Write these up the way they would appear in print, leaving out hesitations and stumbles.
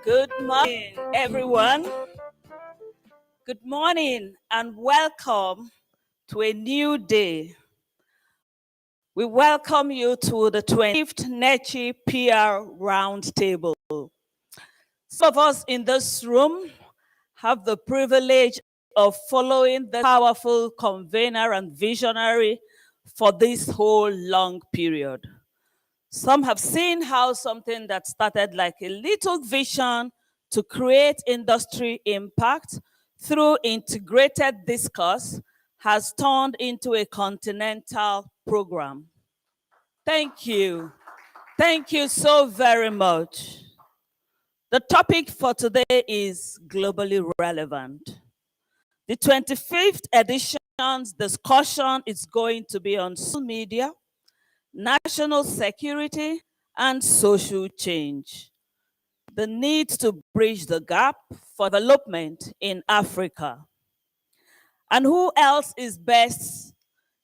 Good morning, everyone. Good morning and welcome to a new day. We welcome you to the 25th NECCIPR Roundtable. Some of us in this room have the privilege of following the powerful convener and visionary for this whole long period. Some have seen how something that started like a little vision to create industry impact through integrated discourse has turned into a continental program. Thank you. Thank you so very much. The topic for today is globally relevant. The 25th edition's discussion is going to be on social media, national security, and social change. The need to bridge the gap for development in Africa. And who else is best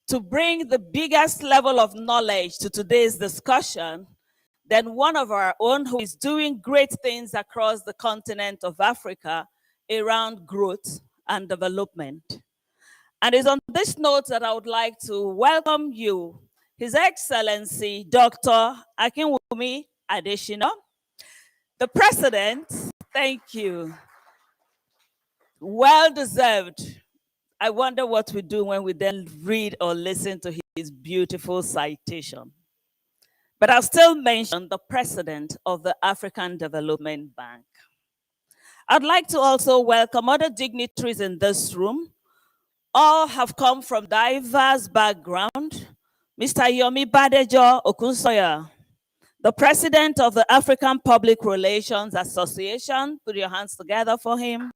to bring the biggest level of knowledge to today's discussion than one of our own who is doing great things across the continent of Africa around growth and development. And it's on this note that I would like to welcome you, His Excellency Dr. Akinwumi Adesina, the President. Thank you. Well deserved. I wonder what we do when we then read or listen to his beautiful citation. But I'll still mention the President of the African Development Bank. I'd like to also welcome other dignitaries in this room. All have come from diverse backgrounds. Mr. Yomi Badejo Okunsoya, the President of the African Public Relations Association. Put your hands together for him.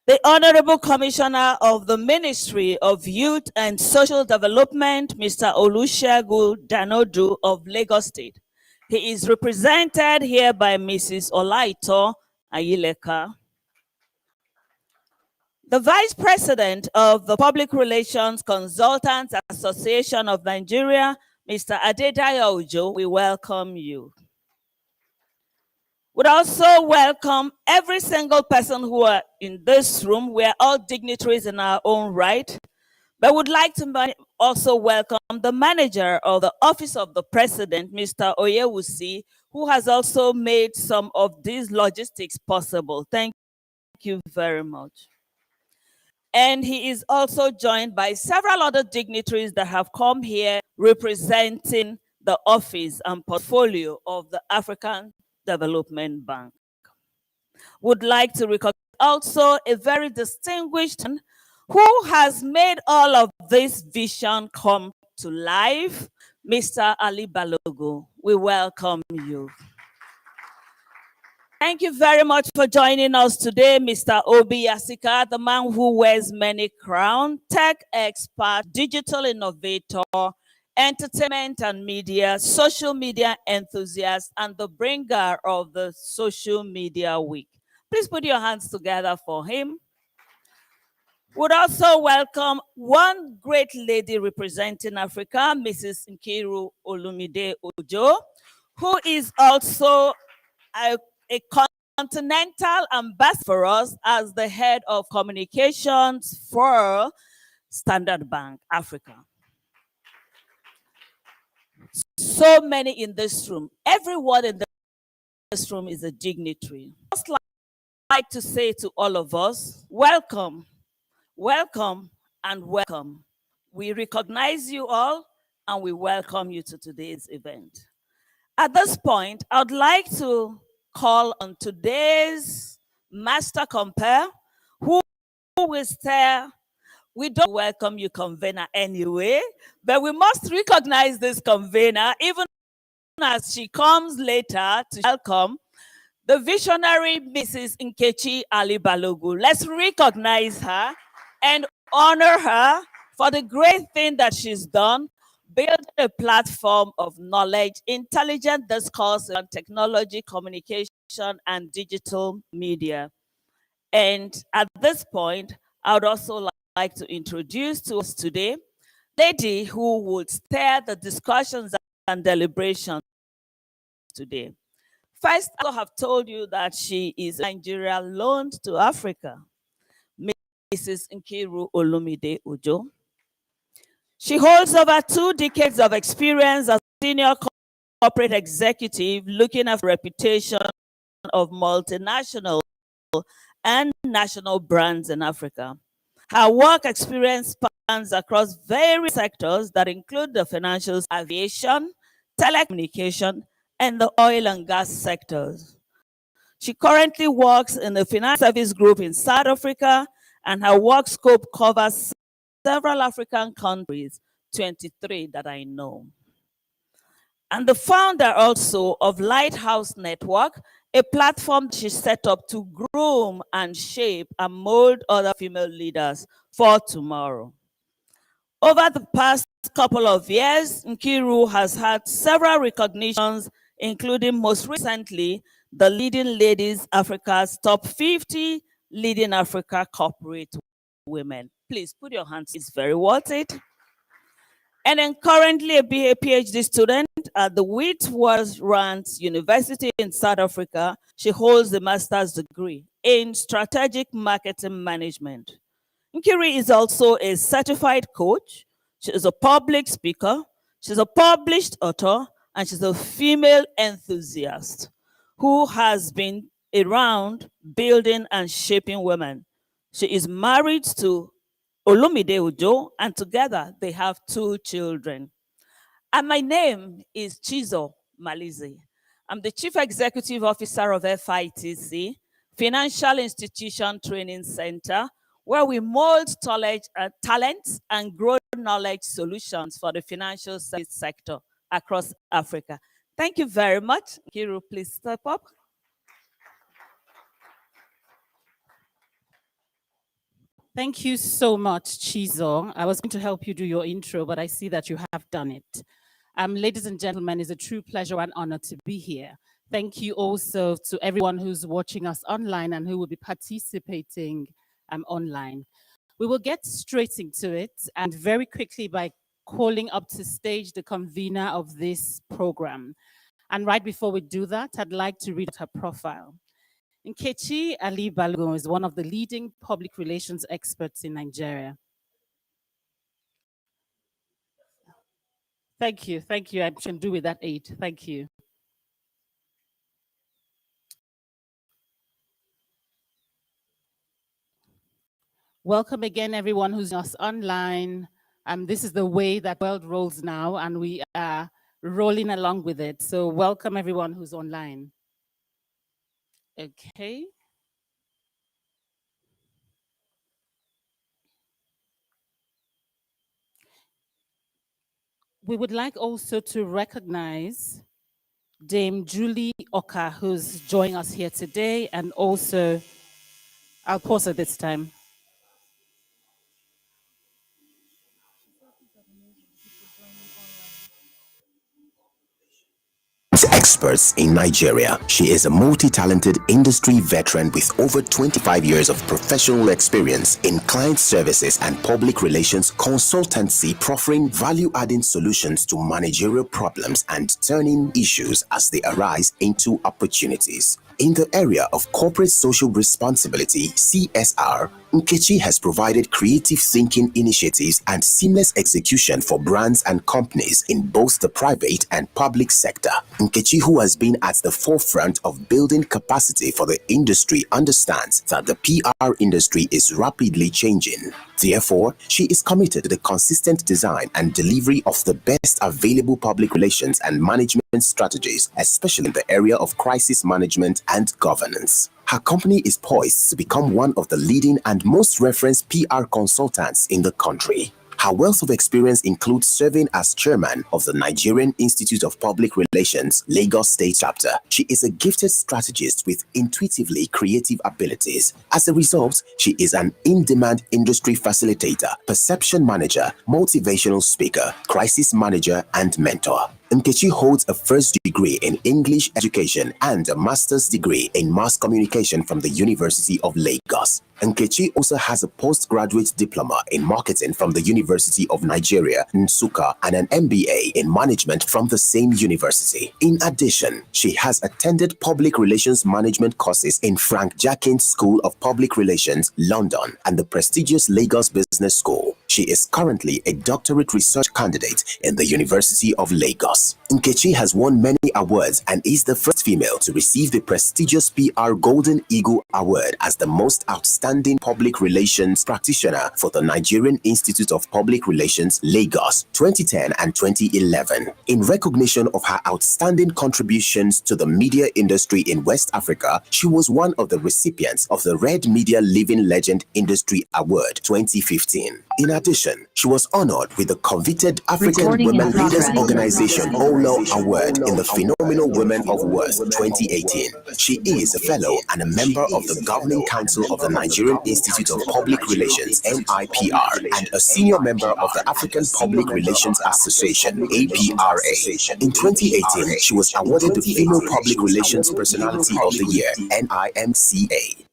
The Honorable Commissioner of the Ministry of Youth and Social Development, Mr. Olusegun Danodu of Lagos State. He is represented here by Mrs. Olaito Ayileka. The Vice President of the Public Relations Consultants Association of Nigeria, Mr. Adedayo Ojo, we welcome you. Would also welcome every single person who are in this room. We are all dignitaries in our own right. But would like to also welcome the manager of the Office of the President, Mr. Oyewusi, who has also made some of these logistics possible. Thank you very much. And he is also joined by several other dignitaries that have come here representing the office and portfolio of the African Development Bank. Would like to recognize also a very distinguished man who has made all of this vision come to life, Mr. Ali Balogo. We welcome you. Thank you very much for joining us today, Mr. Obi Asika, the man who wears many crowns, tech expert, digital innovator, entertainment and media, social media enthusiast, and the bringer of the Social Media Week. Please put your hands together for him. Would also welcome one great lady representing Africa, Mrs. Nkiru Olumide Ojo, who is also a continental ambassador for us as the head of communications for Standard Bank Africa. So many in this room. Everyone in this room is a dignitary. I'd just like to say to all of us, welcome, welcome, and welcome. We recognize you all and we welcome you to today's event. At this point, I'd like to call on today's master compare, who will stare. We don't welcome you, convener, anyway, but we must recognize this convener, even as she comes later to welcome the visionary Mrs. Nkechi Ali Balogu. Let's recognize her and honor her for the great thing that she's done, build a platform of knowledge, intelligent discourse on technology, communication, and digital media. And at this point, I would also like to introduce to us today a lady who would steer the discussions and deliberations today. First, I have told you that she is Nigeria loaned to Africa, Mrs. Nkiru Olumide Ojo. She holds over 2 decades of experience as senior corporate executive looking after the reputation of multinational and national brands in Africa. Her work experience spans across various sectors that include the financial, aviation, telecommunication, and the oil and gas sectors. She currently works in the Financial Service Group in South Africa, and her work scope covers several African countries, 23 that I know. And the founder also of Lighthouse Network, a platform she set up to groom and shape and mold other female leaders for tomorrow. Over the past couple of years, Nkiru has had several recognitions, including most recently, the Leading Ladies Africa's Top 50 Leading Africa Corporate Women. Please put your hands, it's very worth it. And then currently a PhD student at the Witwatersrand University in South Africa. She holds a master's degree in strategic marketing management. Nkiri is also a certified coach. She is a public speaker. She's a published author, and she's a female enthusiast who has been around building and shaping women. She is married to Olumide Ojo, and together they have 2 children. And my name is Chizo Malizi. I'm the Chief Executive Officer of FITC, Financial Institution Training Center, where we mold talent and grow knowledge solutions for the financial service sector across Africa. Thank you very much. Kiru, please step up. Thank you so much, Chizo. I was going to help you do your intro, but I see that you have done it. Ladies and gentlemen, it's a true pleasure and honor to be here. Thank you also to everyone who's watching us online and who will be participating online. We will get straight into it, and very quickly by calling up to stage the convener of this program. And right before we do that, I'd like to read her profile. Nkechi Ali Balogun is one of the leading public relations experts in Nigeria. Thank you, I can do with that 8, thank you. Welcome again, everyone who's us online. This is the way that the world rolls now, and we are rolling along with it. So welcome everyone who's online. Okay. We would like also to recognize Dame Julie Oka, who's joining us here today, and also, I'll pause at this time. Experts in Nigeria. She is a multi-talented industry veteran with over 25 years of professional experience in client services and public relations consultancy, proffering value-adding solutions to managerial problems and turning issues as they arise into opportunities. In the area of corporate social responsibility, CSR, Nkechi has provided creative thinking initiatives and seamless execution for brands and companies in both the private and public sector. Nkechi, who has been at the forefront of building capacity for the industry, understands that the PR industry is rapidly changing. Therefore, she is committed to the consistent design and delivery of the best available public relations and management strategies, especially in the area of crisis management and governance. Her company is poised to become one of the leading and most referenced PR consultants in the country. Her wealth of experience includes serving as chairman of the Nigerian Institute of Public Relations, Lagos State Chapter. She is a gifted strategist with intuitively creative abilities. As a result, she is an in-demand industry facilitator, perception manager, motivational speaker, crisis manager, and mentor. Nkechi holds a first degree in English education and a master's degree in mass communication from the University of Lagos. Nkechi also has a postgraduate diploma in marketing from the University of Nigeria, Nsukka, and an MBA in management from the same university. In addition, she has attended public relations management courses in Frank Jackins School of Public Relations, London, and the prestigious Lagos Business School. She is currently a doctorate research candidate in the University of Lagos. Nkechi has won many awards and is the first female to receive the prestigious PR Golden Eagle Award as the most outstanding public relations practitioner for the Nigerian Institute of Public Relations, Lagos, 2010 and 2011. In recognition of her outstanding contributions to the media industry in West Africa, she was one of the recipients of the Red Media Living Legend Industry Award 2015. In addition, she was honored with the coveted African Women Leaders Organization OLO Award in the Phenomenal Women of Worth 2018. She is a fellow and a member of the Governing Council of the Nigerian Institute of Public Relations (NECCIPR) and a senior member of the African Public Relations Association (APRA). In 2018, she was awarded the Female Public Relations Personality of the Year (NIMCA).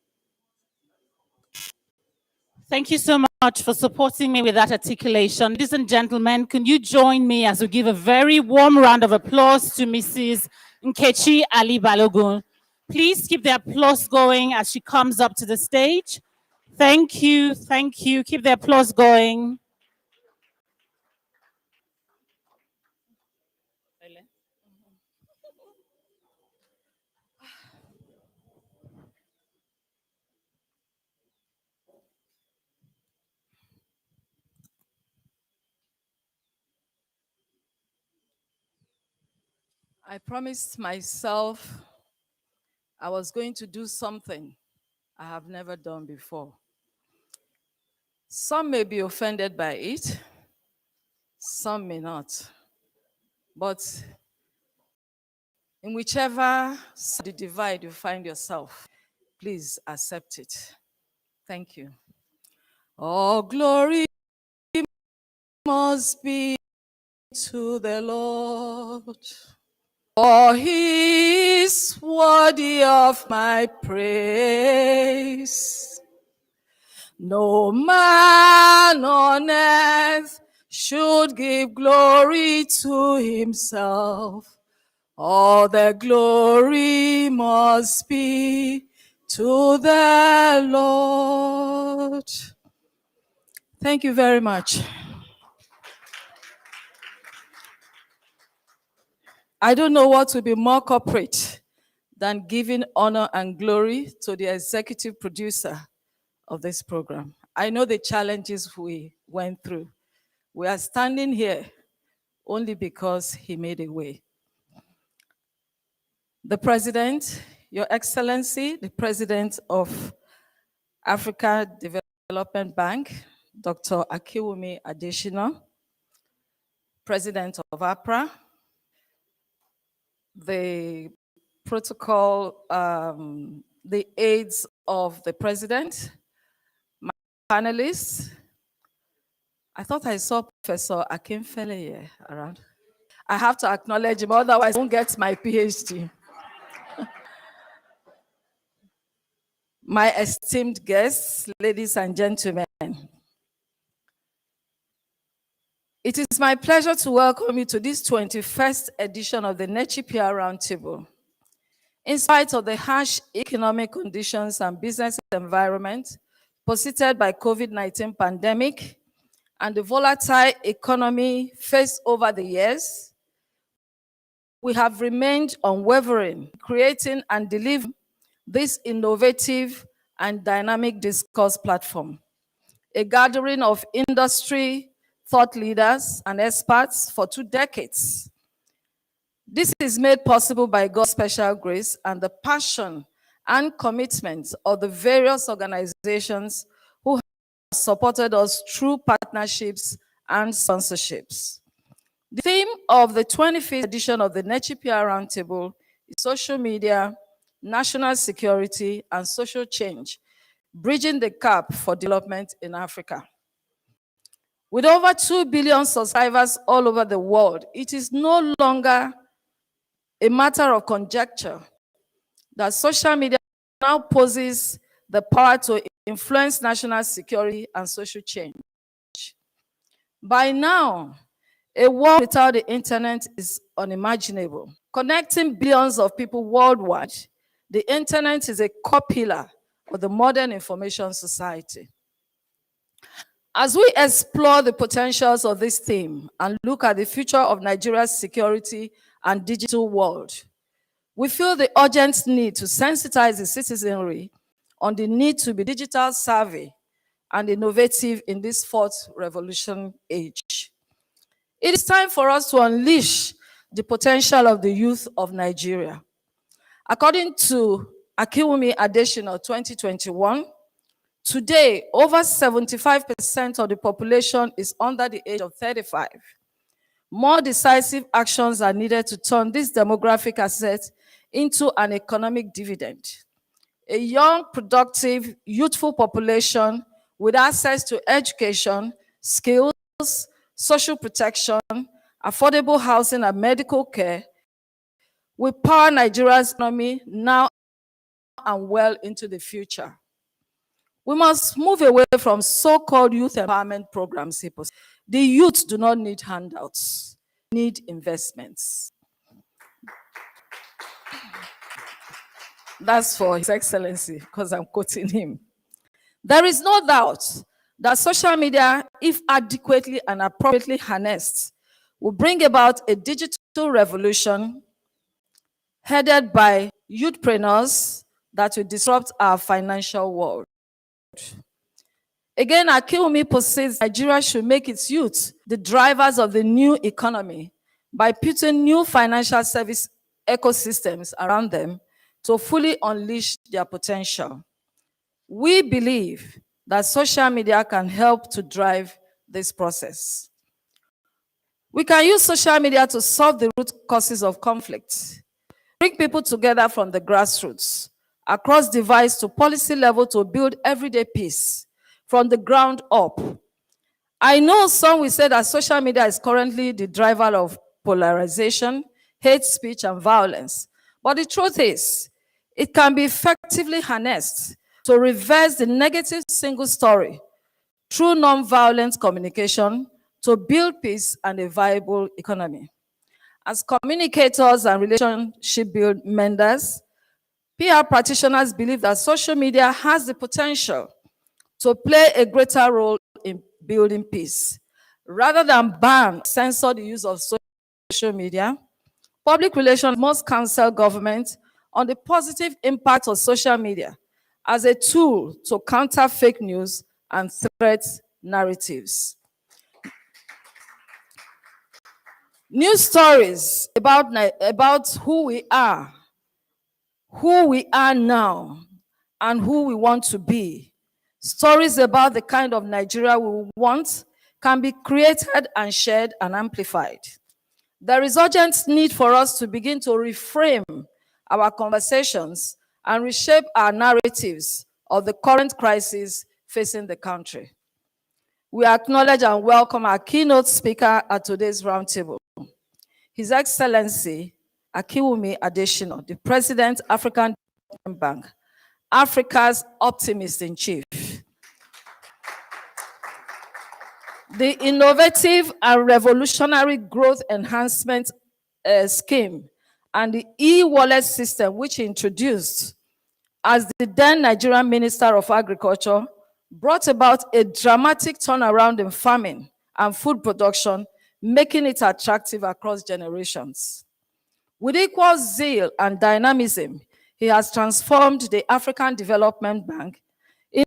Thank you so much for supporting me with that articulation. Ladies and gentlemen, can you join me as we give a very warm round of applause to Mrs. Nkechi Ali Balogun. Please keep the applause going as she comes up to the stage. Thank you, thank you. Keep the applause going. I promised myself I was going to do something I have never done before. Some may be offended by it, some may not. But in whichever side of the divide you find yourself, please accept it. Thank you. All glory must be to the Lord, for he is worthy of my praise. No man on earth should give glory to himself. All the glory must be to the Lord. Thank you very much. I don't know what would be more corporate than giving honor and glory to the executive producer of this program. I know the challenges we went through. We are standing here only because he made a way. The President, Your Excellency, the President of Africa Development Bank, Dr. Akiwumi Adesina, President of APRA, the protocol, the aides of the President, my panelists. I thought I saw Professor Akinfele here around. I have to acknowledge him, otherwise I won't get my PhD. My esteemed guests, ladies and gentlemen, it is my pleasure to welcome you to this 21st edition of the NECCIPR Roundtable. In spite of the harsh economic conditions and business environment preceded by COVID-19 pandemic and the volatile economy faced over the years, we have remained unwavering, creating and delivering this innovative and dynamic discourse platform, a gathering of industry thought leaders and experts for 2 decades. This is made possible by God's special grace and the passion and commitment of the various organizations who have supported us through partnerships and sponsorships. The theme of the 25th edition of the NECCIPR Roundtable is social media, national security, and social change, bridging the gap for development in Africa. With over 2 billion subscribers all over the world, it is no longer a matter of conjecture that social media now possesses the power to influence national security and social change. By now, a world without the internet is unimaginable. Connecting billions of people worldwide, the internet is a core pillar of the modern information society. As we explore the potentials of this theme and look at the future of Nigeria's security and digital world, we feel the urgent need to sensitize the citizenry on the need to be digital savvy and innovative in this fourth revolution age. It is time for us to unleash the potential of the youth of Nigeria. According to Akiwumi Adesina 2021, today, over 75% of the population is under the age of 35. More decisive actions are needed to turn this demographic asset into an economic dividend. A young, productive, youthful population with access to education, skills, social protection, affordable housing, and medical care will power Nigeria's economy now and well into the future. We must move away from so-called youth empowerment programs. The youth do not need handouts, they need investments. That's for His Excellency, because I'm quoting him. There is no doubt that social media, if adequately and appropriately harnessed, will bring about a digital revolution headed by youthpreneurs that will disrupt our financial world. Again, Akiwumi persists Nigeria should make its youth the drivers of the new economy by putting new financial service ecosystems around them to fully unleash their potential. We believe that social media can help to drive this process. We can use social media to solve the root causes of conflict, bring people together from the grassroots, across device to policy level to build everyday peace from the ground up. I know some will say that social media is currently the driver of polarization, hate speech, and violence. But the truth is, it can be effectively harnessed to reverse the negative single story through non-violent communication to build peace and a viable economy. As communicators and relationship build menders, PR practitioners believe that social media has the potential to play a greater role in building peace. Rather than ban, censor the use of social media, public relations must counsel government on the positive impact of social media as a tool to counter fake news and threat narratives. News stories about who we are now, and who we want to be. Stories about the kind of Nigeria we want can be created and shared and amplified. There is urgent need for us to begin to reframe our conversations and reshape our narratives of the current crisis facing the country. We acknowledge and welcome our keynote speaker at today's roundtable, His Excellency Akiwumi Adesina, the President, African Development Bank, Africa's optimist-in-chief. The innovative and revolutionary growth enhancement scheme and the e-wallet system, which he introduced as the then Nigerian Minister of Agriculture, brought about a dramatic turnaround in farming and food production, making it attractive across generations. With equal zeal and dynamism, he has transformed the African Development Bank. In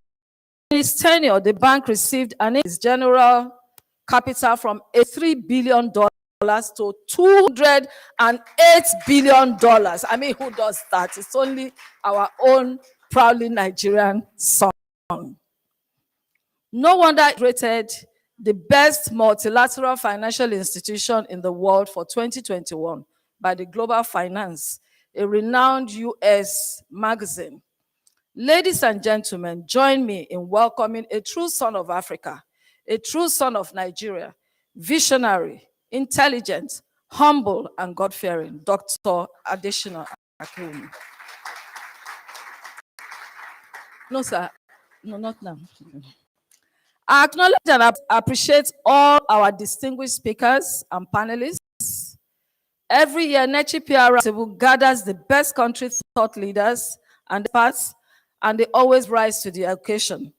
his tenure, the bank received its general capital from $3 billion to $208 billion. I mean, who does that? It's only our own proudly Nigerian son. No wonder it rated the best multilateral financial institution in the world for 2021 by the Global Finance, a renowned US magazine. Ladies and gentlemen, join me in welcoming a true son of Africa, a true son of Nigeria, visionary, intelligent, humble, and God-fearing, Dr. Adesina Akiwumi. No, sir. No, not now. I acknowledge and appreciate all our distinguished speakers and panelists. Every year, NECCIPR Roundtable gathers the best country thought leaders and experts, and they always rise to the occasion.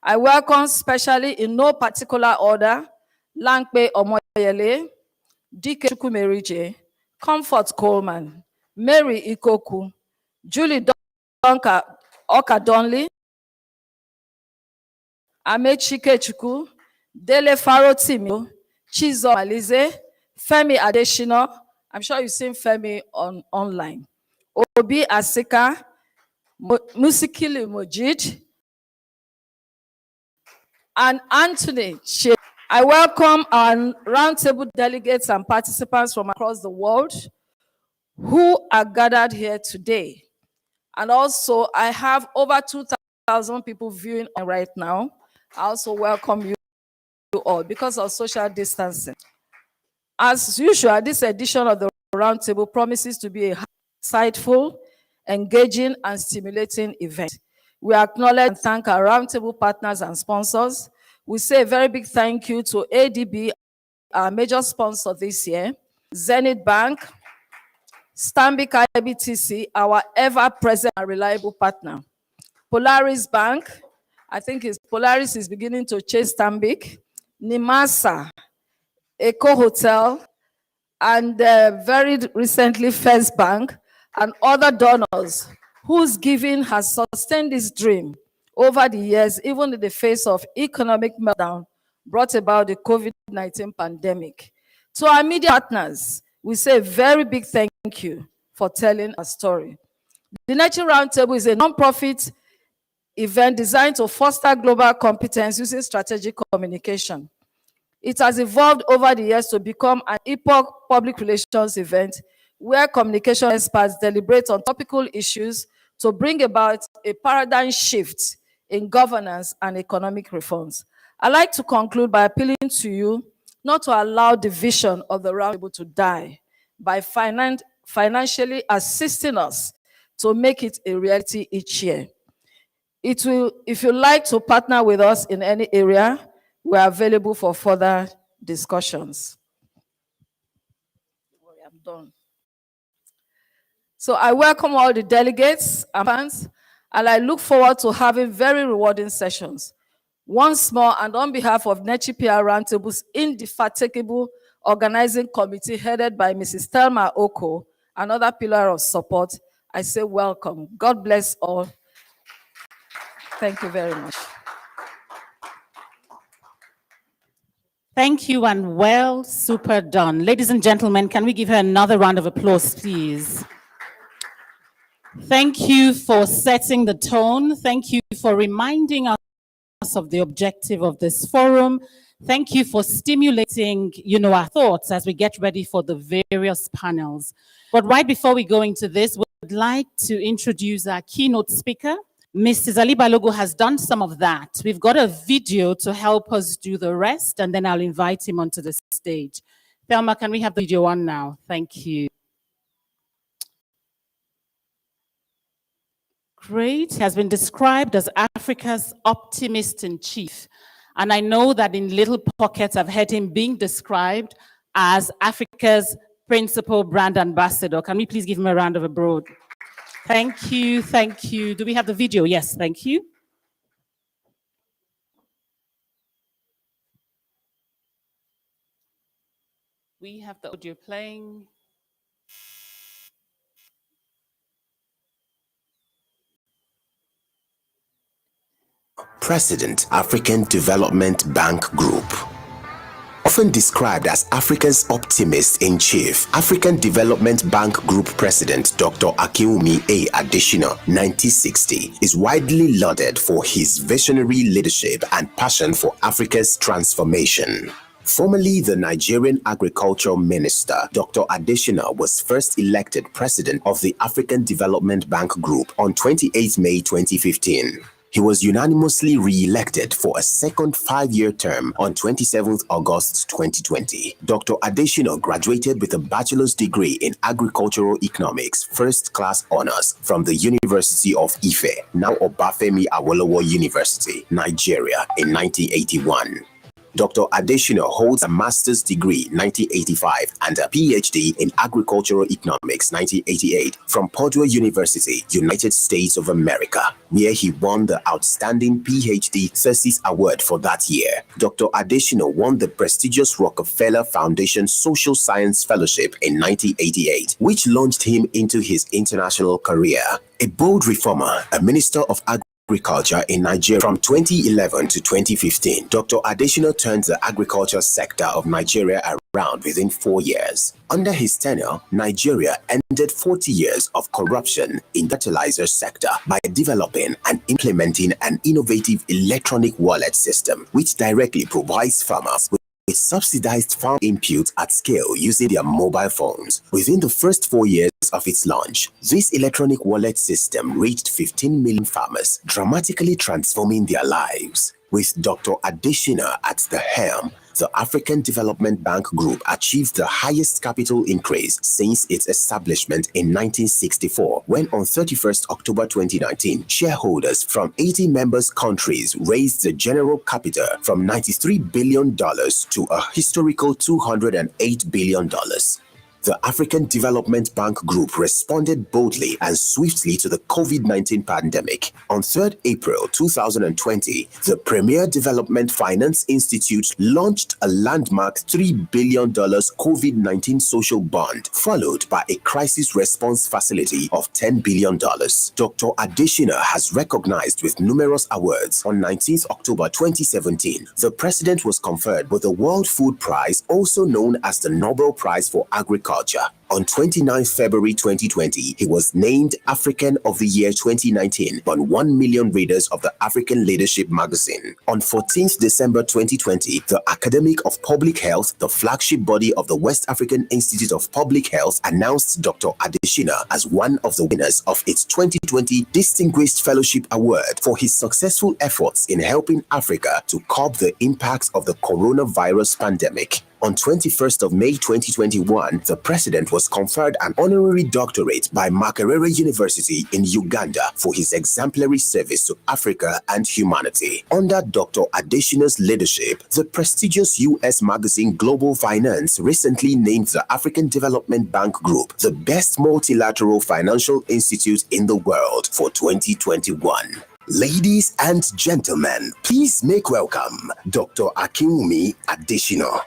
I welcome, specially in no particular order, Langpe Omoyele, Dike Chukwumerije, Comfort Coleman, Mary Ikoku, Julie Oka Donley, Amechi Chukwu, Dele Farotimi, Chizo Malize, Femi Adesina. I'm sure you've seen Femi online. Obi Asika, Musikili Mojid, and Anthony Che. I welcome our roundtable delegates and participants from across the world who are gathered here today. And also, I have over 2,000 people viewing right now. I also welcome you all because of social distancing. As usual, this edition of the Roundtable promises to be a insightful, engaging, and stimulating event. We acknowledge and thank our Roundtable partners and sponsors. We say a very big thank you to ADB, our major sponsor this year, Zenith Bank, Stanbic IBTC, our ever-present and reliable partner, Polaris Bank, I think Polaris is beginning to chase Stanbic, Nimasa, Eco Hotel, and very recently First Bank, and other donors whose giving has sustained this dream over the years, even in the face of economic meltdown brought about the COVID-19 pandemic. To our media partners, we say a very big thank you for telling our story. The NECCIPR Roundtable is a non-profit event designed to foster global competence using strategic communication. It has evolved over the years to become an epoch public relations event where communication experts deliberate on topical issues to bring about a paradigm shift in governance and economic reforms. I'd like to conclude by appealing to you not to allow the vision of the Roundtable to die by financially assisting us to make it a reality each year. It will, if you like to partner with us in any area, we are available for further discussions. I'm done. So I welcome all the delegates and fans, and I look forward to having very rewarding sessions. Once more, and on behalf of NECCIPR Roundtable's indefatigable organizing committee headed by Mrs. Thelma Oko, another pillar of support, I say welcome. God bless all. Thank you very much. Thank you, and well, super done. Ladies and gentlemen, can we give her another round of applause, please? Thank you for setting the tone. Thank you for reminding us of the objective of this forum. Thank you for stimulating, our thoughts as we get ready for the various panels. But right before we go into this, we'd like to introduce our keynote speaker. Mrs. Ali Balogo has done some of that. We've got a video to help us do the rest, and then I'll invite him onto the stage. Thelma, can we have the video on now? Thank you. Great. He has been described as Africa's optimist in chief. And I know that in little pockets, I've heard him being described as Africa's principal brand ambassador. Can we please give him a round of applause? Thank you, thank you. Do we have the video? Yes, thank you. We have the audio playing. President, African Development Bank Group. Often described as Africa's optimist in chief, African Development Bank Group President Dr. Akiwumi A. Adesina, 1960, is widely lauded for his visionary leadership and passion for Africa's transformation. Formerly the Nigerian Agriculture Minister, Dr. Adesina was first elected president of the African Development Bank Group on 28 May 2015. He was unanimously re-elected for a second 5-year term on 27th August 2020. Dr. Adesina graduated with a bachelor's degree in agricultural economics, first-class honors from the University of Ife, now Obafemi Awolowo University, Nigeria, in 1981. Dr. Adesina holds a master's degree 1985 and a PhD in agricultural economics 1988 from Purdue University, United States of America, where he won the Outstanding PhD Thesis Award for that year. Dr. Adesina won the prestigious Rockefeller Foundation Social Science Fellowship in 1988, which launched him into his international career. A bold reformer, a minister of agriculture in Nigeria from 2011 to 2015, Dr. Adesina turned the agriculture sector of Nigeria around within 4 years. Under his tenure, Nigeria ended 40 years of corruption in the fertilizer sector by developing and implementing an innovative electronic wallet system which directly provides farmers with subsidized farm inputs at scale using their mobile phones. Within the first 4 years of its launch, this electronic wallet system reached 15 million farmers, dramatically transforming their lives. With Dr. Adesina at the helm, the African Development Bank Group achieved the highest capital increase since its establishment in 1964, when on 31st October 2019, shareholders from 80 members countries raised the general capital from $93 billion to a historical $208 billion. The African Development Bank Group responded boldly and swiftly to the COVID-19 pandemic. On 3rd April 2020, the Premier Development Finance Institute launched a landmark $3 billion COVID-19 social bond, followed by a crisis response facility of $10 billion. Dr. Adesina has recognized with numerous awards. On 19th October 2017, the president was conferred with the World Food Prize, also known as the Nobel Prize for Agriculture. On 29 February 2020, he was named African of the Year 2019 by 1 million readers of the African Leadership magazine. On 14th December 2020, the Academic of Public Health, the flagship body of the West African Institute of Public Health, announced Dr. Adesina as one of the winners of its 2020 Distinguished Fellowship Award for his successful efforts in helping Africa to curb the impacts of the coronavirus pandemic. On 21st of May 2021, the president was conferred an honorary doctorate by Makerere University in Uganda for his exemplary service to Africa and humanity. Under Dr. Adesina's leadership, the prestigious U.S. magazine Global Finance recently named the African Development Bank Group the best multilateral financial institute in the world for 2021. Ladies and gentlemen, please make welcome Dr. Akinwumi Adesina.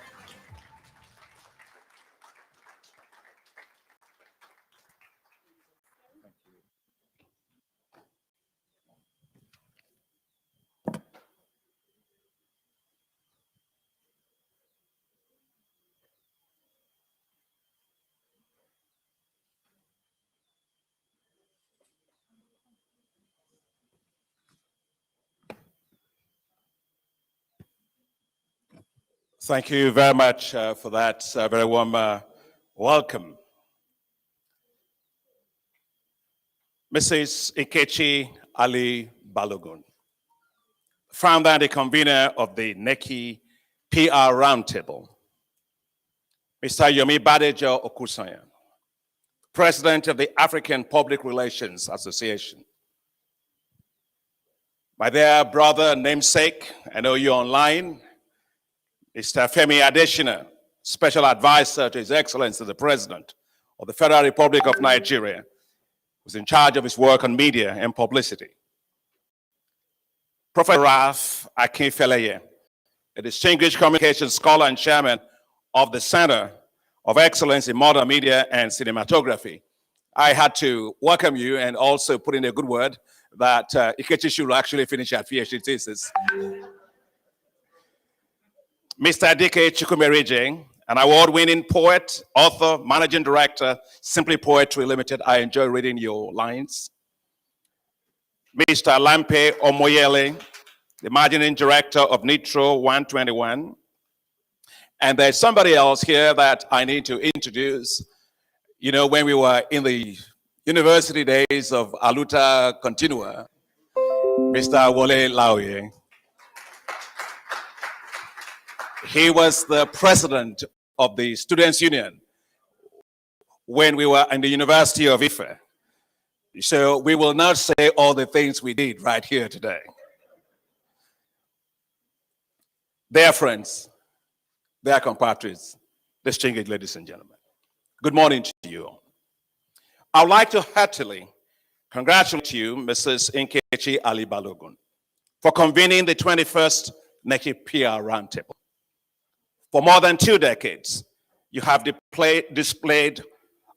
Thank you very much for that very warm welcome. Mrs. Ikechi Ali Balogun, founder and the convener of the NECCIPR Roundtable. Mr. Yomi Badejo Okusanya, president of the African Public Relations Association. My dear brother, namesake, I know you're online, Mr. Femi Adesina, Special Advisor to His Excellency the President of the Federal Republic of Nigeria, who's in charge of his work on media and publicity. Professor Raf Akinfeleye, a distinguished communications scholar and chairman of the Center of Excellence in Modern Media and Cinematography. I had to welcome you and also put in a good word that Ikechi should actually finish her PhD thesis. Mr. Dike Chukwumerije, an award-winning poet, author, managing director, Simply Poetry Limited. I enjoy reading your lines. Mr. Lampe Omoyele, the managing director of Nitro 121. And there's somebody else here that I need to introduce. You know, when we were in the university days of Aluta Continua, Mr. Wole Lauye. He was the president of the Students' Union when we were in the University of Ife. So we will not say all the things we did right here today. Dear friends, dear compatriots, distinguished ladies and gentlemen, good morning to you. I would like to heartily congratulate you, Mrs. Nkechi Ali Balogun, for convening the 21st NECCIPR Roundtable. For more than 2 decades, you have displayed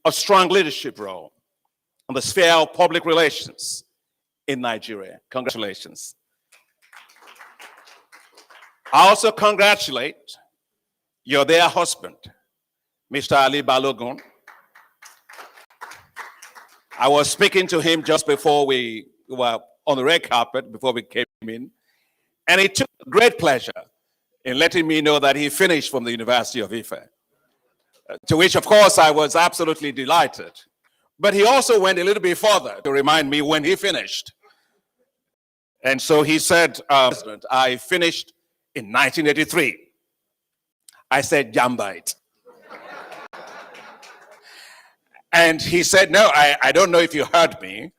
a strong leadership role in the sphere of public relations in Nigeria. Congratulations. I also congratulate your dear husband, Mr. Ali Balogun. I was speaking to him just before we were on the red carpet, before we came in, and he took great pleasure in letting me know that he finished from the University of Ife, to which, of course, I was absolutely delighted. But he also went a little bit further to remind me when he finished. And so he said, President, I finished in 1983. I said, Jamba it. And he said, no, I don't know if you heard me.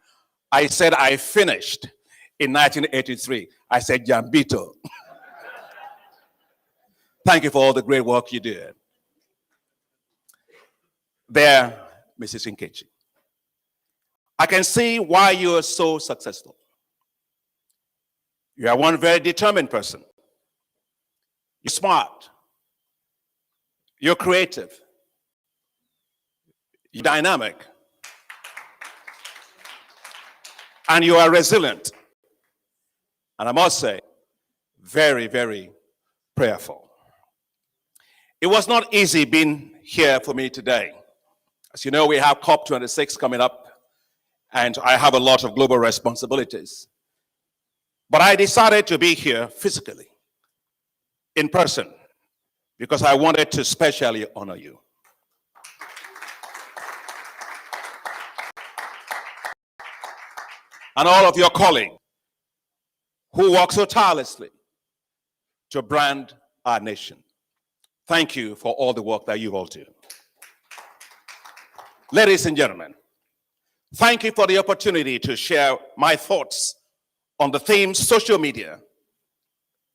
I said, I finished in 1983. I said, Jambito. Thank you for all the great work you did. There, Mrs. Nkechi, I can see why you are so successful. You are one very determined person. You're smart. You're creative. You're dynamic. And you are resilient. And I must say, very, very prayerful. It was not easy being here for me today. As you know, we have COP26 coming up, and I have a lot of global responsibilities. But I decided to be here physically, in person, because I wanted to specially honor you. And all of your colleagues who work so tirelessly to brand our nation. Thank you for all the work that you all do. Ladies and gentlemen, thank you for the opportunity to share my thoughts on the themes social media,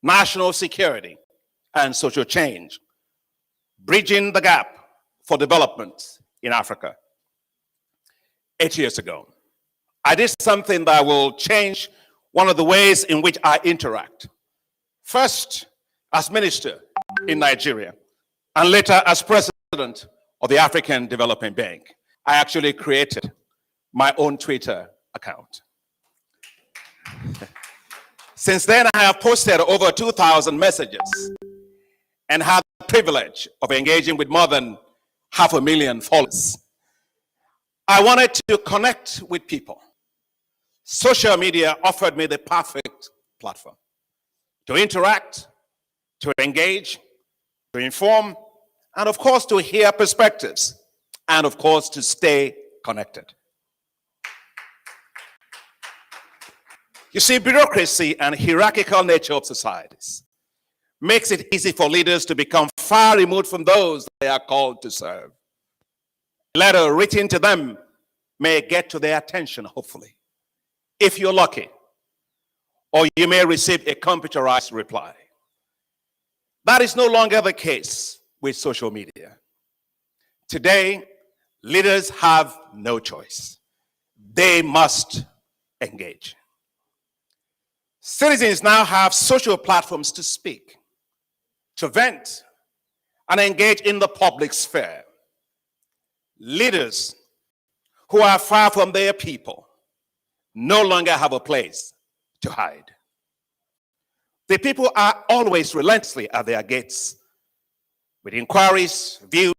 national security, and social change, bridging the gap for development in Africa. 8 years ago, I did something that will change one of the ways in which I interact. First, as minister in Nigeria, and later as president of the African Development Bank. I actually created my own Twitter account. Since then, I have posted over 2,000 messages and had the privilege of engaging with more than 500,000 followers. I wanted to connect with people. Social media offered me the perfect platform to interact, to engage, to inform, and of course to hear perspectives, and of course to stay connected. You see, bureaucracy and hierarchical nature of societies makes it easy for leaders to become far removed from those they are called to serve. A letter written to them may get to their attention, hopefully, if you're lucky, or you may receive a computerized reply. That is no longer the case with social media. Today, leaders have no choice. They must engage. Citizens now have social platforms to speak, to vent, and engage in the public sphere. Leaders who are far from their people no longer have a place to hide. The people are always relentlessly at their gates with inquiries, views,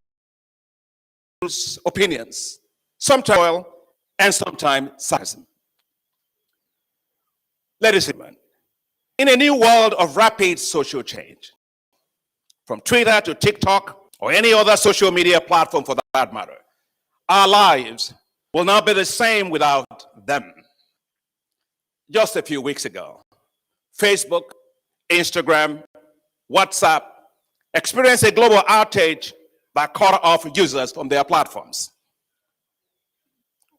opinions, sometimes loyal and sometimes sarcasm. Ladies and gentlemen, in a new world of rapid social change, from Twitter to TikTok or any other social media platform for that matter, our lives will not be the same without them. just a few weeks ago, Facebook, Instagram, WhatsApp experienced a global outage that cut off users from their platforms.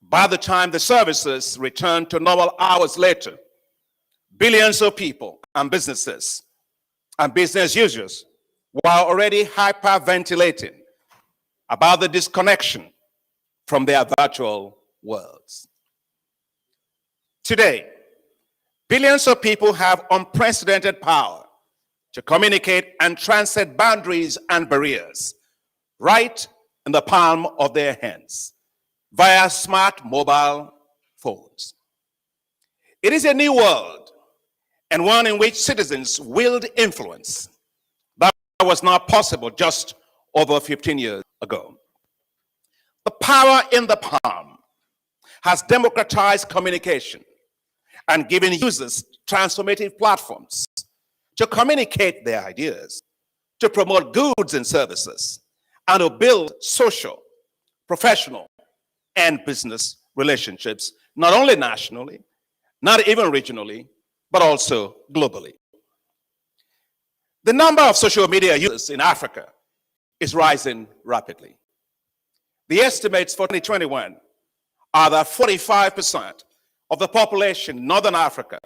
By the time the services returned to normal hours later, billions of people and businesses and business users were already hyperventilating about the disconnection from their virtual worlds. Today, billions of people have unprecedented power to communicate and transcend boundaries and barriers right in the palm of their hands via smart mobile phones. It is a new world and one in which citizens wield influence that was not possible just over 15 years ago. The power in the palm has democratized communication and given users transformative platforms to communicate their ideas, to promote goods and services, and to build social, professional, and business relationships, not only nationally, not even regionally, but also globally. The number of social media users in Africa is rising rapidly. The estimates for 2021 are that 45% of the population in Northern Africa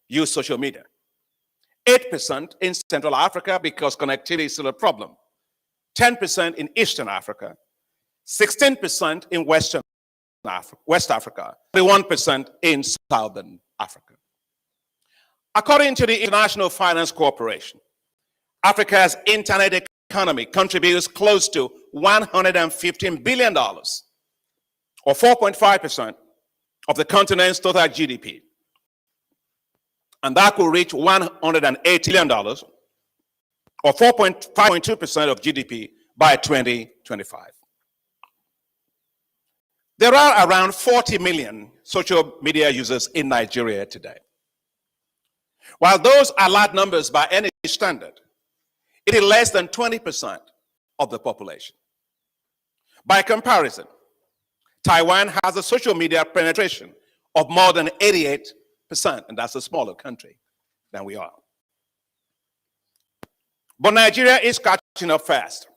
use social media. 8% in Central Africa because connectivity is still a problem. 10% in Eastern Africa. 16% in West Africa. 31% in Southern Africa. According to the International Finance Corporation, Africa's internet economy contributes close to $115 billion, or 4.5% of the continent's total GDP. And that could reach $180 billion, or 4.2% of GDP by 2025. There are around 40 million social media users in Nigeria today. While those are large numbers by any standard, it is less than 20% of the population. By comparison, Taiwan has a social media penetration of more than 88%, and that's a smaller country than we are. But Nigeria is catching up fast.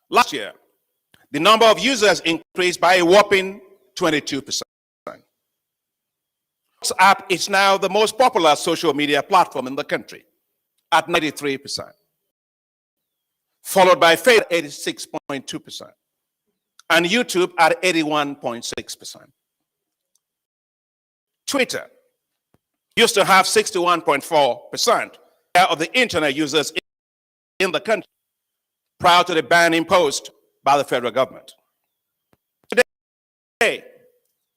Last year, the number of users increased by a whopping 22%. WhatsApp is now the most popular social media platform in the country at 93%, followed by Facebook at 86.2%, and YouTube at 81.6%. Twitter used to have 61.4% of the internet users in the country prior to the ban imposed by the federal government. Today,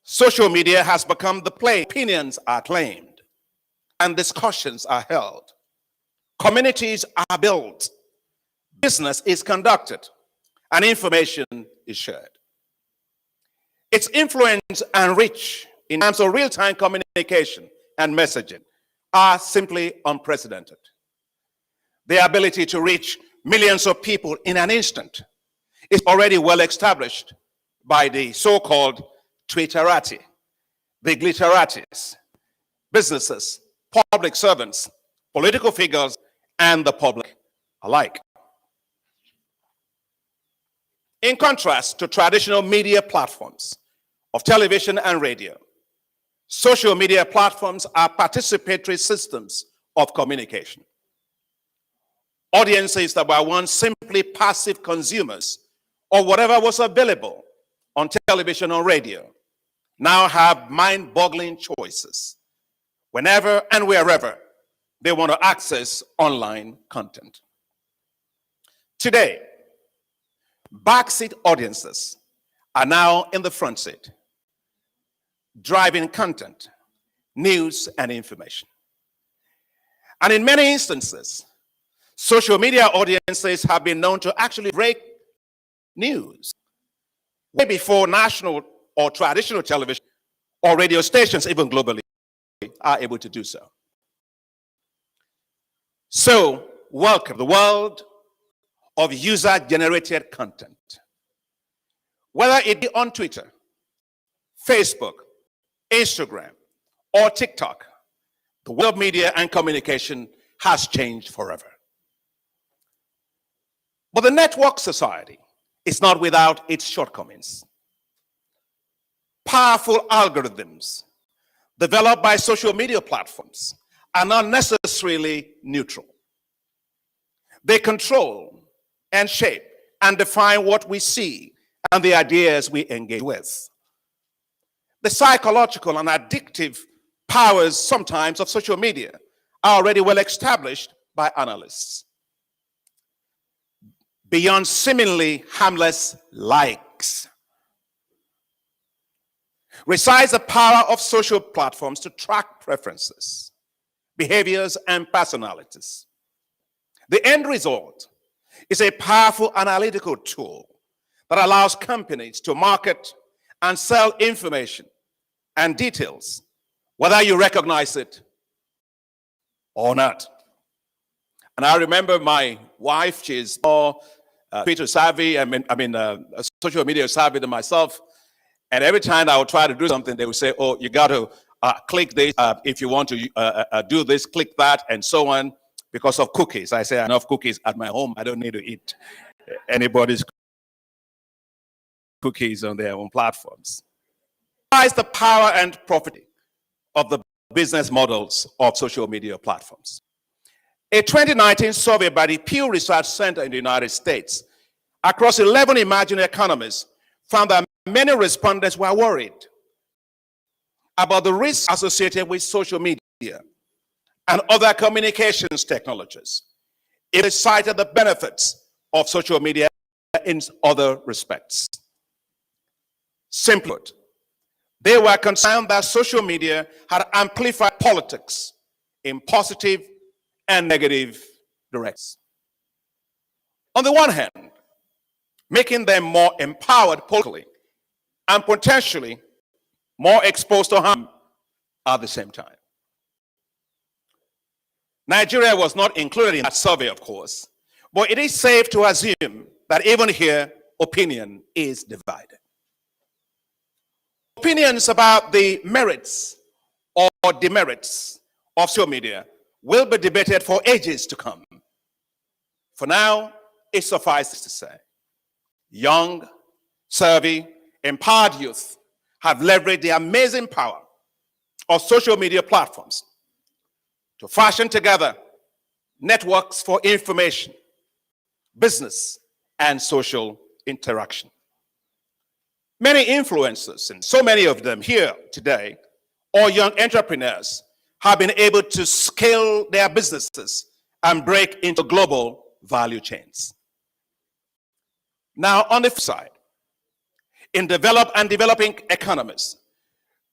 social media has become the place. Opinions are claimed and discussions are held. Communities are built, business is conducted, and information is shared. Its influence and reach in terms of real-time communication and messaging are simply unprecedented. The ability to reach millions of people in an instant is already well established by the so-called Twitterati, the Glitteratis, businesses, public servants, political figures, and the public alike. In contrast to traditional media platforms of television and radio, social media platforms are participatory systems of communication. Audiences that were once simply passive consumers of whatever was available on television or radio now have mind-boggling choices whenever and wherever they want to access online content. Today, backseat audiences are now in the front seat, driving content, news, and information. And in many instances, social media audiences have been known to actually break news way before national or traditional television or radio stations, even globally, are able to do so. So, welcome to the world of user-generated content. Whether it be on Twitter, Facebook, Instagram, or TikTok, the world of media and communication has changed forever. But the network society is not without its shortcomings. Powerful algorithms developed by social media platforms are not necessarily neutral. They control and shape and define what we see and the ideas we engage with. The psychological and addictive powers sometimes of social media are already well established by analysts. Beyond seemingly harmless likes resides the power of social platforms to track preferences, behaviors, and personalities. The end result is a powerful analytical tool that allows companies to market and sell information and details, whether you recognize it or not. And I remember my wife, she's more Twitter savvy, social media savvy than myself. And every time I would try to do something, they would say, oh, you got to click this. If you want to do this, click that, and so on, because of cookies. I say, enough cookies at my home. I don't need to eat anybody's cookies on their own platforms. Why is the power and profit of the business models of social media platforms? A 2019 survey by the Pew Research Center in the United States across 11 emerging economies found that many respondents were worried about the risks associated with social media and other communications technologies. It cited the benefits of social media in other respects. Simply put, they were concerned that social media had amplified politics in positive and negative directions. On the one hand, making them more empowered politically and potentially more exposed to harm at the same time. Nigeria was not included in that survey, of course, but it is safe to assume that even here, opinion is divided. Opinions about the merits or demerits of social media will be debated for ages to come. For now, it suffices to say, young, savvy, empowered youth have leveraged the amazing power of social media platforms to fashion together networks for information, business, and social interaction. Many influencers, and so many of them here today, or young entrepreneurs, have been able to scale their businesses and break into global value chains. Now, on the flip side, in developed and developing economies,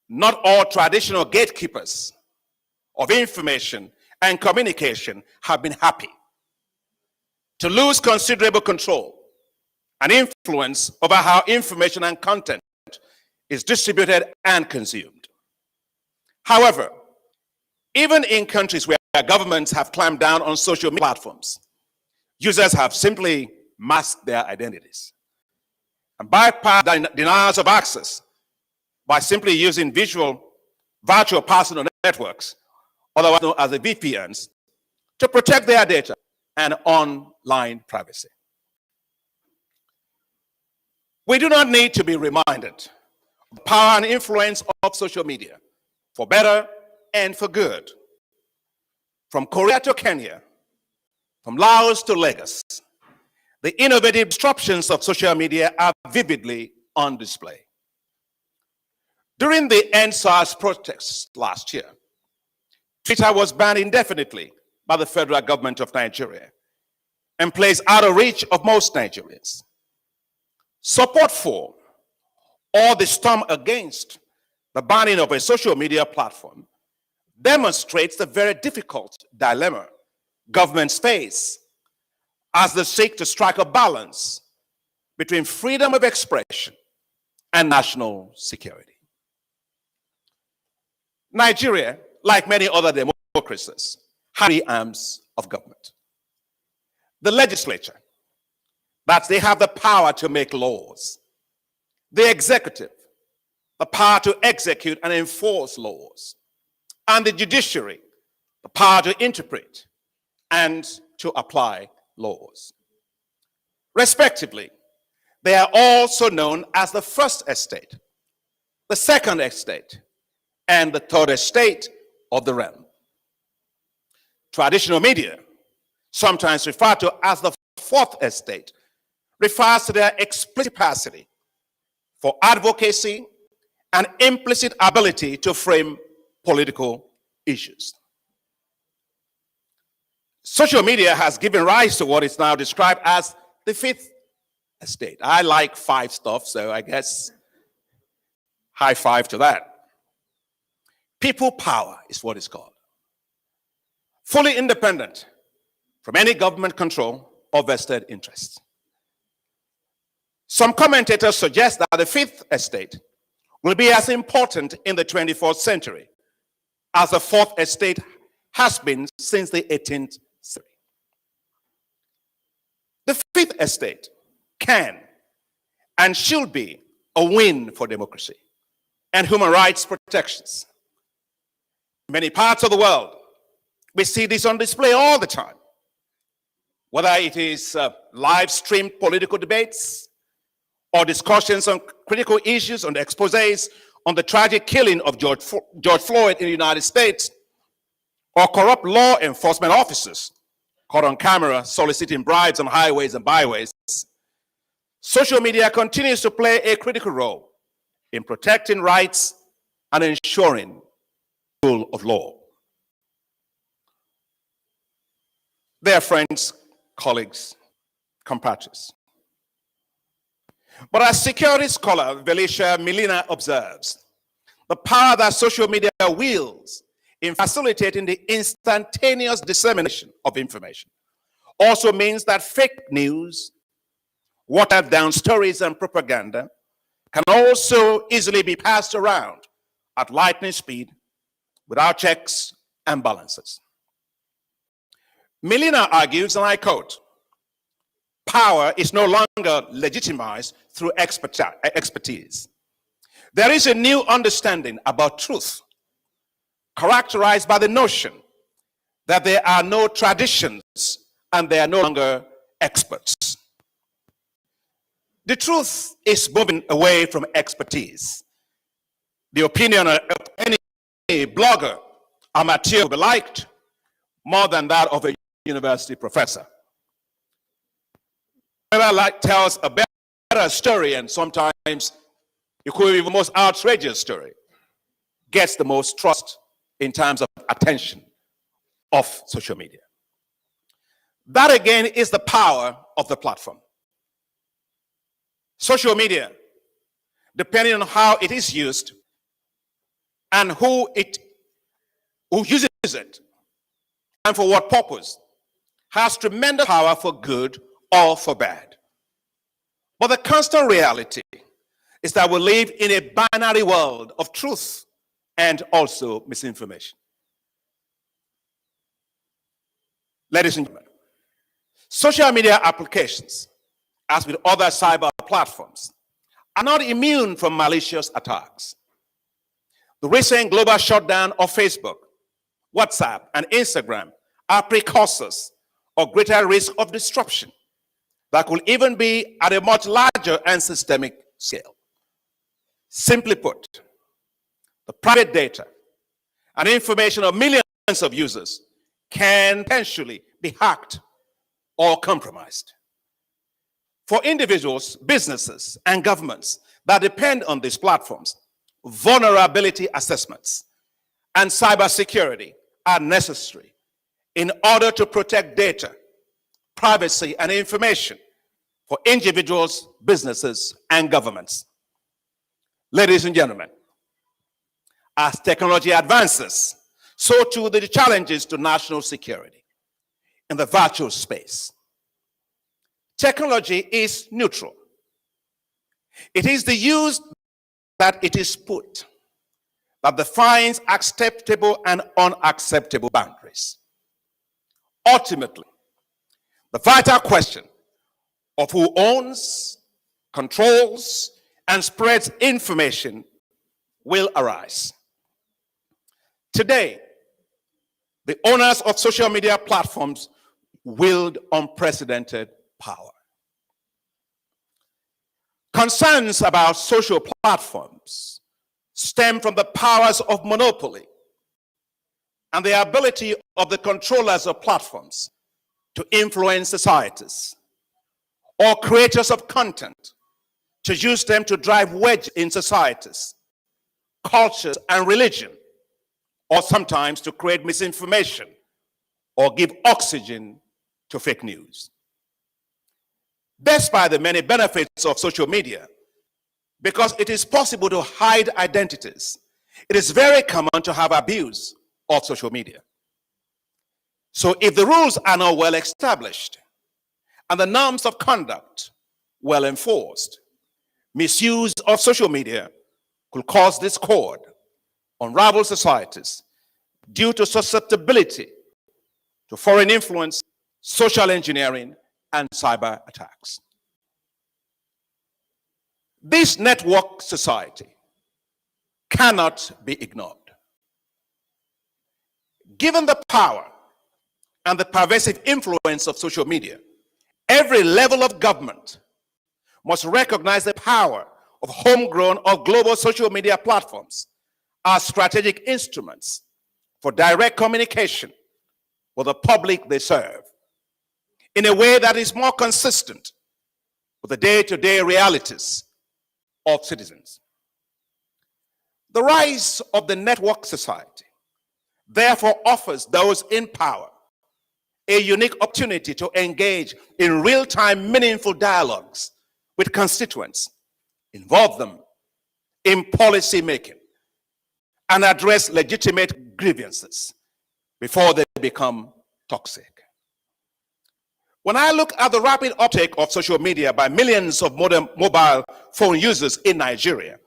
not all traditional gatekeepers of information and communication have been happy to lose considerable control and influence over how information and content is distributed and consumed. However, even in countries where governments have clamped down on social media platforms, users have simply masked their identities and bypassed denials of access by simply using virtual personal networks, otherwise known as the VPNs, to protect their data and online privacy. We do not need to be reminded of the power and influence of social media, for better and for good. From Korea to Kenya, from Laos to Lagos, the innovative disruptions of social media are vividly on display. During the NSAS protests last year, Twitter was banned indefinitely by the federal government of Nigeria and placed out of reach of most Nigerians. Support for or the storm against the banning of a social media platform demonstrates the very difficult dilemma governments face as they seek to strike a balance between freedom of expression and national security. Nigeria, like many other democracies, has three arms of government. The legislature, that they have the power to make laws. The executive, the power to execute and enforce laws. and the judiciary the power to interpret and to apply laws. Respectively, they are also known as the first estate, the second estate, and the third estate of the realm. Traditional media, sometimes referred to as the fourth estate, refers to their explicit capacity for advocacy and implicit ability to frame political issues. Social media has given rise to what is now described as the fifth estate. I like five stuff, so I guess high five to that. People power is what it's called. Fully independent from any government control or vested interests. Some commentators suggest that the fifth estate will be as important in the 21st century as the fourth estate has been since the 18th century. The fifth estate can and should be a win for democracy and human rights protections. In many parts of the world, we see this on display all the time. Whether it is live-streamed political debates or discussions on critical issues, on the exposés on the tragic killing of George Floyd in the United States, or corrupt law enforcement officers caught on camera soliciting bribes on highways and byways, social media continues to play a critical role in protecting rights and ensuring the rule of law. Dear friends, colleagues, compatriots, but as security scholar Velicia Milina observes, the power that social media wields in facilitating the instantaneous dissemination of information also means that fake news, watered down stories, and propaganda can also easily be passed around at lightning speed without checks and balances. Milina argues, and I quote, "Power is no longer legitimized through expertise. There is a new understanding about truth, characterized by the notion that there are no traditions and they are no longer experts. The truth is moving away from expertise. The opinion of any blogger or material will be liked more than that of a university professor. Whoever tells a better story, and sometimes it could be the most outrageous story, gets the most trust in terms of attention of social media. That again is the power of the platform. Social media, depending on how it is used and who uses it and for what purpose, has tremendous power for good or for bad. But the constant reality is that we live in a binary world of truth and also misinformation. Ladies and gentlemen, social media applications, as with other cyber platforms, are not immune from malicious attacks. The recent global shutdown of Facebook, WhatsApp, and Instagram are precursors of greater risk of disruption that could even be at a much larger and systemic scale. Simply put, the private data and information of millions of users can potentially be hacked or compromised. For individuals, businesses, and governments that depend on these platforms, vulnerability assessments and cybersecurity are necessary in order to protect data, privacy, and information for individuals, businesses, and governments. Ladies and gentlemen, as technology advances, so too the challenges to national security in the virtual space. Technology is neutral. It is the use that it is put that defines acceptable and unacceptable boundaries. Ultimately, the vital question of who owns, controls, and spreads information will arise. Today, the owners of social media platforms wield unprecedented power. Concerns about social platforms stem from the powers of monopoly and the ability of the controllers of platforms to influence societies or creators of content to use them to drive wedge in societies, cultures, and religion, or sometimes to create misinformation or give oxygen to fake news. Despite the many benefits of social media, because it is possible to hide identities, it is very common to have abuse of social media. So if the rules are not well established and the norms of conduct well enforced, misuse of social media could cause discord, unravel societies due to susceptibility to foreign influence, social engineering, and cyber attacks. This network society cannot be ignored. Given the power and the pervasive influence of social media, every level of government must recognize the power of homegrown or global social media platforms as strategic instruments for direct communication with the public they serve in a way that is more consistent with the day-to-day realities of citizens. The rise of the network society therefore offers those in power a unique opportunity to engage in real-time meaningful dialogues with constituents, involve them in policy making, and address legitimate grievances before they become toxic. When I look at the rapid uptake of social media by millions of modern mobile phone users in Nigeria,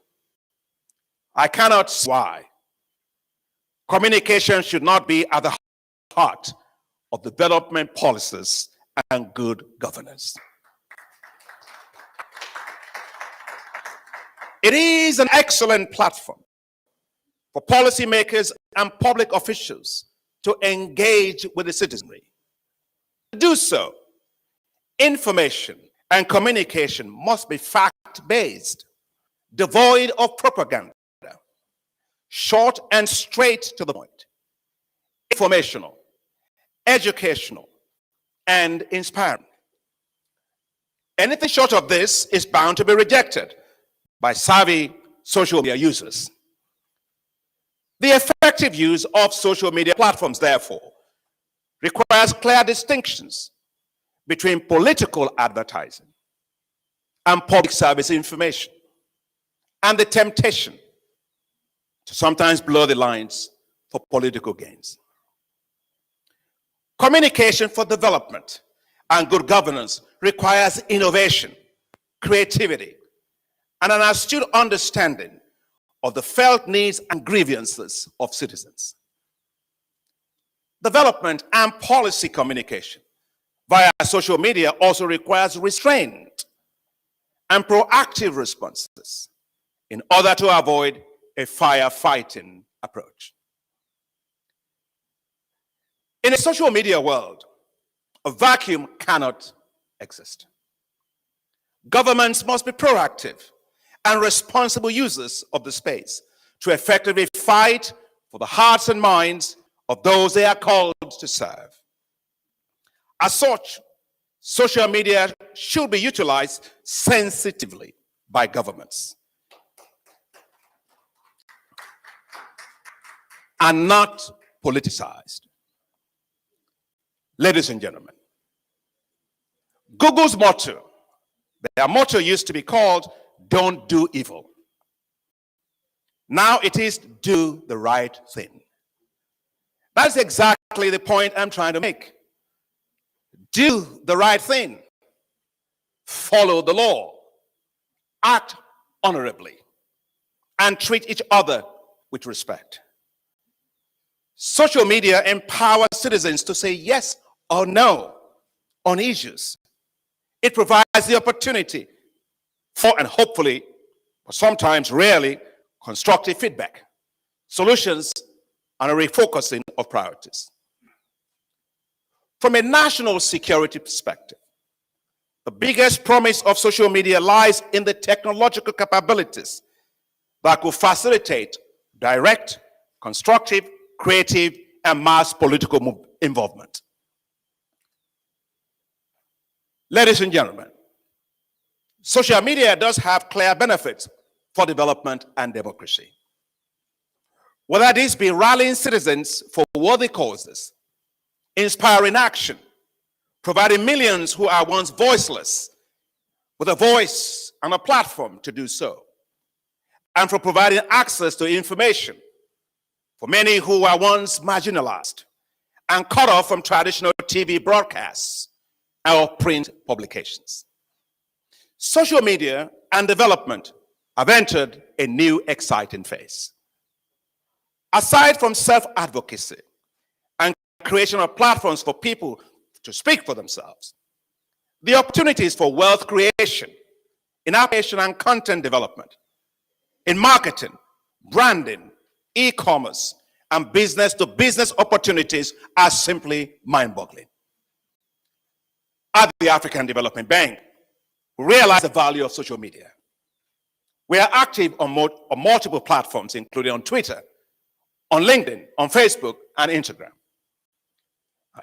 I cannot see why communication should not be at the heart of development policies and good governance. It is an excellent platform for policymakers and public officials to engage with the citizenry. To do so, information and communication must be fact-based, devoid of propaganda, short and straight to the point, informational, educational, and inspiring. Anything short of this is bound to be rejected by savvy social media users. The effective use of social media platforms, therefore, requires clear distinctions between political advertising and public service information, and the temptation to sometimes blur the lines for political gains. Communication for development and good governance requires innovation, creativity, and an astute understanding of the felt needs and grievances of citizens. Development and policy communication via social media also requires restraint and proactive responses in order to avoid a firefighting approach. In a social media world, a vacuum cannot exist. Governments must be proactive and responsible users of the space to effectively fight for the hearts and minds of those they are called to serve. As such, social media should be utilized sensitively by governments and not politicized. Ladies and gentlemen, Google's motto, their motto used to be called, "Don't do evil." Now it is "Do the right thing." That's exactly the point I'm trying to make. Do the right thing. Follow the law. Act honorably. And treat each other with respect. Social media empowers citizens to say yes or no on issues. It provides the opportunity for, and hopefully, but sometimes rarely, constructive feedback, solutions, and a refocusing of priorities. From a national security perspective, the biggest promise of social media lies in the technological capabilities that could facilitate direct, constructive, creative, and mass political involvement. Ladies and gentlemen, social media does have clear benefits for development and democracy. Whether this be rallying citizens for worthy causes, inspiring action, providing millions who are once voiceless with a voice and a platform to do so, and for providing access to information for many who were once marginalized and cut off from traditional TV broadcasts or print publications. Social media and development have entered a new exciting phase. Aside from self-advocacy and creation of platforms for people to speak for themselves, the opportunities for wealth creation in application and content development, in marketing, branding, e-commerce, and business-to-business opportunities are simply mind-boggling. At the African Development Bank, we realize the value of social media. We are active on multiple platforms, including on Twitter, on LinkedIn, on Facebook, and Instagram.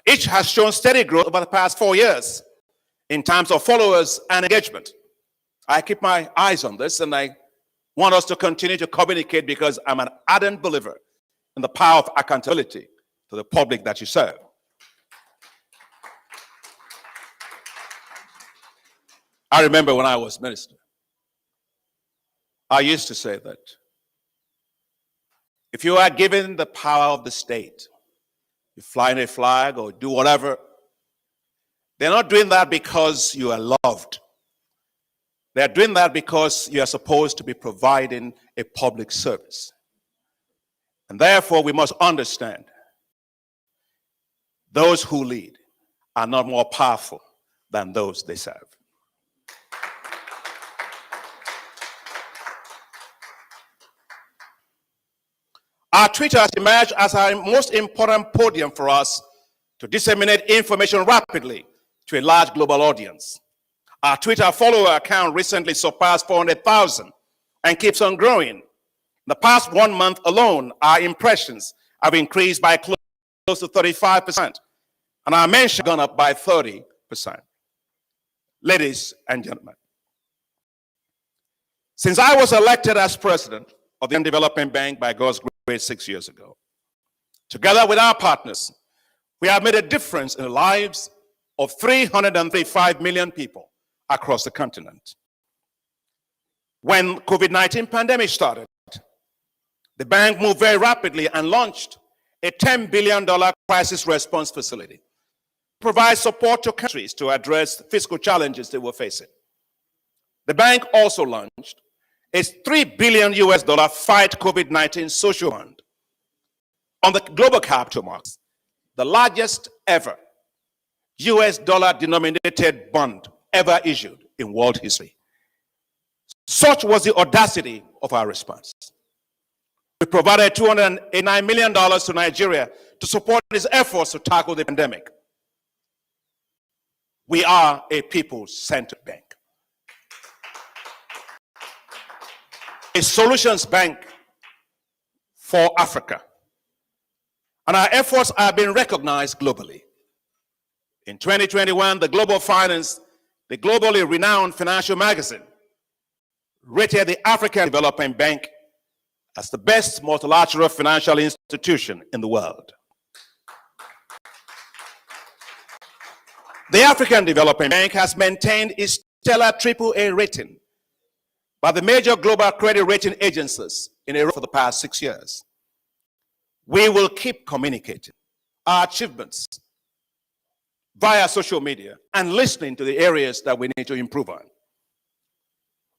Each has shown steady growth over the past 4 years in terms of followers and engagement. I keep my eyes on this, and I want us to continue to communicate because I'm an ardent believer in the power of accountability to the public that you serve. I remember when I was minister, I used to say that if you are given the power of the state, you fly in a flag or do whatever, they're not doing that because you are loved. They're doing that because you are supposed to be providing a public service. And therefore, we must understand those who lead are not more powerful than those they serve. Our Twitter has emerged as our most important podium for us to disseminate information rapidly to a large global audience. Our Twitter follower account recently surpassed 400,000 and keeps on growing. In the past 1 month alone, our impressions have increased by close to 35%, and our mentions have gone up by 30%. Ladies and gentlemen, since I was elected as president of the Development Bank by God's grace 6 years ago, together with our partners, we have made a difference in the lives of 335 million people across the continent. When COVID-19 pandemic started, the bank moved very rapidly and launched a $10 billion crisis response facility to provide support to countries to address fiscal challenges they were facing. The bank also launched a $3 billion fight COVID-19 social fund on the global capital markets, the largest ever US dollar denominated bond ever issued in world history. Such was the audacity of our response. We provided $289 million to Nigeria to support its efforts to tackle the pandemic. We are a people-centered bank, a solutions bank for Africa. And our efforts are being recognized globally. In 2021, the the globally renowned financial magazine, rated the African Development Bank as the best multilateral financial institution in the world. The African Development Bank has maintained its stellar AAA rating by the major global credit rating agencies in a row for the past 6 years. We will keep communicating our achievements via social media and listening to the areas that we need to improve on.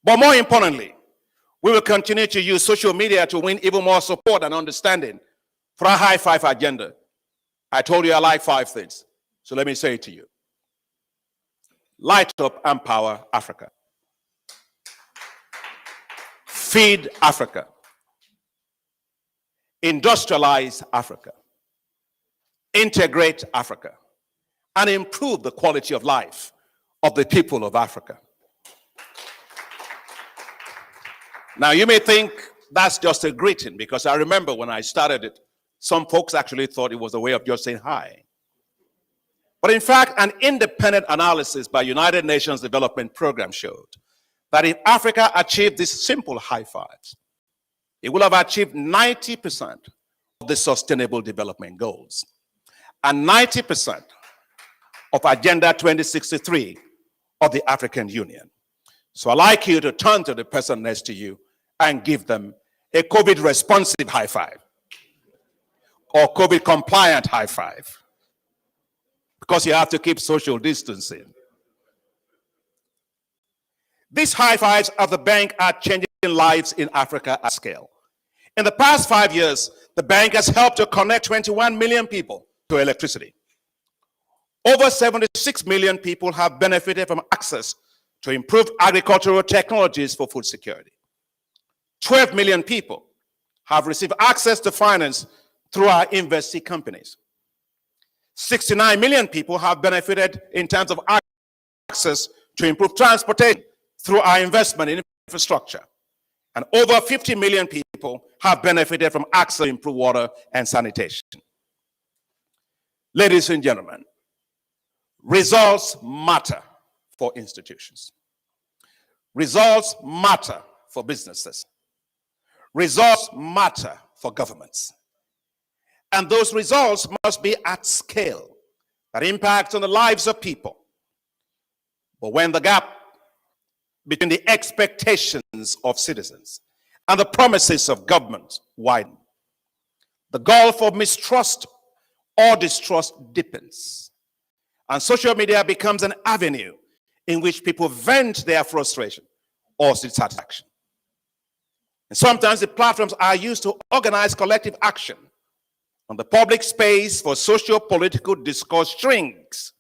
But more importantly, we will continue to use social media to win even more support and understanding for our high five agenda. I told you I like 5 things, so let me say it to you. Light up and power Africa. Feed Africa. industrialize Africa, integrate Africa, and improve the quality of life of the people of Africa. Now, you may think that's just a greeting, because I remember when I started it, some folks actually thought it was a way of just saying hi. But in fact, an independent analysis by United Nations Development Program showed that if Africa achieved these simple high fives, it will have achieved 90% of the Sustainable Development Goals and 90% of Agenda 2063 of the African Union. So I'd like you to turn to the person next to you and give them a COVID responsive high five or COVID compliant high five, because you have to keep social distancing. These high fives of the bank are changing lives in Africa at scale. In the past 5 years, the bank has helped to connect 21 million people to electricity. Over 76 million people have benefited from access to improved agricultural technologies for food security. 12 million people have received access to finance through our investee companies. 69 million people have benefited in terms of access to improve transportation through our investment in infrastructure. And over 50 million people have benefited from access to improved water and sanitation. Ladies and gentlemen, results matter for institutions. Results matter for businesses. Results matter for governments. And those results must be at scale that impact on the lives of people. But when the gap between the expectations of citizens and the promises of government widen, the gulf of mistrust or distrust deepens, and social media becomes an avenue in which people vent their frustration or dissatisfaction. And sometimes the platforms are used to organize collective action on the public space for socio-political discourse shrinks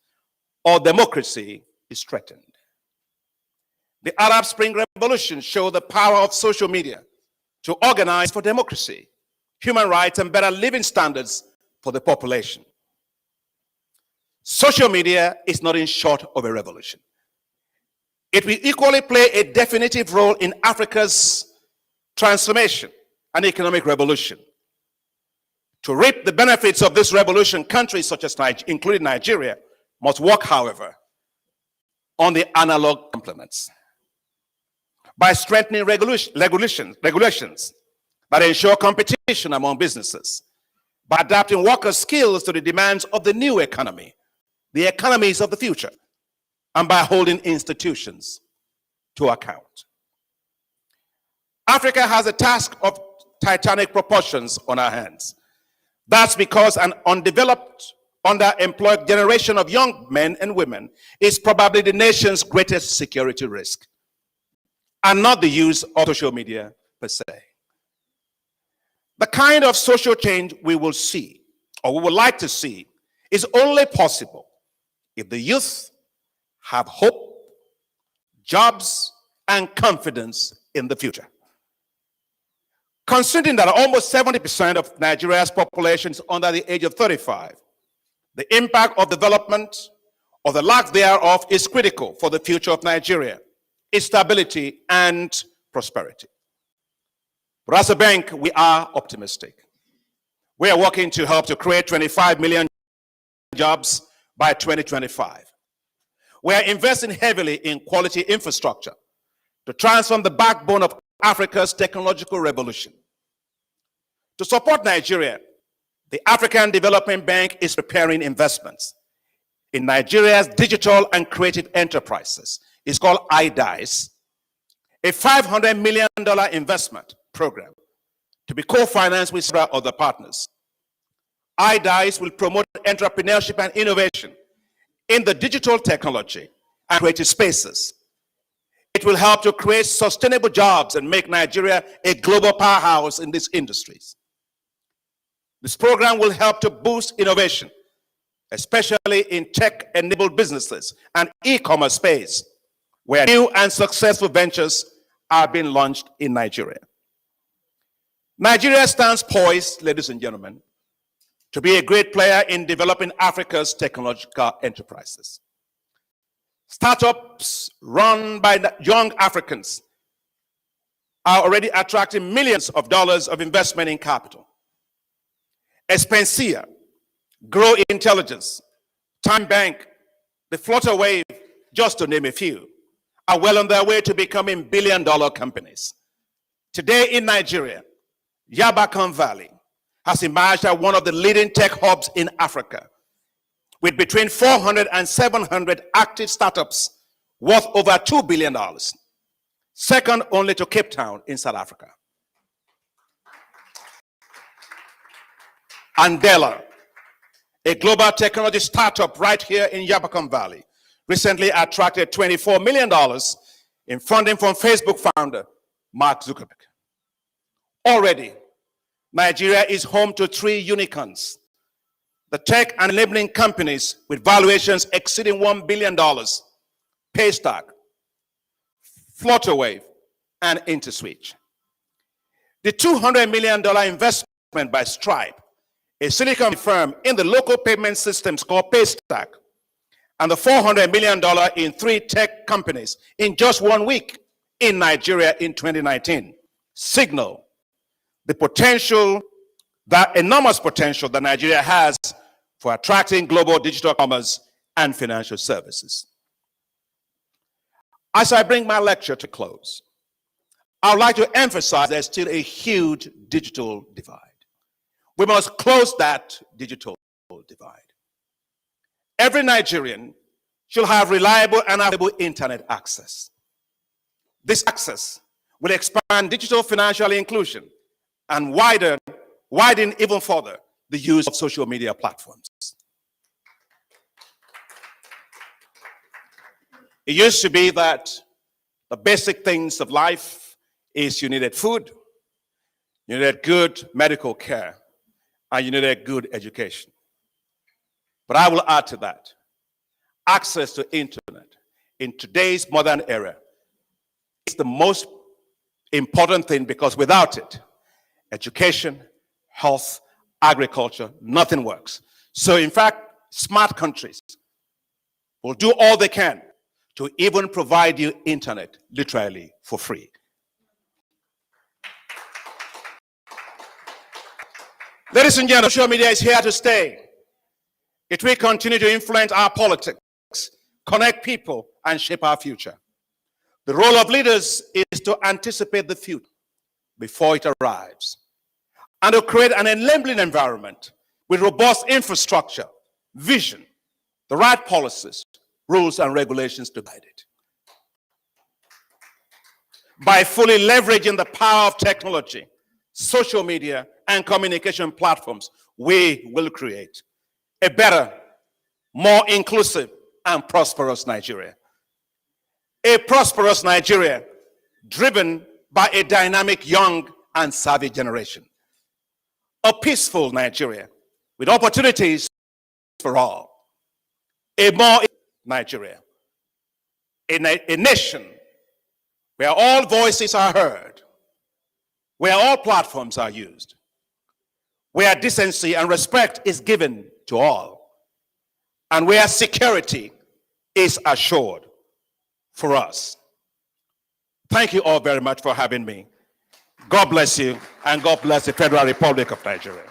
or democracy is threatened. The Arab Spring Revolution showed the power of social media to organize for democracy, human rights, and better living standards for the population. Social media is not in short of a revolution. It will equally play a definitive role in Africa's transformation and economic revolution. To reap the benefits of this revolution, countries such as Nigeria, including Nigeria, must work, however, on the analog complements by strengthening regulations that ensure competition among businesses, by adapting worker skills to the demands of the new economy, the economies of the future, and by holding institutions to account. Africa has a task of titanic proportions on our hands. That's because an undeveloped, underemployed generation of young men and women is probably the nation's greatest security risk, and not the use of social media per se. The kind of social change we will see, or we would like to see, is only possible if the youth have hope, jobs, and confidence in the future. Considering that almost 70% of Nigeria's population is under the age of 35, the impact of development or the lack thereof is critical for the future of Nigeria, its stability and prosperity. But as a bank, we are optimistic. We are working to help to create 25 million jobs by 2025. We are investing heavily in quality infrastructure to transform the backbone of Africa's technological revolution. To support Nigeria, the African Development Bank is preparing investments in Nigeria's digital and creative enterprises. It's called IDICE, a $500 million investment program to be co-financed with several other partners. IDICE will promote entrepreneurship and innovation in the digital technology and creative spaces. It will help to create sustainable jobs and make Nigeria a global powerhouse in these industries. This program will help to boost innovation, especially in tech-enabled businesses and e-commerce space, where new and successful ventures are being launched in Nigeria. Nigeria stands poised, ladies and gentlemen, to be a great player in developing Africa's technological enterprises. Startups run by young Africans are already attracting millions of dollars of investment in capital. Expensia, Grow Intelligence, Time Bank, the Flutterwave, just to name a few, are well on their way to becoming billion-dollar companies. Today in Nigeria, Yabakan Valley has emerged as one of the leading tech hubs in Africa, with between 400 and 700 active startups worth over $2 billion, second only to Cape Town in South Africa. Andela, a global technology startup right here in Yabakan Valley, recently attracted $24 million in funding from Facebook founder Mark Zuckerberg. Already, Nigeria is home to 3 unicorns, the tech and enabling companies with valuations exceeding $1 billion, Paystack, Flutterwave, and InterSwitch. The $200 million investment by Stripe, a Silicon firm in the local payment systems called Paystack, and the $400 million in 3 tech companies in just 1 week in Nigeria in 2019 signal the potential, that enormous potential that Nigeria has for attracting global digital commerce and financial services. As I bring my lecture to close, I would like to emphasize there's still a huge digital divide. We must close that digital divide. Every Nigerian should have reliable and available internet access. This access will expand digital financial inclusion and widen even further the use of social media platforms. It used to be that the basic things of life is you needed food, you needed good medical care, and you needed good education. But I will add to that, access to internet in today's modern era is the most important thing, because without it, education, health, agriculture, nothing works. So in fact, smart countries will do all they can to even provide you internet literally for free. Ladies and gentlemen, social media is here to stay. It will continue to influence our politics, connect people, and shape our future. The role of leaders is to anticipate the future before it arrives, and to create an enabling environment with robust infrastructure, vision, the right policies, rules, and regulations to guide it. By fully leveraging the power of technology, social media, and communication platforms, we will create a better, more inclusive, and prosperous Nigeria. A prosperous Nigeria driven by a dynamic, young, and savvy generation. A peaceful Nigeria with opportunities for all. A more Nigeria. A nation where all voices are heard, where all platforms are used, where decency and respect is given to all, and where security is assured for us. Thank you all very much for having me. God bless you, and God bless the Federal Republic of Nigeria.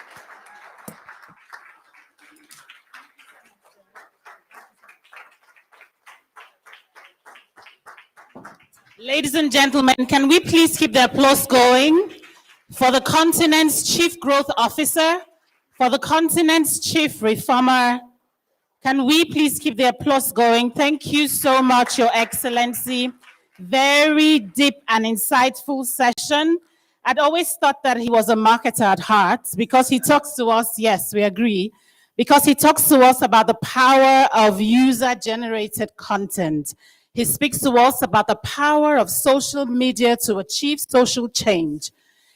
Ladies and gentlemen, can we please keep the applause going for the continent's Chief Growth Officer, for the continent's Chief Reformer. Can we please keep the applause going? Thank you so much, Your Excellency. Very deep and insightful session. I'd always thought that he was a marketer at heart, because he talks to us, yes, we agree, because he talks to us about the power of user-generated content. He speaks to us about the power of social media to achieve social change.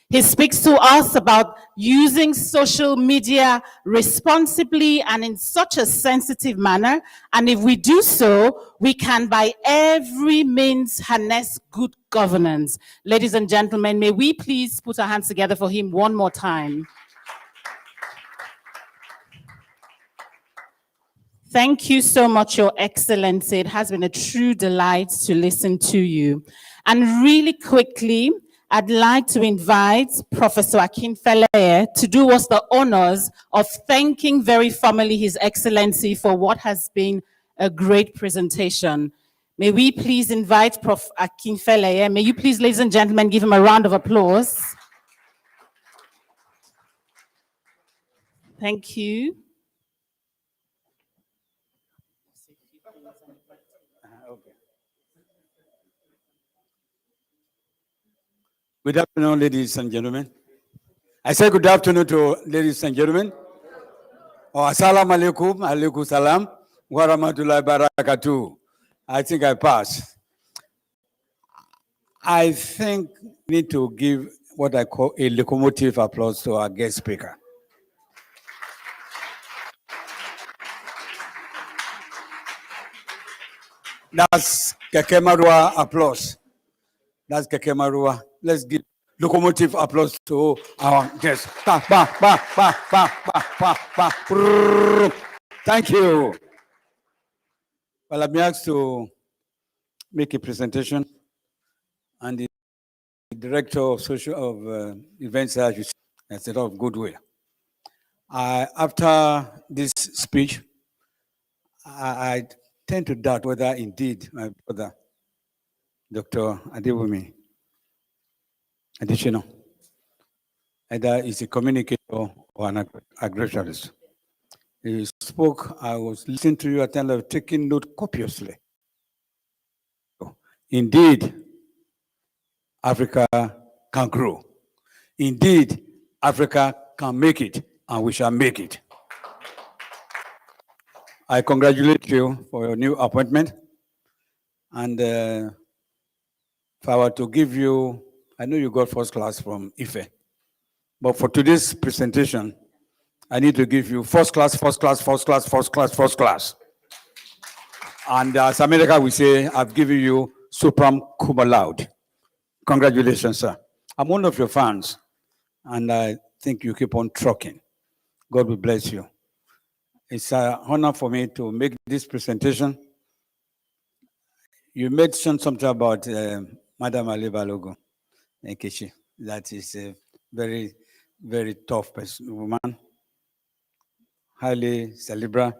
He speaks to us about using social media responsibly and in such a sensitive manner. And if we do so, we can by every means harness good governance. Ladies and gentlemen, may we please put our hands together for him one more time. Thank you so much, Your Excellency. It has been a true delight to listen to you. And really quickly, I'd like to invite Professor Akinfeleye to do us the honors of thanking very formally His Excellency for what has been a great presentation. May we please invite Prof. Akinfeleye. May you please, ladies and gentlemen, give him a round of applause. Thank you. Good afternoon, ladies and gentlemen. I say good afternoon to ladies and gentlemen. Assalamu alaikum, alaikum salam, wa rahmatullahi barakatuh. I think I passed. I think we need to give what I call a locomotive applause to our guest speaker. That's Kekemarua applause. That's Kekemarua. Let's give locomotive applause to our guest. Ba, ba, ba, ba, ba, ba, ba, ba. Thank you. Well, I'm asked to make a presentation, and the director of events has a lot of goodwill. After this speech, I tend to doubt whether indeed my brother, Dr. Adewumi Additional, either is a communicator or an aggressionist. He spoke, I was listening to you at the time of taking note copiously. Indeed, Africa can grow. Indeed, Africa can make it, and we shall make it. I congratulate you for your new appointment. And if I were to give you, I know you got first class from IFE, but for today's presentation, I need to give you first class, first class, first class, first class, first class. And as America will say, I've given you supreme cum laude. Congratulations, sir. I'm one of your fans, and I think you keep on trucking. God will bless you. It's an honor for me to make this presentation. You mentioned something about Madam Ali Balogun Nkechi. That is a very, very tough woman, highly cerebral.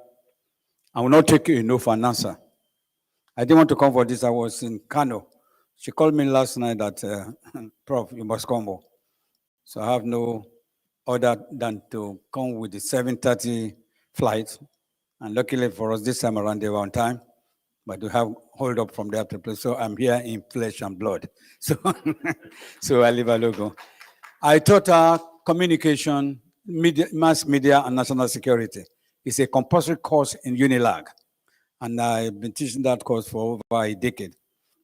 I will not take you enough for an answer. I didn't want to come for this. I was in Kano. She called me last night that, Prof, you must come home. So I have no other than to come with the 7:30 flight. And luckily for us, this time around, they were on time. But we have hold up from the after place. So I'm here in flesh and blood. So, so I leave a logo. I taught communication, media, mass media, and national security. It's a compulsory course in Unilag. And I've been teaching that course for over a decade.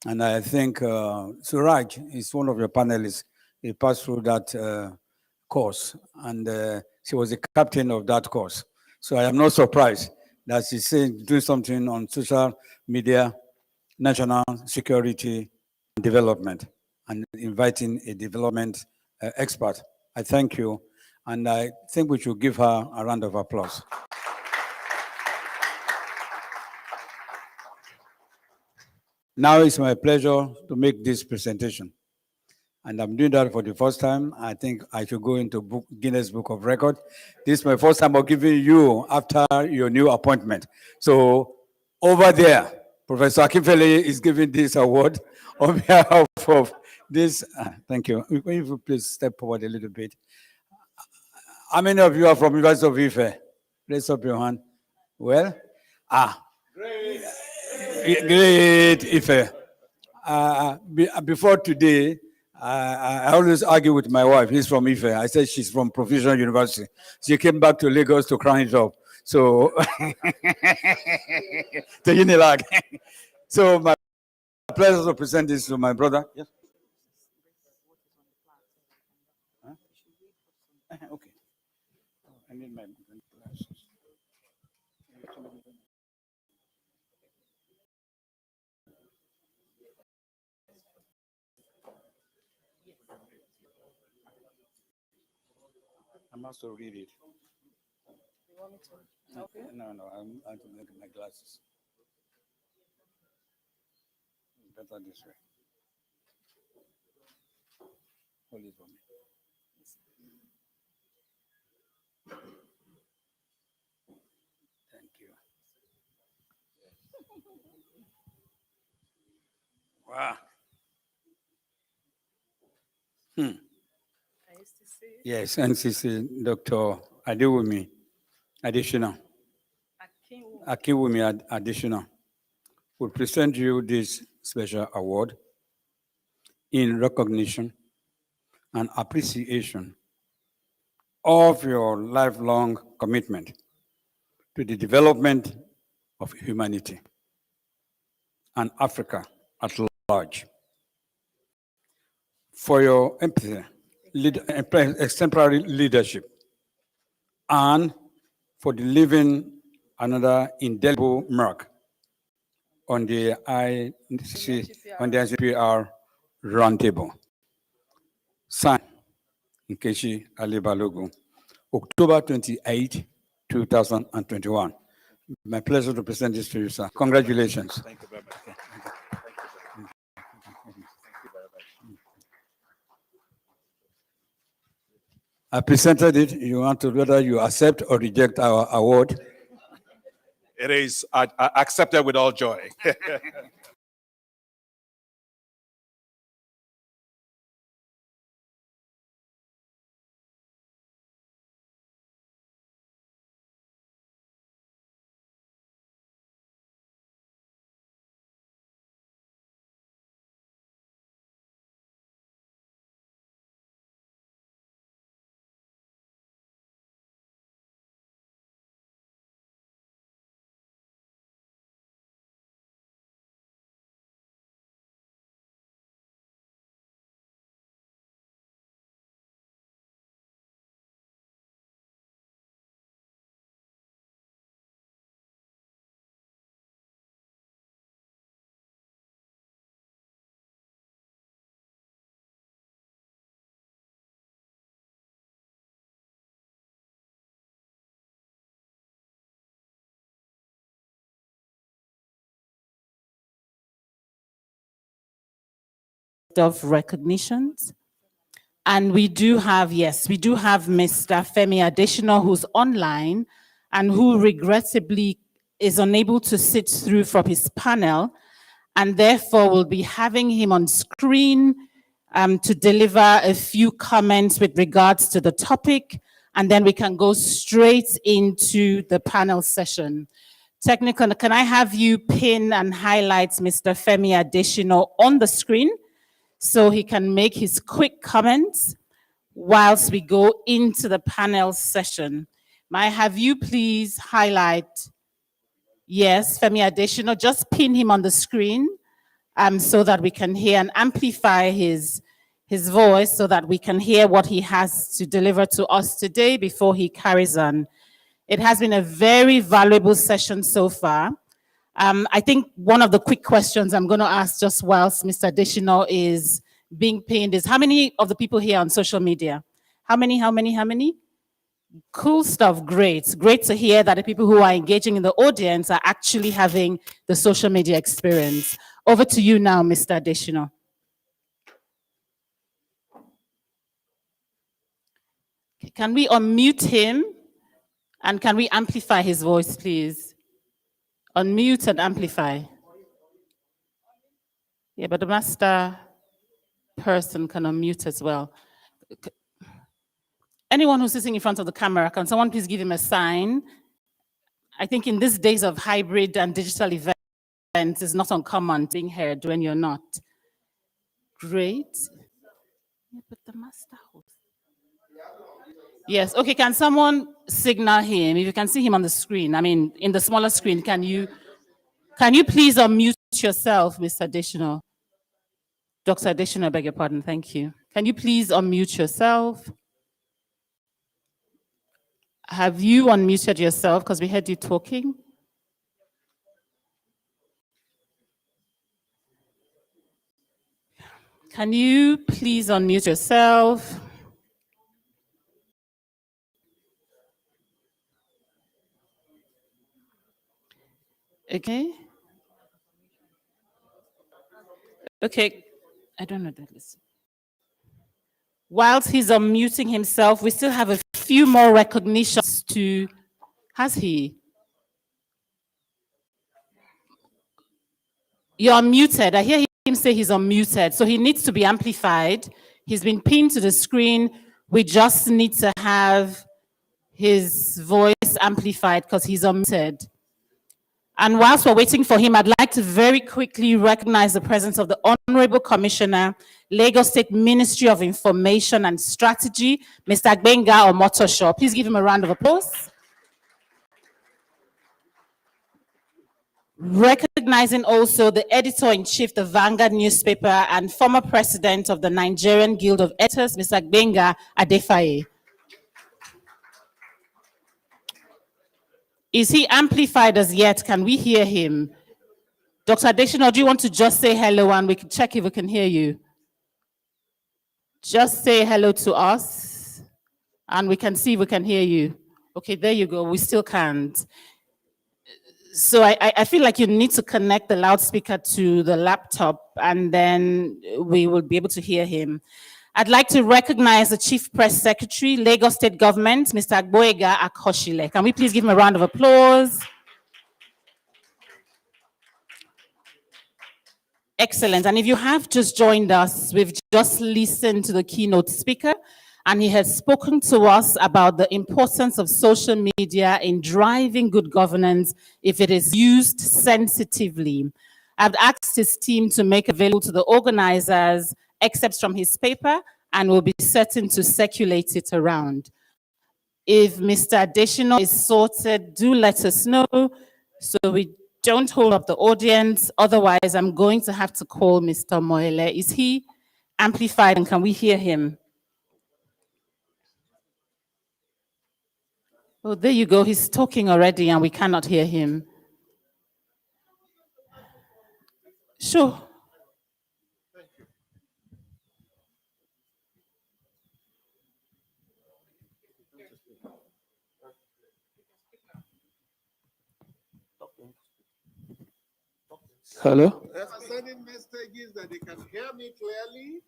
And I think Suraj is one of your panelists. He passed through that course. And she was the captain of that course. So I am not surprised that she's saying, doing something on social media, national security, and development, and inviting a development expert. I thank you, and I think we should give her a round of applause. Now it's my pleasure to make this presentation. And I'm doing that for the first time. I think I should go into Guinness Book of Records. This is my first time of giving you after your new appointment. So over there, Professor Akinfeleye is giving this award on behalf of this. Thank you. If you please step forward a little bit. How many of you are from University of Ife? Raise up your hand. Well, great Ife. Before today, I always argue with my wife. He's from Ife. I said she's from Provisional University. She came back to Lagos to crown it up. So, to Unilag. So, my pleasure to present this to my brother. Yes. I must read it. You want me to help you? No, I'm going to make my glasses. Better this way. Hold it for me. Thank you. Wow. Yes, NCC, Dr. Adewumi Additional. Akiwumi Additional will present you this special award in recognition and appreciation of your lifelong commitment to the development of humanity and Africa at large. For your empathy, exemplary leadership, and for leaving another indelible mark on the NECCIPR Roundtable. Signed, Nkechi Alibalogun, October 28, 2021. My pleasure to present this to you, sir. Congratulations. Thank you very much. I presented it. You want to whether you accept or reject our award. It is accepted with all joy. Of recognitions. And we do have Mr. Femi Additional, who's online and who regrettably is unable to sit through from his panel, and therefore we'll be having him on screen to deliver a few comments with regards to the topic, and then we can go straight into the panel session. Technical, can I have you pin and highlight Mr. Femi Additional on the screen so he can make his quick comments whilst we go into the panel session? May I have you please highlight, yes, Femi Additional, just pin him on the screen so that we can hear and amplify his voice so that we can hear what he has to deliver to us today before he carries on. It has been a very valuable session so far. I think one of the quick questions I'm going to ask just whilst Mr. Additional is being pinned is, how many of the people here on social media? How many? Cool stuff, great. Great to hear that the people who are engaging in the audience are actually having the social media experience. Over to you now, Mr. Additional. Can we unmute him? And can we amplify his voice, please? Unmute and amplify. Yeah, but the master person can unmute as well. Anyone who's sitting in front of the camera, can someone please give him a sign? I think in these days of hybrid and digital events, it's not uncommon being heard when you're not. Great. Yeah, but the master host. Yes, okay, can someone signal him? If you can see him on the screen, I mean, in the smaller screen, can you please unmute yourself, Mr. Additional? Dr. Additional, I beg your pardon, thank you. Can you please unmute yourself? Have you unmuted yourself? Because we heard you talking. Can you please unmute yourself? Okay. Okay. I don't know that list. Whilst he's unmuting himself, we still have a few more recognitions to. Has he? You're unmuted. I hear him say he's unmuted, so he needs to be amplified. He's been pinned to the screen. We just need to have his voice amplified because he's unmuted. And whilst we're waiting for him, I'd like to very quickly recognize the presence of the Honorable Commissioner, Lagos State Ministry of Information and Strategy, Mr. Gbenga Omotosho. Please give him a round of applause. Recognizing also the editor-in-chief of the Vanguard newspaper and former president of the Nigerian Guild of Editors, Mr. Gbenga Adefaye. Is he amplified as yet? Can we hear him? Dr. Adeshino, do you want to just say hello and we can check if we can hear you? Just say hello to us and we can see if we can hear you. Okay, there you go. We still can't. So I feel like you need to connect the loudspeaker to the laptop and then we will be able to hear him. I'd like to recognize the Chief Press Secretary, Lagos State Government, Mr. Agboyega Akoshile. Can we please give him a round of applause? Excellent. And if you have just joined us, we've just listened to the keynote speaker, and he has spoken to us about the importance of social media in driving good governance if it is used sensitively. I've asked his team to make available to the organizers excerpts from his paper, and we'll be certain to circulate it around. If Mr. Adeshino is sorted, do let us know so we don't hold up the audience. Otherwise, I'm going to have to call Mr. Moele. Is he amplified and can we hear him? Oh, there you go. He's talking already and we cannot hear him. Sure. Hello? They're sending messages that they can hear me clearly.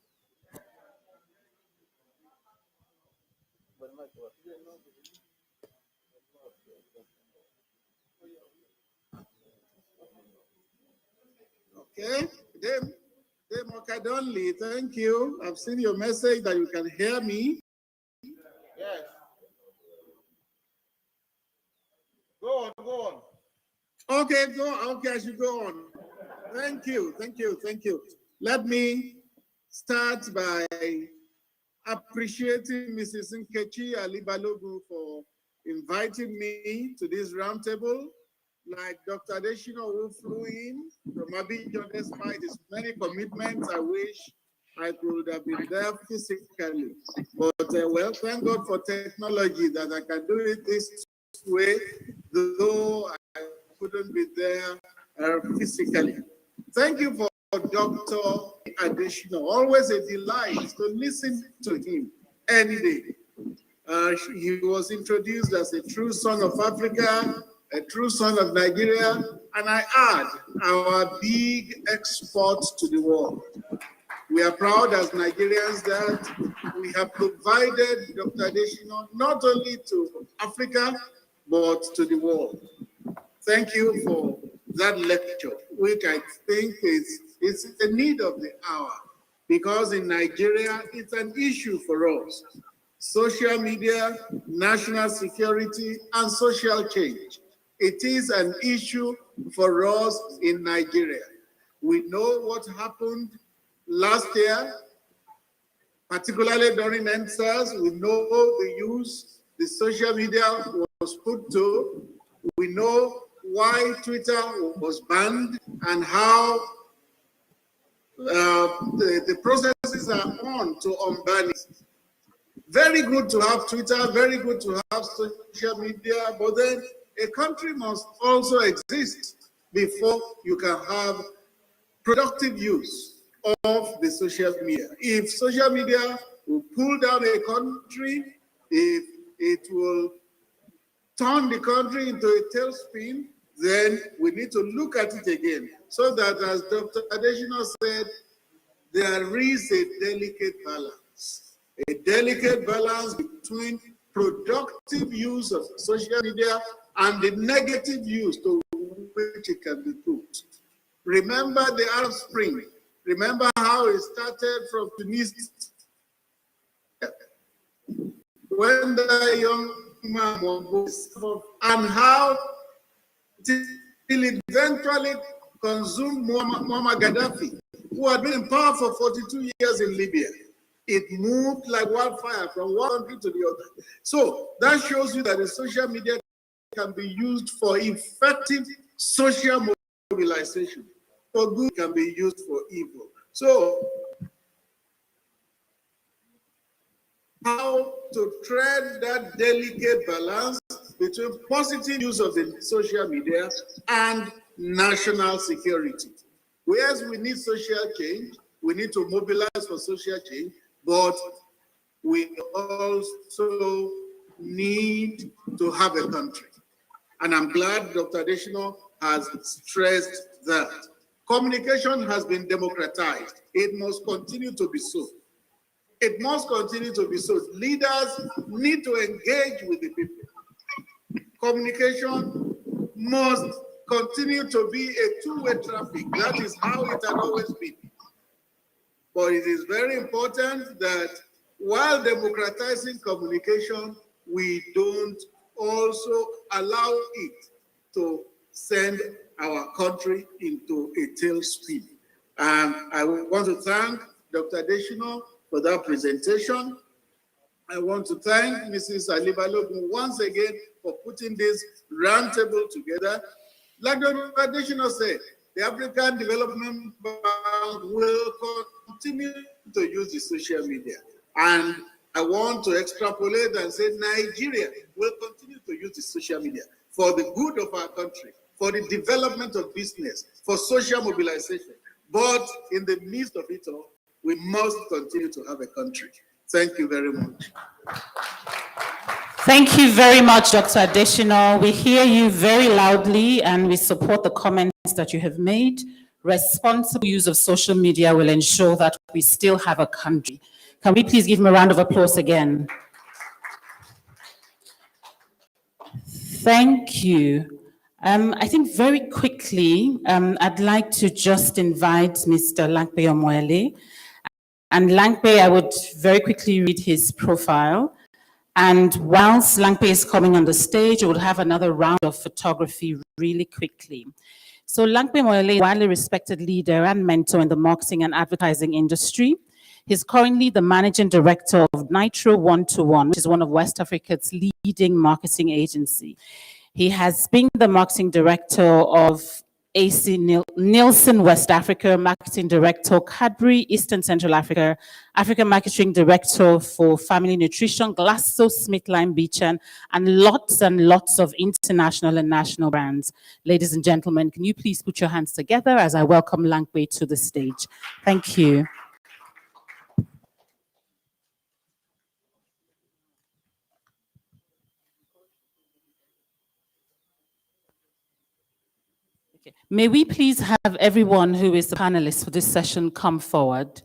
Okay, Dame Okadonli, thank you. I've seen your message that you can hear me. Yes. Go on, go on. Okay, go on. Okay, I should go on. Thank you, thank you, thank you. Let me start by appreciating Mrs. Nkechi Alibalogu for inviting me to this roundtable. Like Dr. Adeshino, who flew in from Abidjan despite his many commitments, I wish I could have been there physically. But well, thank God for technology that I can do it this way, though I couldn't be there physically. Thank you for Dr. Adeshino. Always a delight to listen to him any day. He was introduced as a true son of Africa, a true son of Nigeria, and I add, our big export to the world. We are proud as Nigerians that we have provided Dr. Adeshino not only to Africa, but to the world. Thank you for that lecture, which I think is the need of the hour, because in Nigeria, it's an issue for us. Social media, national security, and social change. It is an issue for us in Nigeria. We know what happened last year, particularly during NSAS. We know the use the social media was put to. We know why Twitter was banned and how the processes are on to unban it. Very good to have Twitter, very good to have social media, but then a country must also exist before you can have productive use of the social media. If social media will pull down a country, if it will turn the country into a tailspin, then we need to look at it again. So that, as Dr. Adeshino said, there is a delicate balance between productive use of social media and the negative use to which it can be put. Remember the Arab Spring. Remember how it started from Tunisia, when the young man was, and how till it eventually consumed Muammar Gaddafi, who had been in power for 42 years in Libya. It moved like wildfire from one country to the other. So that shows you that the social media can be used for effective social mobilization. For good, can be used for evil. So how to tread that delicate balance between positive use of the social media and national security. Whereas we need social change, we need to mobilize for social change, but we also need to have a country. And I'm glad Dr. Adeshino has stressed that. Communication has been democratized. It must continue to be so. It must continue to be so. Leaders need to engage with the people. Communication must continue to be a two-way traffic. That is how it had always been. But it is very important that while democratizing communication, we don't also allow it to send our country into a tailspin. I want to thank Dr. Adeshino for that presentation. I want to thank Mrs. Alibalogun once again for putting this roundtable together. Like Dr. Adeshino said, the African Development Bank will continue to use the social media. And I want to extrapolate and say Nigeria will continue to use the social media for the good of our country, for the development of business, for social mobilization. But in the midst of it all, we must continue to have a country. Thank you very much. Thank you very much, Dr. Adeshino. We hear you very loudly and we support the comments that you have made. Responsible use of social media will ensure that we still have a country. Can we please give him a round of applause again? Thank you. I think very quickly, I'd like to just invite Mr. Lankpe Omoele. And Lankpe, I would very quickly read his profile. And whilst Lankpe is coming on the stage, we'll have another round of photography really quickly. So Lankpe Omoele is a widely respected leader and mentor in the marketing and advertising industry. He's currently the managing director of Nitro One-to-One, which is one of West Africa's leading marketing agency. He has been the marketing director of AC Nielsen West Africa, marketing director, Cadbury Eastern Central Africa, African marketing director for family nutrition, GlaxoSmithKline Beacon, and lots of international and national brands. Ladies and gentlemen, can you please put your hands together as I welcome Lankpe to the stage? Thank you. May we please have everyone who is a panelist for this session come forward.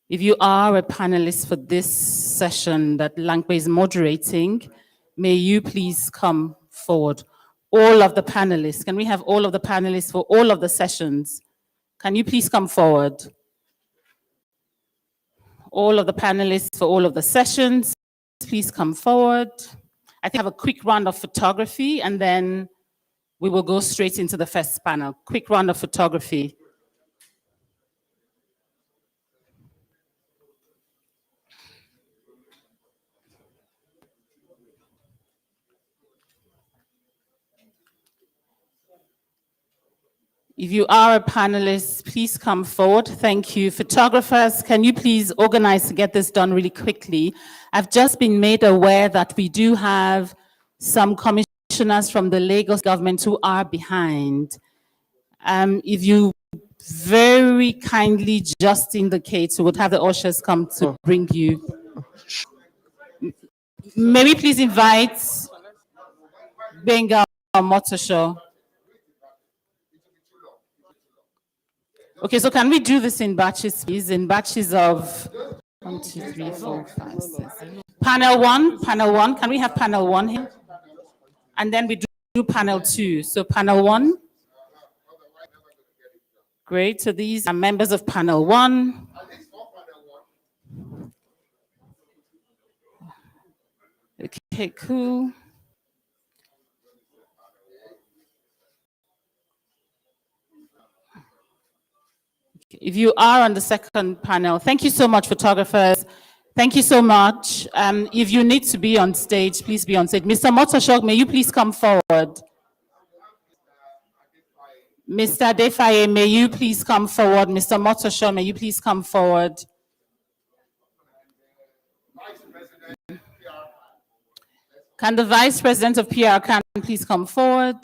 If you are a panelist for this session that Lankpe is moderating, may you please come forward. All of the panelists, can we have all of the panelists for all of the sessions? Can you please come forward? All of the panelists for all of the sessions, please come forward. I think I have a quick round of photography and then we will go straight into the first panel. Quick round of photography. If you are a panelist, please come forward. Thank you. Photographers, can you please organize to get this done really quickly? I've just been made aware that we do have some commissioners from the Lagos government who are behind. If you very kindly just indicate, we would have the ushers come to bring you. May we please invite Benga Motosho. Okay, so can we do this in batches, please? In batches of 1, 2, 3, 4, 5, 6. Panel one. Can we have panel one here? And then we do panel two. So panel one. Great. So these are members of panel one. Okay, cool. If you are on the second panel, thank you so much, photographers. Thank you so much. If you need to be on stage, please be on stage. Mr. Motoshok, may you please come forward? Mr. Defaye, may you please come forward? Mr. Motoshok, may you please come forward? Can the Vice President of PR please come forward?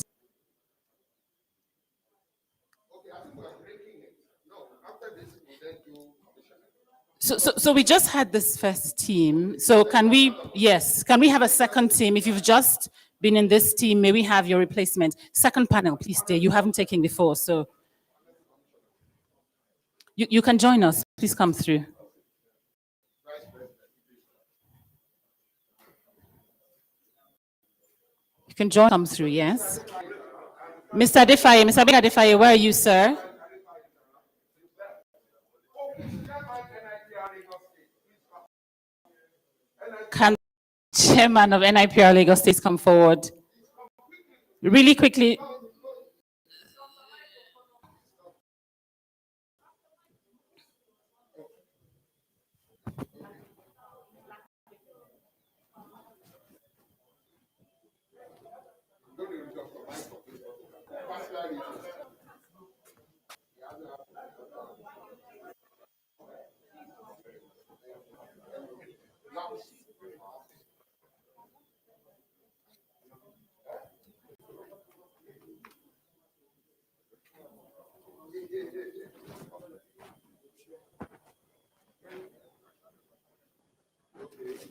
So we just had this first team. So can we have a second team? If you've just been in this team, may we have your replacement? Second panel, please stay. You haven't taken before, so you can join us. Please come through. You can come through, yes. Mr. Adefaye, where are you, sir? Can Chairman of NIPR Lagos State come forward? Really quickly.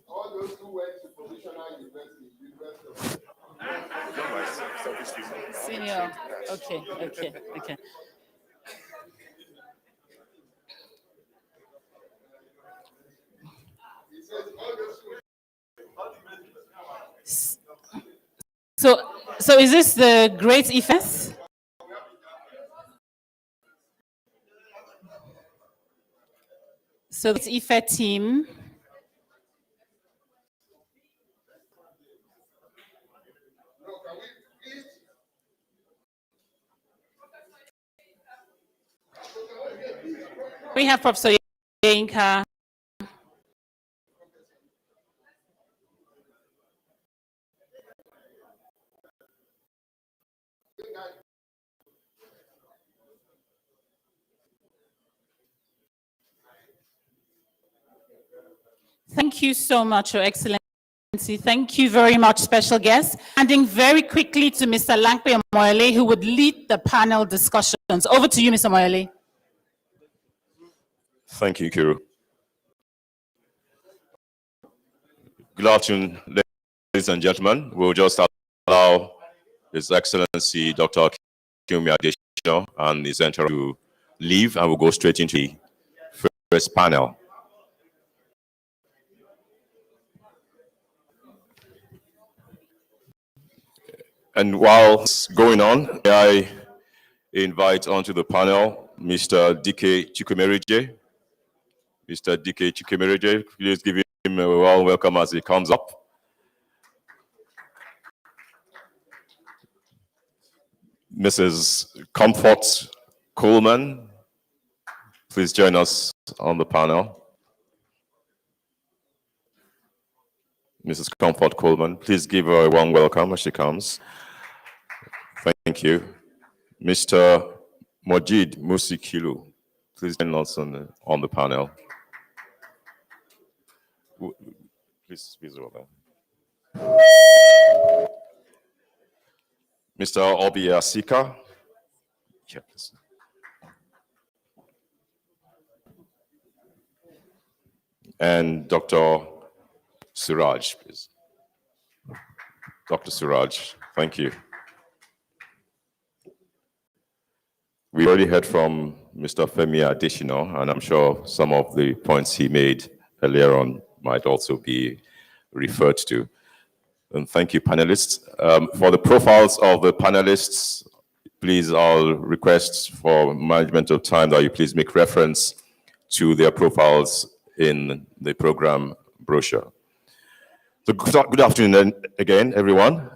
All those who went to professional university Senior. Okay. So is this the Great Ife? So it's Ife team. We have Professor Yinka. Thank you so much, Your Excellency. Thank you very much, special guest. Handing very quickly to Mr. Lankpe Moyele, who would lead the panel discussions. Over to you, Mr. Moyele. Thank you, Kiru. Good afternoon, ladies and gentlemen. We'll just allow His Excellency Dr. Kumi Adesina and his entourage to leave, and we'll go straight into the first panel. And while it's going on, I invite onto the panel Mr. Dike Chukwumerije. Mr. Dike Chukwumerije, please give him a warm welcome as he comes up. Mrs. Comfort Coleman, please join us on the panel. Mrs. Comfort Coleman, please give her a warm welcome as she comes. Thank you. Mr. Mojid Musikilu, please join us on the panel. Please, over. Mr. Obi Asika. Yeah, please. And Dr. Suraj, please. Dr. Suraj, thank you. We already heard from Mr. Femi Adesina, and I'm sure some of the points he made earlier on might also be referred to. And thank you, panelists. For the profiles of the panelists, please, I'll request for management of time that you please make reference to their profiles in the program brochure. So good afternoon again, everyone.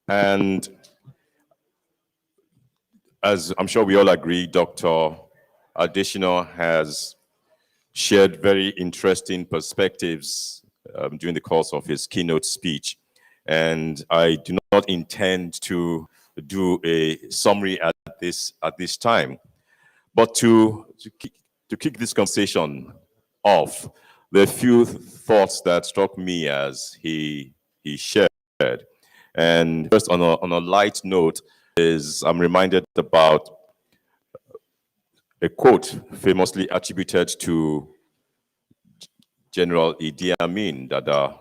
And as I'm sure we all agree, Dr. Adesina has shared very interesting perspectives during the course of his keynote speech. And I do not intend to do a summary at this time. But to kick this conversation off, there are a few thoughts that struck me as he shared. And first, on a light note, I'm reminded about a quote famously attributed to General Idi Amin, the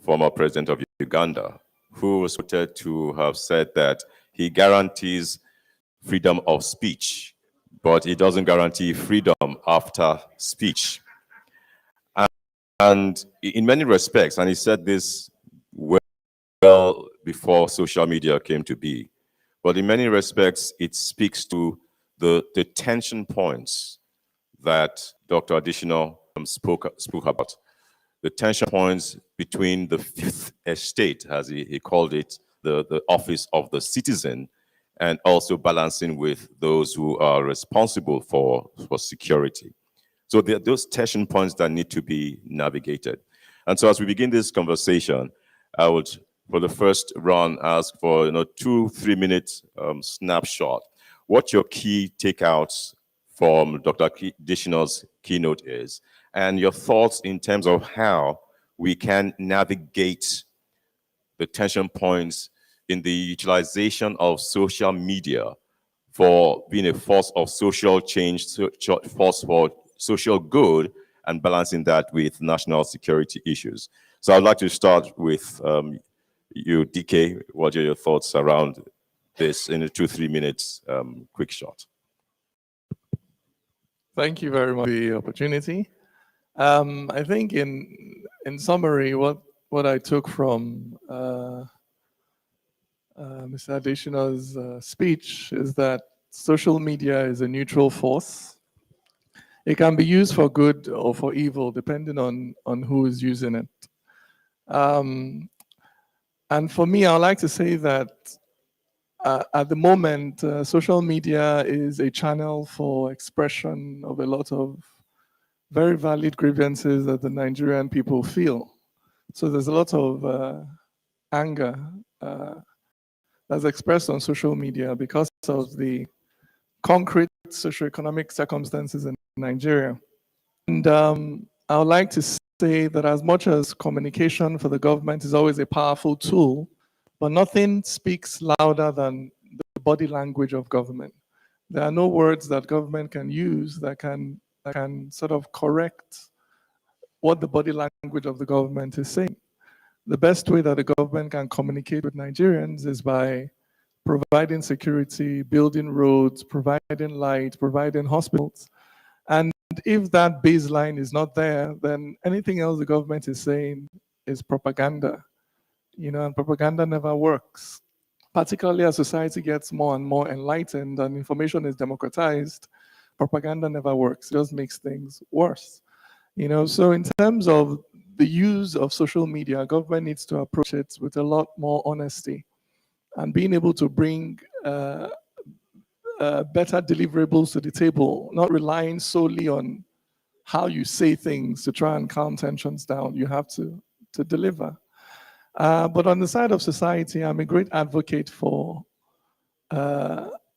former president of Uganda, who was quoted to have said that he guarantees freedom of speech, but he doesn't guarantee freedom after speech. And in many respects, and he said this well before social media came to be, but in many respects, it speaks to the tension points that Dr. Adesina spoke about. The tension points between the fifth estate, as he called it, the office of the citizen, and also balancing with those who are responsible for security. So there are those tension points that need to be navigated. And so as we begin this conversation, I would, for the first run, ask for 2-3 minute snapshot. What your key takeouts from Dr. Adesina's keynote is, and your thoughts in terms of how we can navigate the tension points in the utilization of social media for being a force of social change, force for social good, and balancing that with national security issues. So I'd like to start with you, DK. What are your thoughts around this in a 2-3 minutes quick shot? Thank you very much for the opportunity. I think in summary, what I took from Mr. Adesina's speech is that social media is a neutral force. It can be used for good or for evil, depending on who is using it. And for me, I would like to say that at the moment, social media is a channel for expression of a lot of very valid grievances that the Nigerian people feel. So there's a lot of anger that's expressed on social media because of the concrete socioeconomic circumstances in Nigeria. And I would like to say that as much as communication for the government is always a powerful tool, but nothing speaks louder than the body language of government. There are no words that government can use that can sort of correct what the body language of the government is saying. The best way that the government can communicate with Nigerians is by providing security, building roads, providing light, providing hospitals. And if that baseline is not there, then anything else the government is saying is propaganda. And propaganda never works. Particularly as society gets more and more enlightened and information is democratized, propaganda never works. It just makes things worse. So in terms of the use of social media, government needs to approach it with a lot more honesty and being able to bring better deliverables to the table, not relying solely on how you say things to try and calm tensions down. You have to deliver. But on the side of society, I'm a great advocate for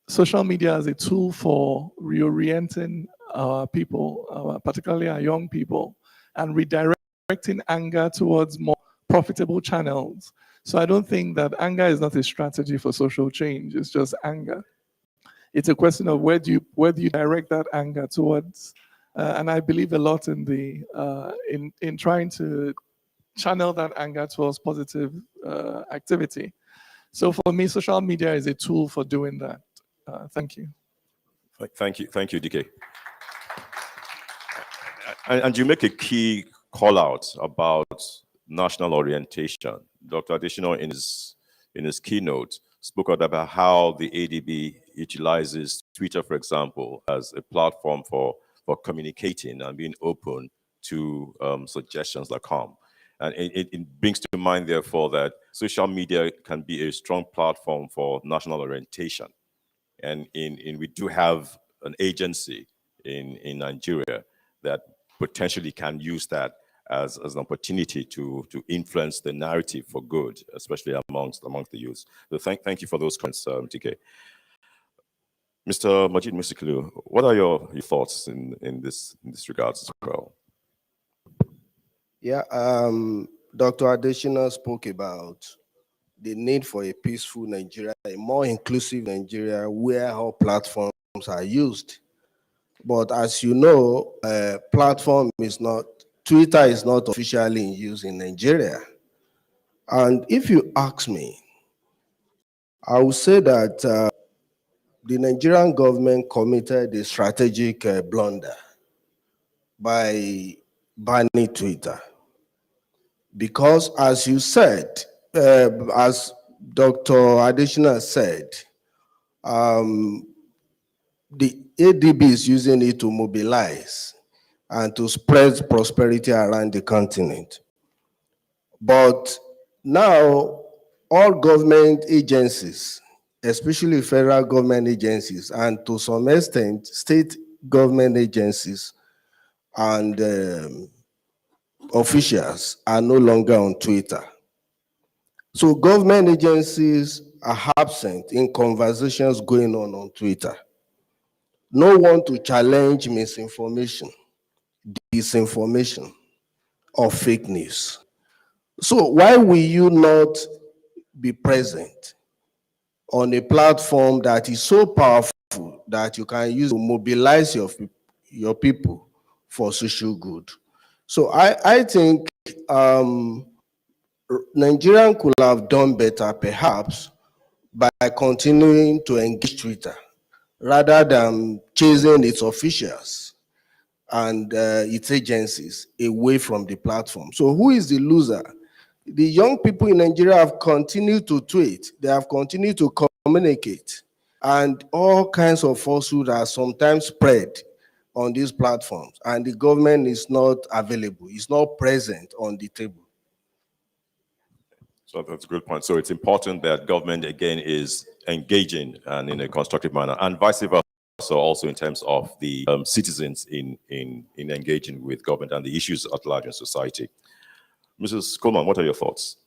social media as a tool for reorienting our people, particularly our young people, and redirecting anger towards more profitable channels. So I don't think that anger is not a strategy for social change. It's just anger. It's a question of where do you direct that anger towards? And I believe a lot in in trying to channel that anger towards positive activity. So for me, social media is a tool for doing that. Thank you. Thank you, DK. And you make a key call out about national orientation. Dr. Additional in his keynote spoke about how the ADB utilizes Twitter, for example, as a platform for communicating and being open to suggestions that come. And it brings to mind, therefore, that social media can be a strong platform for national orientation. And we do have an agency in Nigeria that potentially can use that as an opportunity to influence the narrative for good, especially amongst the youth. So thank you for those comments, TK. Mr. Majid Musikulu, what are your thoughts in this regards as well? Yeah, Dr. Additional spoke about the need for a peaceful Nigeria, a more inclusive Nigeria where all platforms are used. But as you know, Twitter is not officially in use in Nigeria. And if you ask me, I would say that the Nigerian government committed a strategic blunder by banning Twitter. Because as you said, as Dr. Additional said, the ADB is using it to mobilize and to spread prosperity around the continent. But now, all government agencies, especially federal government agencies, and to some extent, state government agencies and officials are no longer on Twitter. So government agencies are absent in conversations going on Twitter. No one to challenge misinformation, disinformation, or fake news. So why will you not be present on a platform that is so powerful that you can use to mobilize your people for social good? So I think Nigeria could have done better, perhaps, by continuing to engage Twitter rather than chasing its officials and its agencies away from the platform. So who is the loser? The young people in Nigeria have continued to tweet. They have continued to communicate. And all kinds of falsehood are sometimes spread on these platforms. And the government is not available. It's not present on the table. So that's a good point. So it's important that government, again, is engaging and in a constructive manner, and vice versa, also in terms of the citizens in engaging with government and the issues at large in society. Mrs. Coleman, what are your thoughts?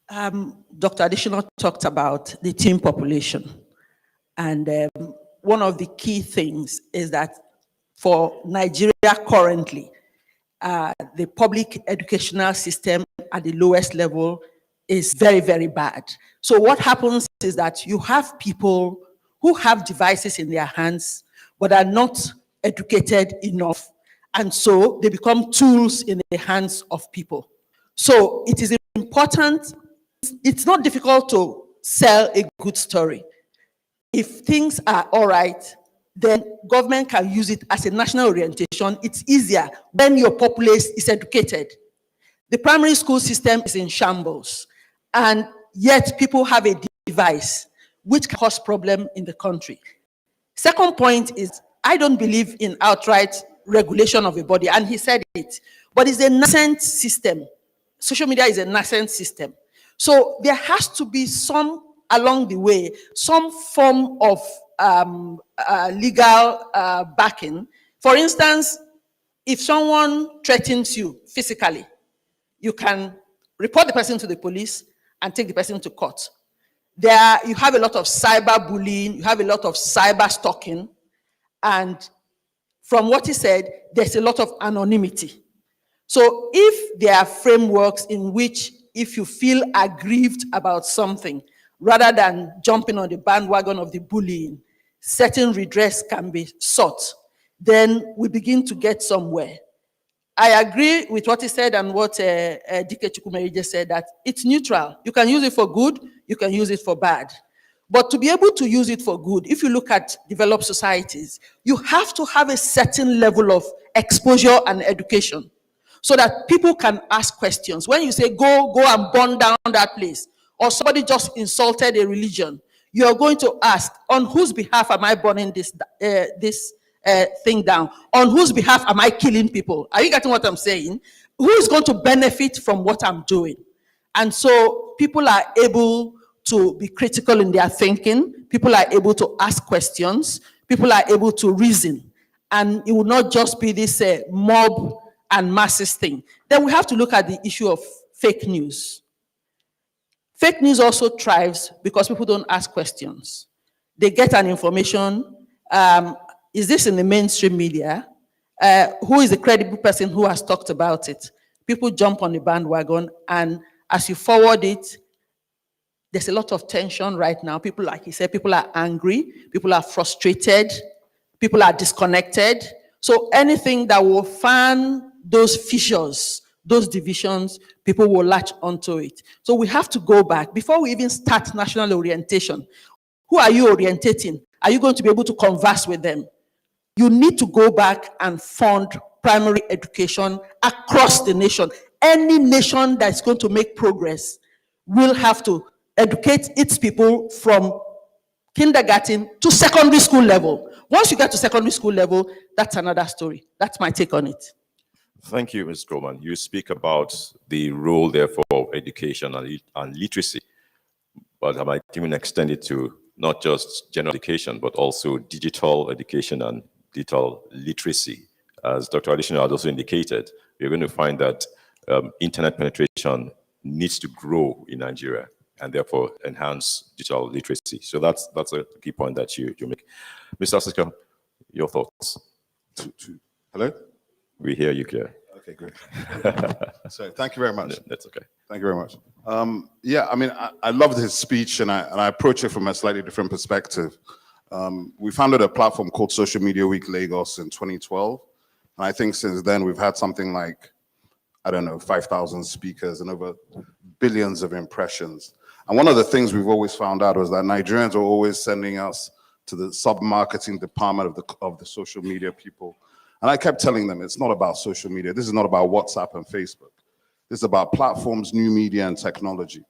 Dr. Additional talked about the teen population. And one of the key things is that for Nigeria currently, the public educational system at the lowest level is very, very bad. So what happens is that you have people who have devices in their hands, but are not educated enough. And so they become tools in the hands of people. So it is important. It's not difficult to sell a good story. If things are all right, then government can use it as a national orientation. It's easier when your populace is educated. The primary school system is in shambles, and yet people have a device which can cause problem in the country. Second point is, I don't believe in outright regulation of a body, and he said it, but it's a nascent system. Social media is a nascent system. So there has to be some, along the way, some form of legal backing. For instance, if someone threatens you physically, you can report the person to the police and take the person to court. You have a lot of cyber bullying, you have a lot of cyber stalking, and from what he said, there's a lot of anonymity. So if there are frameworks in which, if you feel aggrieved about something, rather than jumping on the bandwagon of the bullying, certain redress can be sought, then we begin to get somewhere. I agree with what he said and what Dike Chukwumeri just said, that it's neutral. You can use it for good, you can use it for bad. But to be able to use it for good, if you look at developed societies, you have to have a certain level of exposure and education so that people can ask questions. When you say, go and burn down that place, or somebody just insulted a religion, you're going to ask, on whose behalf am I burning this thing down? On whose behalf am I killing people? Are you getting what I'm saying? Who is going to benefit from what I'm doing? And so people are able to be critical in their thinking. People are able to ask questions. People are able to reason. And it will not just be this mob and masses thing. Then we have to look at the issue of fake news. Fake news also thrives because people don't ask questions. They get an information. Is this in the mainstream media? Who is the credible person who has talked about it? People jump on the bandwagon, and as you forward it, there's a lot of tension right now. People, like he said, people are angry, people are frustrated, people are disconnected. So anything that will fan those fissures, those divisions, people will latch onto it. So we have to go back. Before we even start national orientation, who are you orientating? Are you going to be able to converse with them? You need to go back and fund primary education across the nation. Any nation that's going to make progress will have to educate its people from kindergarten to secondary school level. Once you get to secondary school level, that's another story. That's my take on it. Thank you, Ms. Groman. You speak about the role, therefore, of education and literacy, but I might even extend it to not just general education, but also digital education and digital literacy. As Dr. Additional has also indicated, we're going to find that internet penetration needs to grow in Nigeria and therefore enhance digital literacy. So that's a key point that you make. Mr. Asika, your thoughts? Hello? We hear you clear. Okay, good. So thank you very much. That's okay. Thank you very much. Yeah, I mean, I loved his speech, and I approach it from a slightly different perspective. We founded a platform called Social Media Week Lagos in 2012. And I think since then we've had something like, I don't know, 5,000 speakers and over billions of impressions. And one of the things we've always found out was that Nigerians are always sending us to the sub-marketing department of the social media people. And I kept telling them, it's not about social media. This is not about WhatsApp and Facebook. This is about platforms, new media, and technology.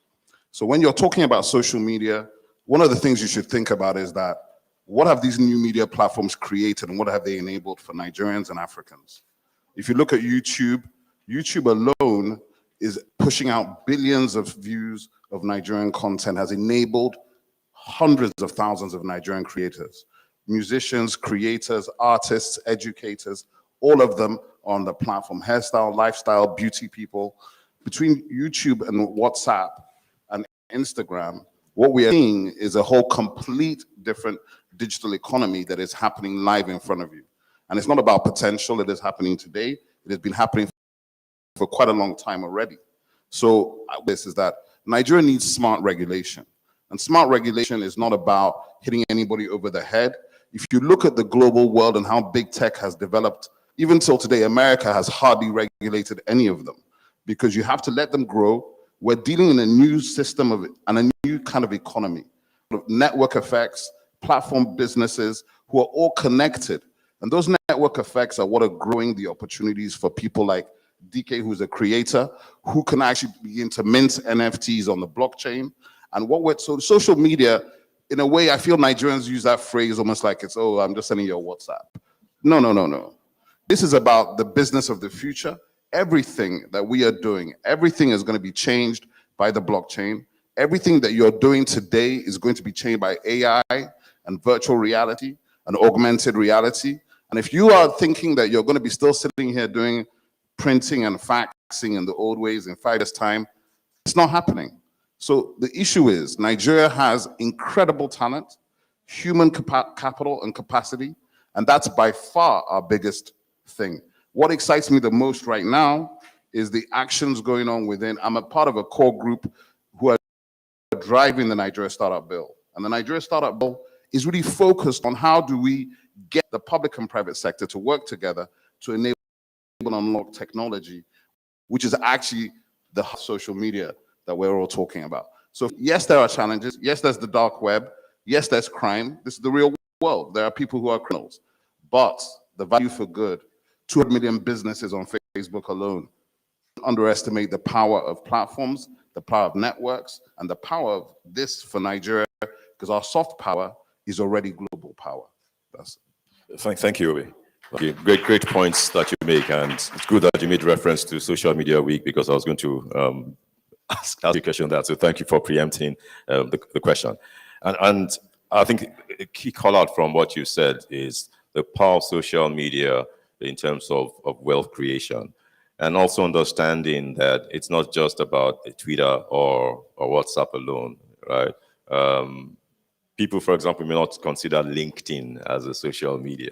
So when you're talking about social media, one of the things you should think about is that what have these new media platforms created and what have they enabled for Nigerians and Africans? If you look at YouTube, YouTube alone is pushing out billions of views of Nigerian content, has enabled hundreds of thousands of Nigerian creators, musicians, creators, artists, educators, all of them on the platform, hairstyle, lifestyle, beauty people. Between YouTube and WhatsApp and Instagram, what we are seeing is a whole complete different digital economy that is happening live in front of you. And it's not about potential, it is happening today. It has been happening for quite a long time already. So this is that Nigeria needs smart regulation. And smart regulation is not about hitting anybody over the head. If you look at the global world and how big tech has developed, even till today, America has hardly regulated any of them because you have to let them grow. We're dealing in a new system of and a new kind of economy, network effects, platform businesses who are all connected. And those network effects are what are growing the opportunities for people like DK, who's a creator, who can actually begin to mint NFTs on the blockchain. And so social media, in a way, I feel Nigerians use that phrase almost like it's, oh, I'm just sending you a WhatsApp. No, no, no, no. This is about the business of the future. Everything that we are doing, everything is going to be changed by the blockchain. Everything that you're doing today is going to be changed by AI and virtual reality and augmented reality. And if you are thinking that you're going to be still sitting here doing printing and faxing in the old ways in 5 years' time, it's not happening. So the issue is Nigeria has incredible talent, human capital and capacity, and that's by far our biggest thing. What excites me the most right now is the actions going on within. I'm a part of a core group who are driving the Nigeria Startup Bill. And the Nigeria Startup Bill is really focused on how do we get the public and private sector to work together to enable people unlock technology, which is actually the social media that we're all talking about. So yes, there are challenges. Yes, there's the dark web. Yes, there's crime. This is the real world. There are people who are criminals. But the value for good, 200 million businesses on Facebook alone. Underestimate the power of platforms, the power of networks, and the power of this for Nigeria, because our soft power is already global power. That's it. Thank you, Obi. Okay, great points that you make, and it's good that you made reference to Social Media Week, because I was going to ask you a question on that. So thank you for preempting the question. And I think a key call out from what you said is the power of social media in terms of wealth creation, and also understanding that it's not just about Twitter or WhatsApp alone, right? People, for example, may not consider LinkedIn as a social media,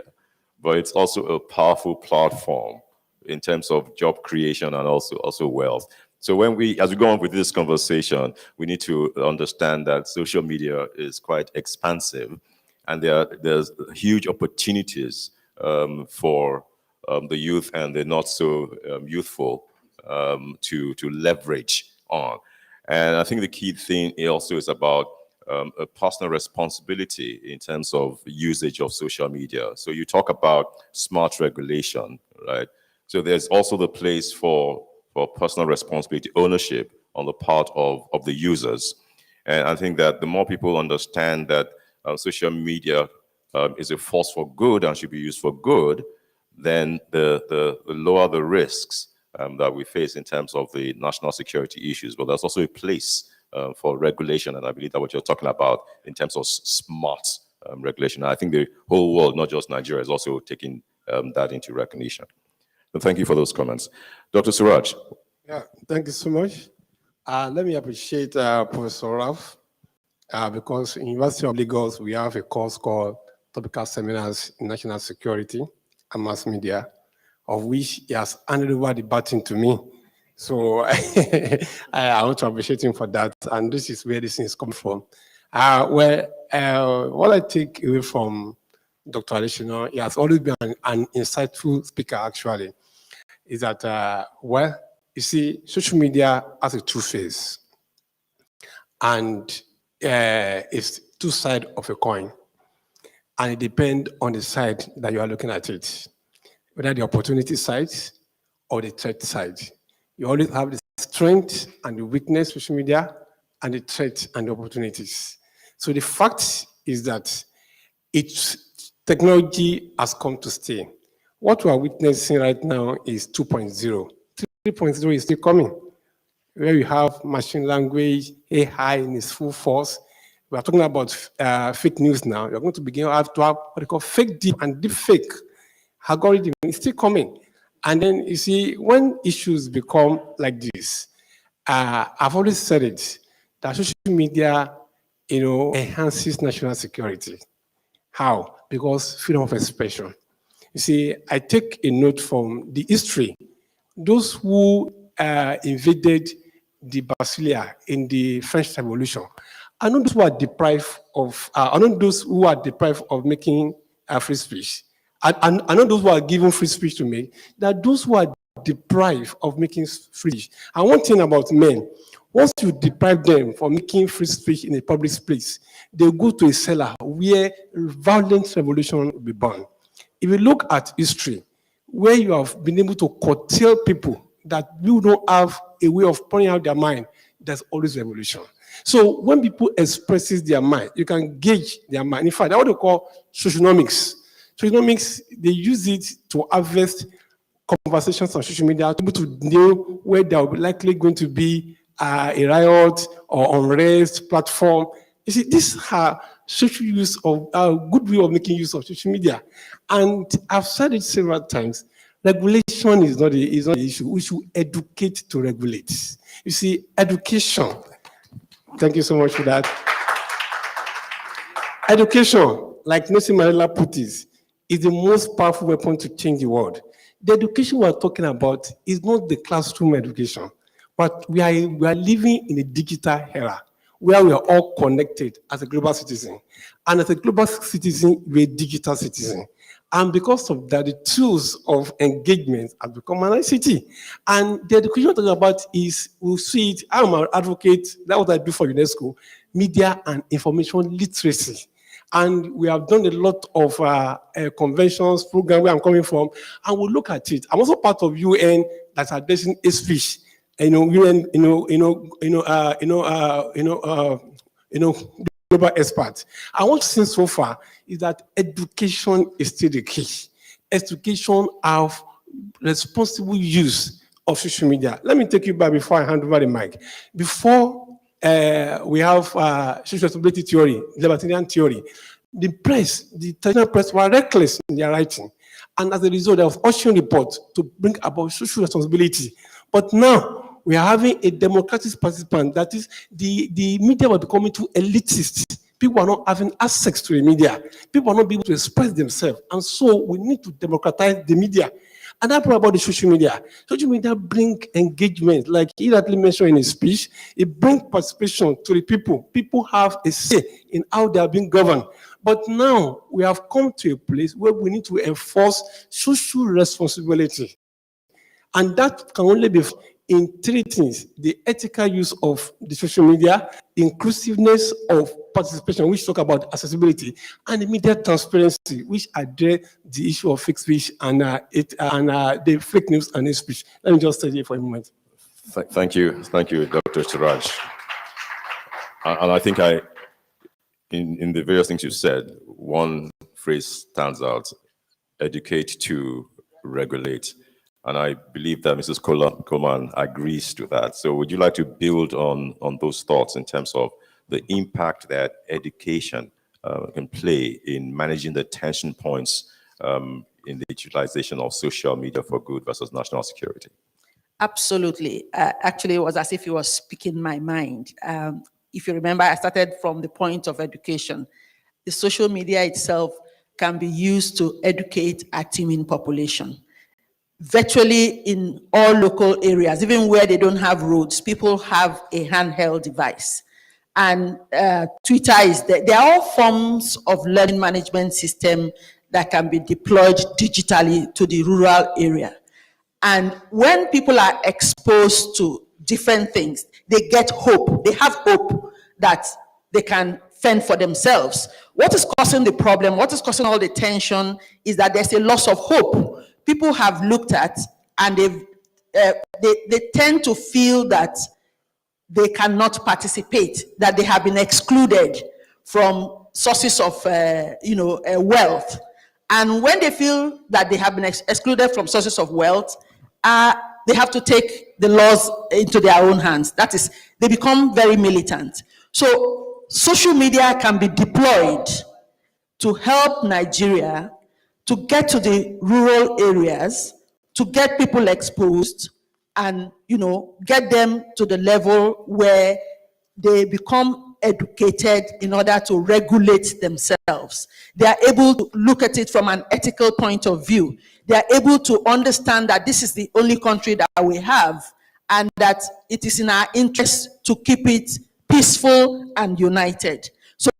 but it's also a powerful platform in terms of job creation and also wealth. So as we go on with this conversation, we need to understand that social media is quite expansive, and there's huge opportunities for the youth and the not so youthful to leverage on. And I think the key thing also is about a personal responsibility in terms of usage of social media. So you talk about smart regulation, right? So there's also the place for personal responsibility, ownership on the part of the users. And I think that the more people understand that social media is a force for good and should be used for good, then the lower the risks that we face in terms of the national security issues. But there's also a place for regulation, and I believe that what you're talking about in terms of smart regulation. I think the whole world, not just Nigeria, is also taking that into recognition. So thank you for those comments. Dr. Suraj. Yeah, thank you so much. Let me appreciate Professor Ralph, because in University of Lagos, we have a course called Topical Seminars in National Security and Mass Media, of which he has handed over the baton to me. So I want to appreciate him for that. And this is where this thing is coming from. What I take away from Dr. Adesina, he has always been an insightful speaker, actually, is that, well, you see, social media has a two face. And it's two sides of a coin. And it depends on the side that you are looking at it, whether the opportunity side or the threat side. You always have the strength and the weakness of social media, and the threat and the opportunities. So the fact is that technology has come to stay. What we are witnessing right now is 2.0. 3.0 is still coming, where you have machine language, AI in its full force. We are talking about fake news now. You're going to begin to have what they call fake deep and deep fake. Algorithm is still coming. And then you see, when issues become like this, I've always said it, that social media, enhances national security. How? Because freedom of expression. You see, I take a note from the history. Those who invaded the Basilia in the French Revolution, are not those who are deprived of making free speech. I know those who are given free speech to make, that those who are deprived of making free speech. And one thing about men, once you deprive them from making free speech in a public place, they go to a cellar where violent revolution will be born. If you look at history, where you have been able to curtail people that you don't have a way of pouring out their mind, there's always revolution. So when people express their mind, you can gauge their mind. In fact, that's what they call socionomics. Socionomics, they use it to harvest conversations on social media, to be able to know where there will be likely going to be a riot or unrest platform. You see, these are social use of a good way of making use of social media. And I've said it several times, regulation is not the issue. We should educate to regulate. You see, education, thank you so much for that. Education, like Nelson Mandela put it, is the most powerful weapon to change the world. The education we're talking about is not the classroom education, but we are living in a digital era where we are all connected as a global citizen. And as a global citizen, we're a digital citizen. And because of that, the tools of engagement have become an ICT. And the education we're talking about is, we'll see it, I'm an advocate, that's what I do for UNESCO, media and information literacy. And we have done a lot of conventions, programs where I'm coming from, and we'll look at it. I'm also part of UN that's addressing hate speech. UN, global experts. And what I've seen so far is that education is still the key. Education of responsible use of social media. Let me take you back before I hand over the mic. Before we have social responsibility theory, libertarian theory, the press, the traditional press were reckless in their writing. And as a result, there was Ocean report to bring about social responsibility. But now, we are having a democratic participant, that is, the media was becoming too elitist. People are not having access to the media. People are not able to express themselves. And so we need to democratize the media. And that's about the social media. Social media bring engagement, like he rightly mentioned in his speech. It brings participation to the people. People have a say in how they are being governed. But now we have come to a place where we need to enforce social responsibility. And that can only be in three things: the ethical use of the social media, inclusiveness of participation, which talk about accessibility, and the media transparency, which address the issue of fake speech and the fake news and hate speech. Let me just stay here for a moment. Thank you, Dr. Siraj. And I think in the various things you said, one phrase stands out: educate to regulate. And I believe that Mrs. Coleman agrees to that. So would you like to build on those thoughts in terms of the impact that education can play in managing the tension points in the utilization of social media for good versus national security? Absolutely. Actually, it was as if he was speaking my mind. If you remember, I started from the point of education. The social media itself can be used to educate a teeming population. Virtually in all local areas, even where they don't have roads, people have a handheld device. And Twitter is there. There are all forms of learning management system that can be deployed digitally to the rural area. And when people are exposed to different things, they get hope. They have hope that they can fend for themselves. What is causing the problem, what is causing all the tension, is that there's a loss of hope. People have looked at, and they tend to feel that they cannot participate, that they have been excluded from sources of wealth. And when they feel that they have been excluded from sources of wealth, they have to take the laws into their own hands. That is, they become very militant. So social media can be deployed to help Nigeria to get to the rural areas, to get people exposed, and get them to the level where they become educated in order to regulate themselves. They are able to look at it from an ethical point of view. They are able to understand that this is the only country that we have, and that it is in our interest to keep it peaceful and united. So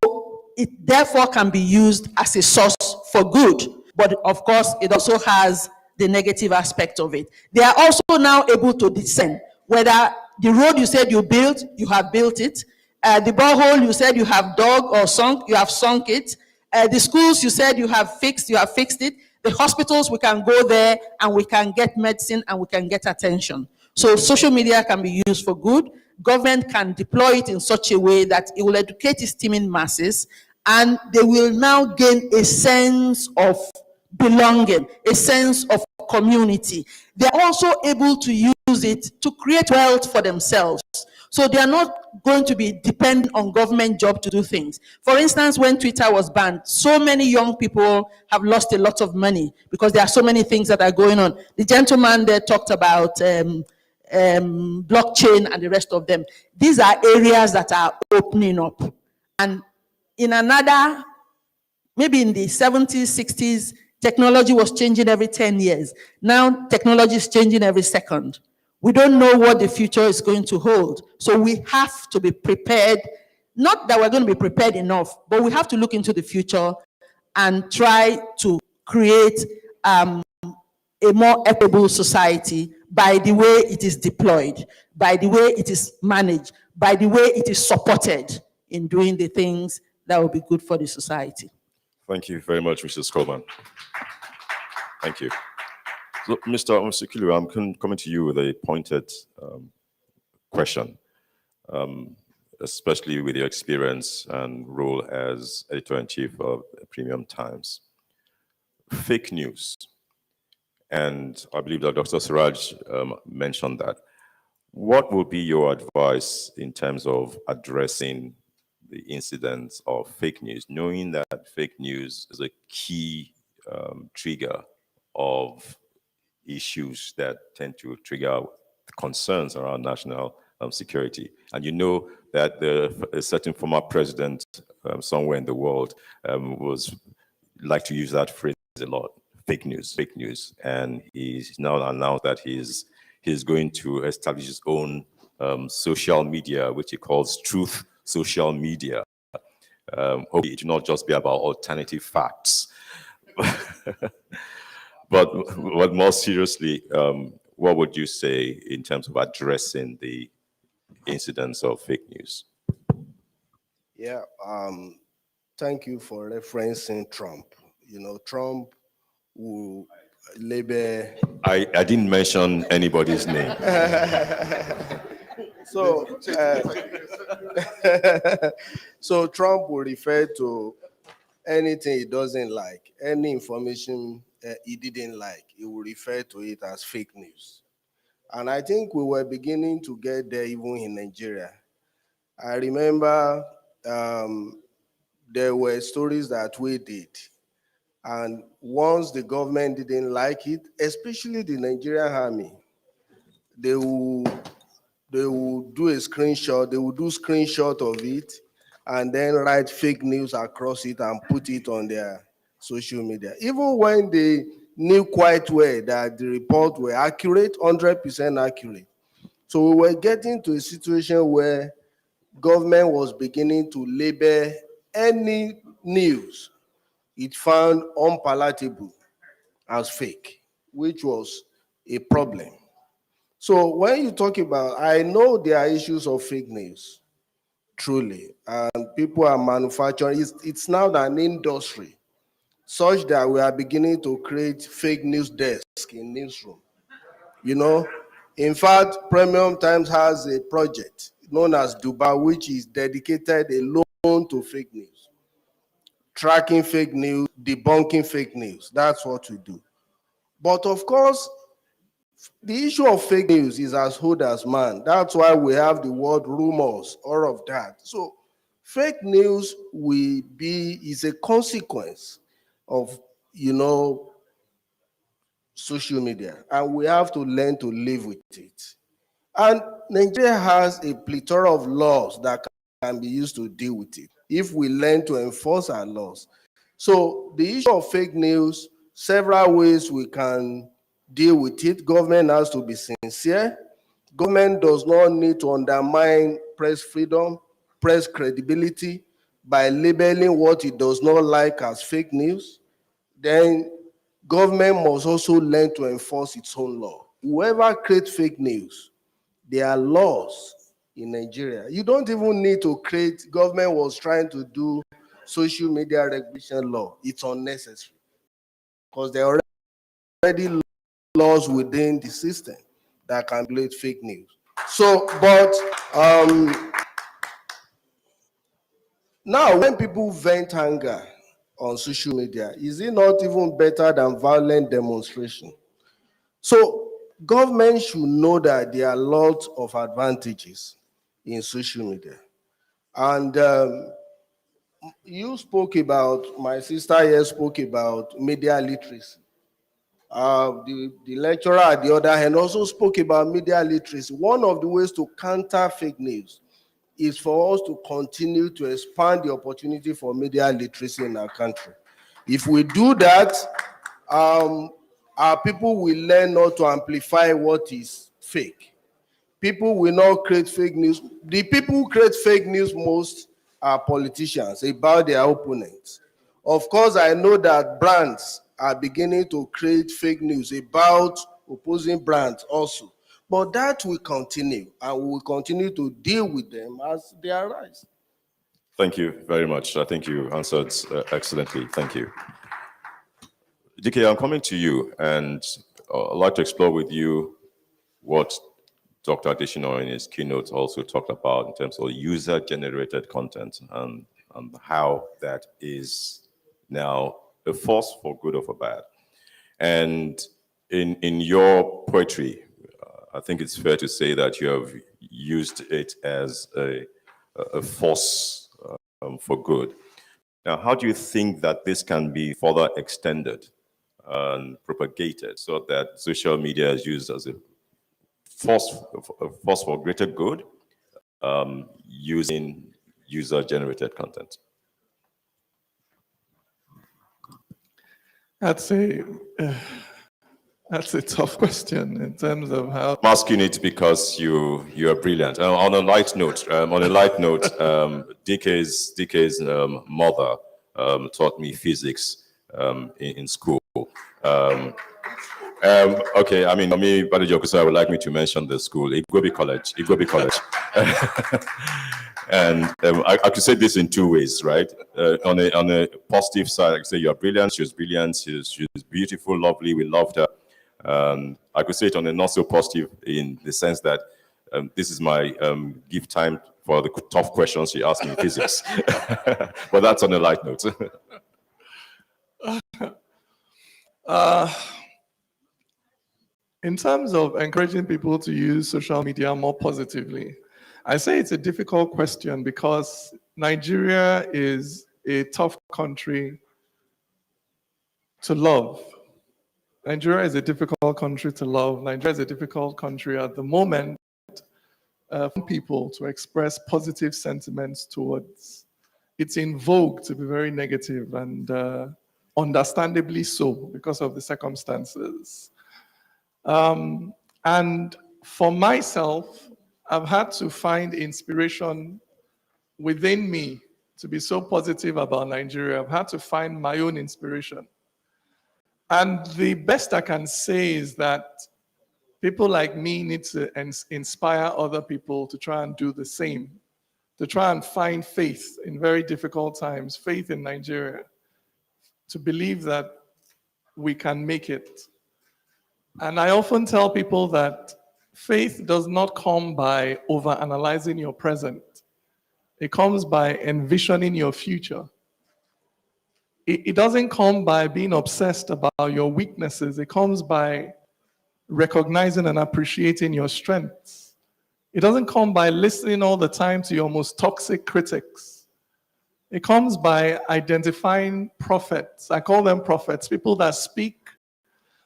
it therefore can be used as a source for good. But of course, it also has the negative aspect of it. They are also now able to discern whether the road you said you built, you have built it. The borehole you said you have dug or sunk, you have sunk it. The schools you said you have fixed it. The hospitals, we can go there and we can get medicine and we can get attention. So social media can be used for good. Government can deploy it in such a way that it will educate its teeming masses, and they will now gain a sense of belonging, a sense of community. They're also able to use it to create wealth for themselves. So they are not going to be dependent on government job to do things. For instance, when Twitter was banned, so many young people have lost a lot of money because there are so many things that are going on. The gentleman there talked about blockchain and the rest of them. These are areas that are opening up. And in another, maybe in the 70s, 60s, technology was changing every 10 years. Now technology is changing every second. We don't know what the future is going to hold. So we have to be prepared Not that we're going to be prepared enough, but we have to look into the future and try to create a more equitable society by the way it is deployed, by the way it is managed, by the way it is supported in doing the things that will be good for the society. Thank you very much, Mrs. Coleman. Thank you. So, Mr. Kulu, I'm coming to you with a pointed question, especially with your experience and role as editor-in-chief of Premium Times. Fake news, and I believe that Dr. Siraj mentioned that. What would be your advice in terms of addressing the incidents of fake news, knowing that fake news is a key trigger of issues that tend to trigger concerns around national security? And you know that a certain former president somewhere in the world was like to use that phrase a lot, fake news. And he's now announced that he's going to establish his own social media, which he calls Truth Social Media. Hopefully it will not just be about alternative facts. But more seriously, what would you say in terms of addressing the incidents of fake news? Yeah, thank you for referencing Trump. You know, Trump will label... I didn't mention anybody's name. So, so Trump will refer to anything he doesn't like, any information he didn't like, he will refer to it as fake news. And I think we were beginning to get there even in Nigeria. I remember there were stories that we did. And once the government didn't like it, especially the Nigerian army, they will do a screenshot, they will do screenshot of it, and then write fake news across it and put it on their social media. Even when they knew quite well that the report were accurate, 100% accurate. So we were getting to a situation where government was beginning to label any news it found unpalatable as fake, which was a problem. So when you talk about, I know there are issues of fake news, truly, and people are manufacturing. It's now an industry, such that we are beginning to create fake news desks in newsroom. You know, in fact, Premium Times has a project known as Dubai, which is dedicated alone to fake news. Tracking fake news, debunking fake news. That's what we do. But of course, the issue of fake news is as old as man. That's why we have the word rumors, all of that. So fake news is a consequence of, you know, social media, and we have to learn to live with it. And Nigeria has a plethora of laws that can be used to deal with it if we learn to enforce our laws. So the issue of fake news, several ways we can deal with it. Government has to be sincere. Government does not need to undermine press freedom, press credibility by labeling what it does not like as fake news. Then government must also learn to enforce its own law. Whoever creates fake news, there are laws in Nigeria. You don't even need to create, government was trying to do social media regulation law. It's unnecessary because there are already laws within the system that can regulate fake news. So, but now when people vent anger on social media, is it not even better than violent demonstration? So government should know that there are lots of advantages in social media. And you spoke about, my sister here spoke about media literacy. The lecturer at the other hand also spoke about media literacy. One of the ways to counter fake news is for us to continue to expand the opportunity for media literacy in our country. If we do that, our people will learn not to amplify what is fake. People will not create fake news. The people who create fake news most our politicians about their opponents. Of course, I know that brands are beginning to create fake news about opposing brands also, but that will continue, and we will continue to deal with them as they arise. Thank you very much. I think you answered excellently. Thank you. DK, I'm coming to you, and I'd like to explore with you what Dr. Additional in his keynote also talked about in terms of user-generated content and how that is now a force for good or for bad. And in your poetry, I think it's fair to say that you have used it as a force for good. Now, how do you think that this can be further extended and propagated so that social media is used as a force for greater good using user-generated content? That's a tough question in terms of how. I'm asking it because you are brilliant. On a light note, DK's mother taught me physics in school. Okay, I mean, me, Badijokusa would like me to mention the school, Igwebi College. And I could say this in two ways, right? On a positive side, I could say you're brilliant, she's brilliant, she's beautiful, lovely, we loved her. I could say it on a not so positive in the sense that this is my gift time for the tough questions she asked me in physics. But that's on a light note. In terms of encouraging people to use social media more positively, I say it's a difficult question because Nigeria is a tough country to love. Nigeria is a difficult country to love. Nigeria is a difficult country at the moment for people to express positive sentiments towards. It's in vogue to be very negative, and understandably so because of the circumstances. And for myself, I've had to find inspiration within me to be so positive about Nigeria. I've had to find my own inspiration. And the best I can say is that people like me need to inspire other people to try and do the same, to try and find faith in very difficult times, faith in Nigeria, to believe that we can make it. And I often tell people that faith does not come by overanalyzing your present. It comes by envisioning your future. It doesn't come by being obsessed about your weaknesses. It comes by recognizing and appreciating your strengths. It doesn't come by listening all the time to your most toxic critics. It comes by identifying prophets. I call them prophets, people that speak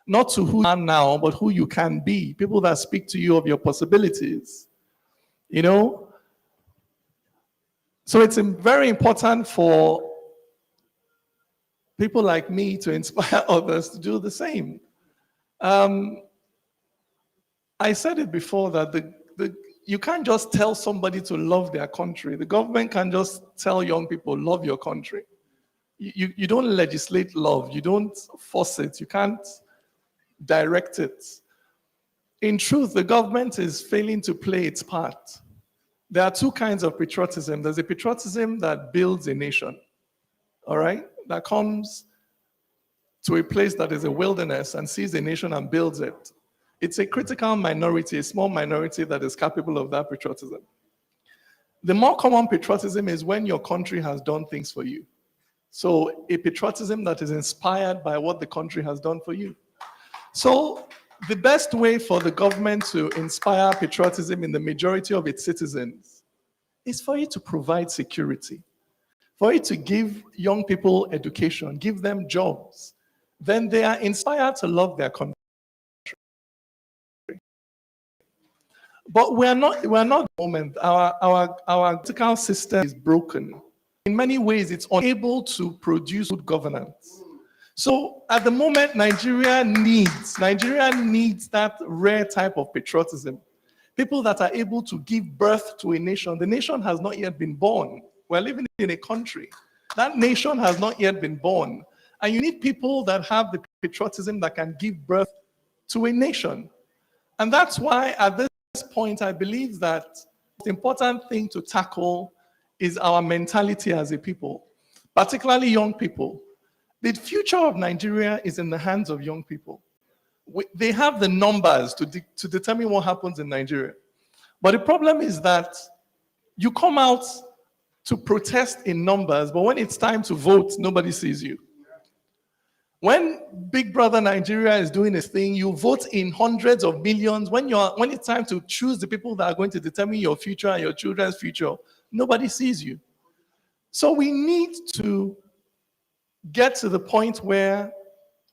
not to who you are now, but who you can be, people that speak to you of your possibilities. You know? So it's very important for people like me to inspire others to do the same. I said it before that you can't just tell somebody to love their country. The government can't just tell young people, love your country. You don't legislate love. You don't force it. You can't direct it. In truth, the government is failing to play its part. There are two kinds of patriotism. There's a patriotism that builds a nation, all right? That comes to a place that is a wilderness and sees a nation and builds it. It's a critical minority, a small minority that is capable of that patriotism. The more common patriotism is when your country has done things for you. So a patriotism that is inspired by what the country has done for you. So the best way for the government to inspire patriotism in the majority of its citizens is for it to provide security, for it to give young people education, give them jobs. Then they are inspired to love their country. But we're not at the moment. Our political system is broken. In many ways, it's unable to produce good governance. So at the moment, Nigeria needs that rare type of patriotism. People that are able to give birth to a nation. The nation has not yet been born. We're living in a country. That nation has not yet been born. And you need people that have the patriotism that can give birth to a nation. And that's why at this point, I believe that the important thing to tackle is our mentality as a people, particularly young people. The future of Nigeria is in the hands of young people. They have the numbers to determine what happens in Nigeria. But the problem is that you come out to protest in numbers, but when it's time to vote, nobody sees you. When Big Brother Nigeria is doing its thing, you vote in hundreds of millions. When it's time to choose the people that are going to determine your future and your children's future, nobody sees you. So we need to get to the point where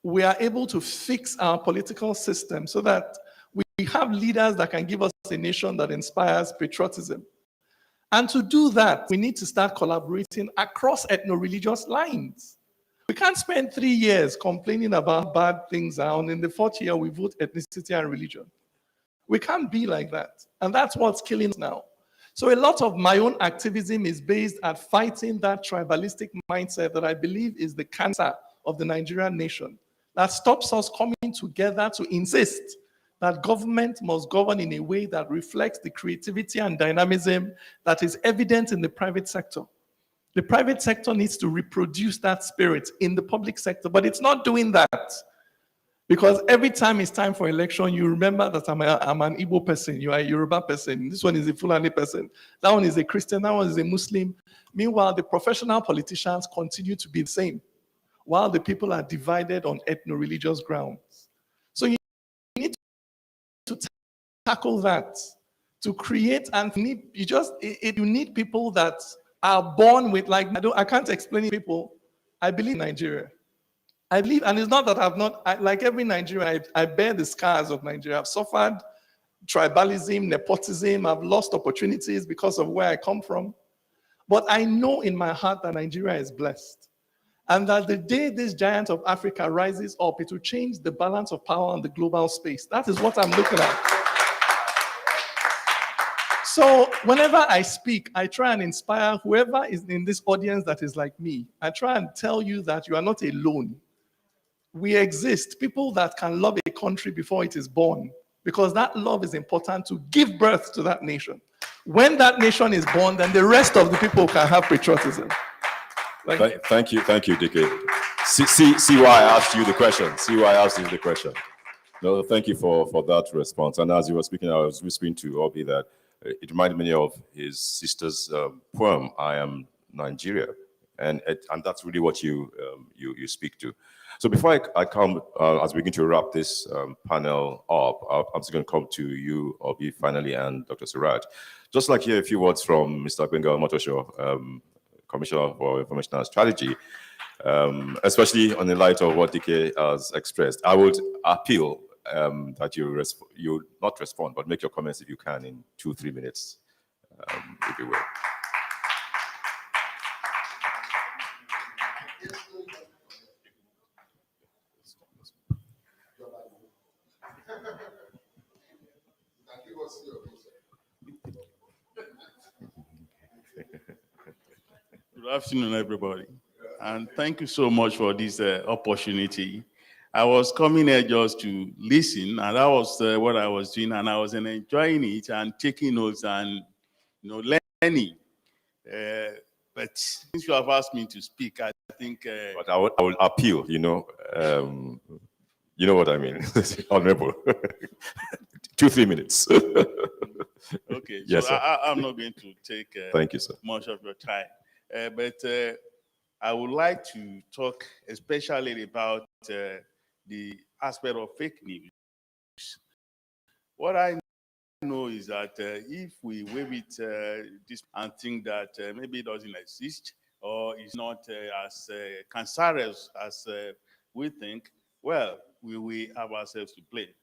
we are able to fix our political system so that we have leaders that can give us a nation that inspires patriotism. And to do that, we need to start collaborating across ethno-religious lines. We can't spend 3 years complaining about bad things and in the 4th year we vote ethnicity and religion. We can't be like that. And that's what's killing us now. So a lot of my own activism is based at fighting that tribalistic mindset that I believe is the cancer of the Nigerian nation that stops us coming together to insist that government must govern in a way that reflects the creativity and dynamism that is evident in the private sector. The private sector needs to reproduce that spirit in the public sector, but it's not doing that. Because every time it's time for election, you remember that I'm an Igbo person, you are a Yoruba person, this one is a Fulani person, that one is a Christian, that one is a Muslim. Meanwhile, the professional politicians continue to be the same, while the people are divided on ethno-religious grounds. So you need to tackle that, to create, and you need people that are born with, like, I can't explain it, people. I believe in Nigeria. I believe, and it's not that like every Nigerian, I bear the scars of Nigeria. I've suffered tribalism, nepotism, I've lost opportunities because of where I come from. But I know in my heart that Nigeria is blessed. And that the day this giant of Africa rises up, it will change the balance of power on the global space. That is what I'm looking at. So whenever I speak, I try and inspire whoever is in this audience that is like me. I try and tell you that you are not alone. We exist, people that can love a country before it is born, because that love is important to give birth to that nation. When that nation is born, then the rest of the people can have patriotism. Thank you, DK. See why I asked you the question. See why I asked you the question. No, thank you for that response. And as you were speaking, I was whispering to Obi that it reminded me of his sister's poem, "I Am Nigeria," and that's really what you speak to. So before I come, as we begin to wrap this panel up, I'm just going to come to you, Obi, finally, and Dr. Suraj. Just like hear a few words from Mr. Gbenga Omotosho, Commissioner for Information and Strategy, especially on the light of what DK has expressed. I would appeal that you not respond, but make your comments if you can in 2-3 minutes, if you will. Good afternoon, everybody. And thank you so much for this opportunity. I was coming here just to listen, and that was what I was doing, and I was enjoying it and taking notes and learning. But since you have asked me to speak, I think. But I will appeal. You know what I mean, Honorable. 2-3 minutes. Okay. Yes, so sir. I'm not going to take Thank you, sir. much of your time, but I would like to talk especially about the aspect of fake news. What I know is that if we wave it this and think that maybe it doesn't exist or is not as cancerous as we think, well, we have ourselves to blame.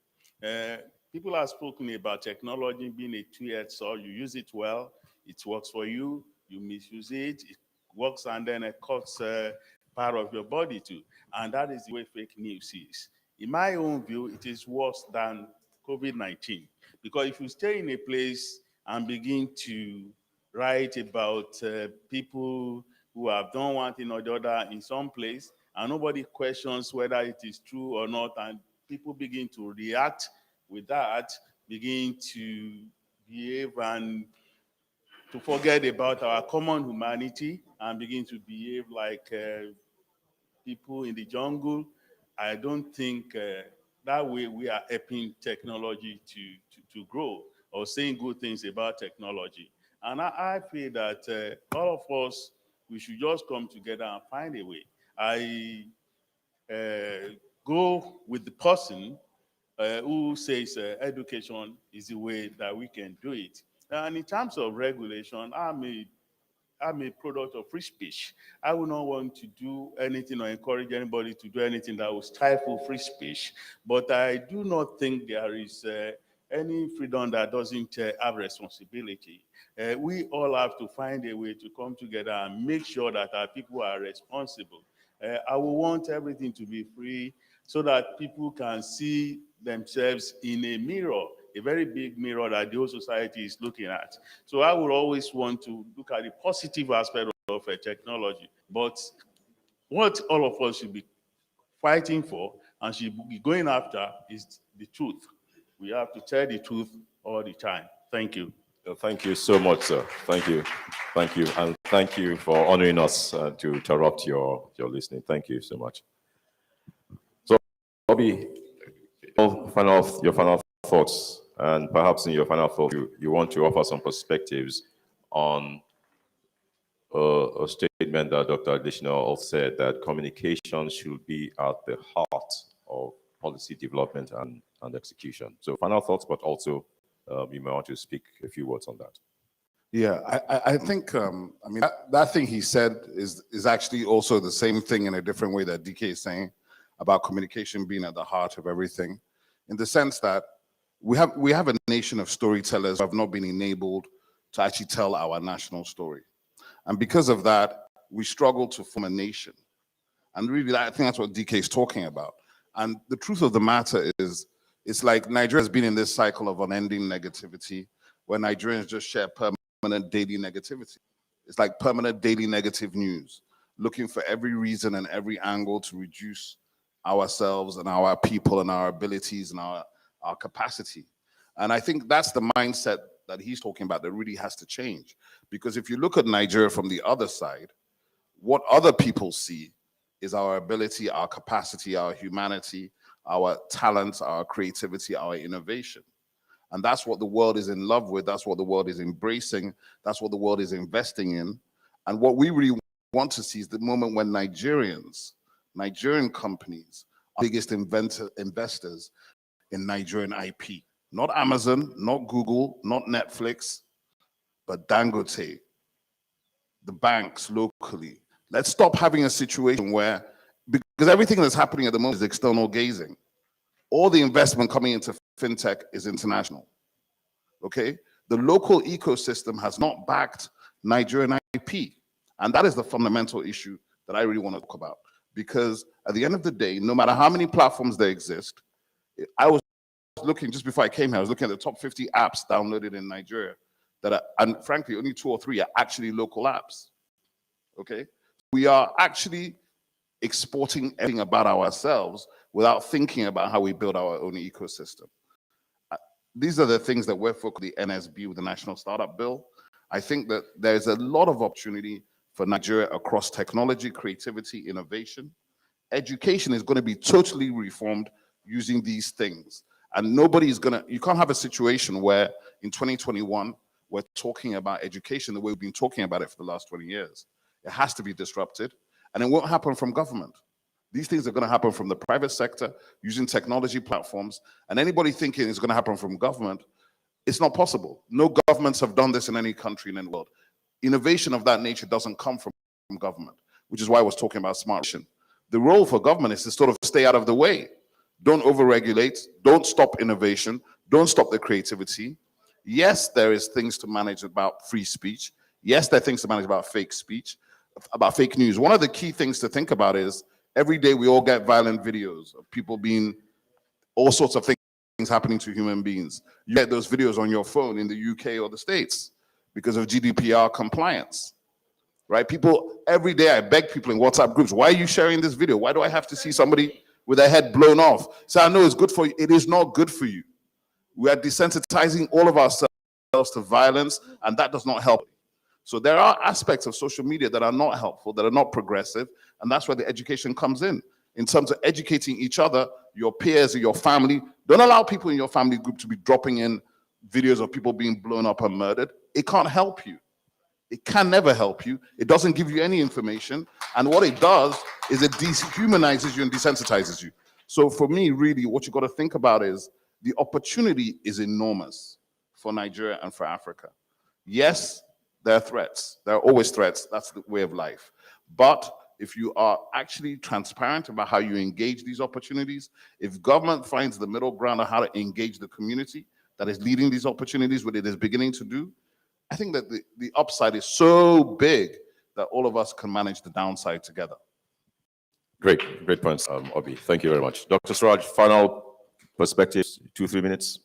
People have spoken about technology being a two-edged sword. You use it well, it works for you. You misuse it, it works and then it cuts part of your body too. And that is the way fake news is. In my own view, it is worse than COVID-19. Because if you stay in a place and begin to write about people who have done one thing or the other in some place, and nobody questions whether it is true or not, and people begin to react with that, begin to behave and to forget about our common humanity and begin to behave like people in the jungle. I don't think that way we are helping technology to grow or saying good things about technology. And I feel that all of us, we should just come together and find a way. I go with the person who says education is the way that we can do it. And in terms of regulation, I'm a product of free speech. I would not want to do anything or encourage anybody to do anything that will stifle free speech. But I do not think there is any freedom that doesn't have responsibility. We all have to find a way to come together and make sure that our people are responsible. I will want everything to be free so that people can see themselves in a mirror, a very big mirror that the whole society is looking at. So I would always want to look at the positive aspect of technology. But what all of us should be fighting for and should be going after is the truth. We have to tell the truth all the time. Thank you. Thank you so much, sir. Thank you. Thank you. And thank you for honoring us to interrupt your listening. Thank you so much. So, Bobby, your final thoughts, and perhaps in your final thoughts, you want to offer some perspectives on a statement that Dr. Additional said, that communication should be at the heart of policy development and execution. So final thoughts, but also you may want to speak a few words on that. Yeah, I think, I mean, that thing he said is actually also the same thing in a different way that DK is saying about communication being at the heart of everything, in the sense that we have a nation of storytellers who have not been enabled to actually tell our national story. And because of that, we struggle to form a nation. And really, I think that's what DK is talking about. And the truth of the matter is, it's like Nigeria has been in this cycle of unending negativity, where Nigerians just share permanent daily negativity. It's like permanent daily negative news, looking for every reason and every angle to reduce ourselves and our people and our abilities and our capacity. And I think that's the mindset that he's talking about that really has to change. Because if you look at Nigeria from the other side, what other people see is our ability, our capacity, our humanity, our talents, our creativity, our innovation. And that's what the world is in love with. That's what the world is embracing. That's what the world is investing in. And what we really want to see is the moment when Nigerian companies are biggest investors in Nigerian IP. Not Amazon, not Google, not Netflix, but Dangote, the banks locally. Let's stop having a situation where, because everything that's happening at the moment is external gazing. All the investment coming into fintech is international, okay? The local ecosystem has not backed Nigerian IP. And that is the fundamental issue that I really want to talk about. Because at the end of the day, no matter how many platforms there exist, I was looking, just before I came here, I was looking at the top 50 apps downloaded in Nigeria that are, and frankly, only 2 or 3 are actually local apps, okay? We are actually exporting everything about ourselves without thinking about how we build our own ecosystem. These are the things that we're focusing on the NSB with the National Startup Bill. I think that there's a lot of opportunity for Nigeria across technology, creativity, innovation. Education is going to be totally reformed using these things. And you can't have a situation where in 2021, we're talking about education the way we've been talking about it for the last 20 years. It has to be disrupted, and it won't happen from government. These things are going to happen from the private sector, using technology platforms, and anybody thinking it's going to happen from government, it's not possible. No governments have done this in any country in the world. Innovation of that nature doesn't come from government, which is why I was talking about smart nation. The role for government is to sort of stay out of the way. Don't overregulate, don't stop innovation, don't stop the creativity. Yes, there is things to manage about free speech. Yes, there are things to manage about fake speech, about fake news. One of the key things to think about is every day we all get violent videos of people being, all sorts of things happening to human beings. You get those videos on your phone in the UK or the States. because of GDPR compliance, right? People, every day I beg people in WhatsApp groups, why are you sharing this video? Why do I have to see somebody with their head blown off? So I know it's good for you. It is not good for you. We are desensitizing all of ourselves to violence, and that does not help. So there are aspects of social media that are not helpful, that are not progressive, and that's where the education comes in terms of educating each other, your peers, your family. Don't allow people in your family group to be dropping in videos of people being blown up and murdered. It can't help you. It can never help you. It doesn't give you any information. And what it does is it dehumanizes you and desensitizes you. So for me, really, what you got to think about is the opportunity is enormous for Nigeria and for Africa. Yes, there are threats. There are always threats. That's the way of life. But if you are actually transparent about how you engage these opportunities, if government finds the middle ground on how to engage the community that is leading these opportunities, what it is beginning to do, I think that the upside is so big that all of us can manage the downside together. Great points, Obi. Thank you very much. Dr. Suraj, final perspectives, 2-3 minutes.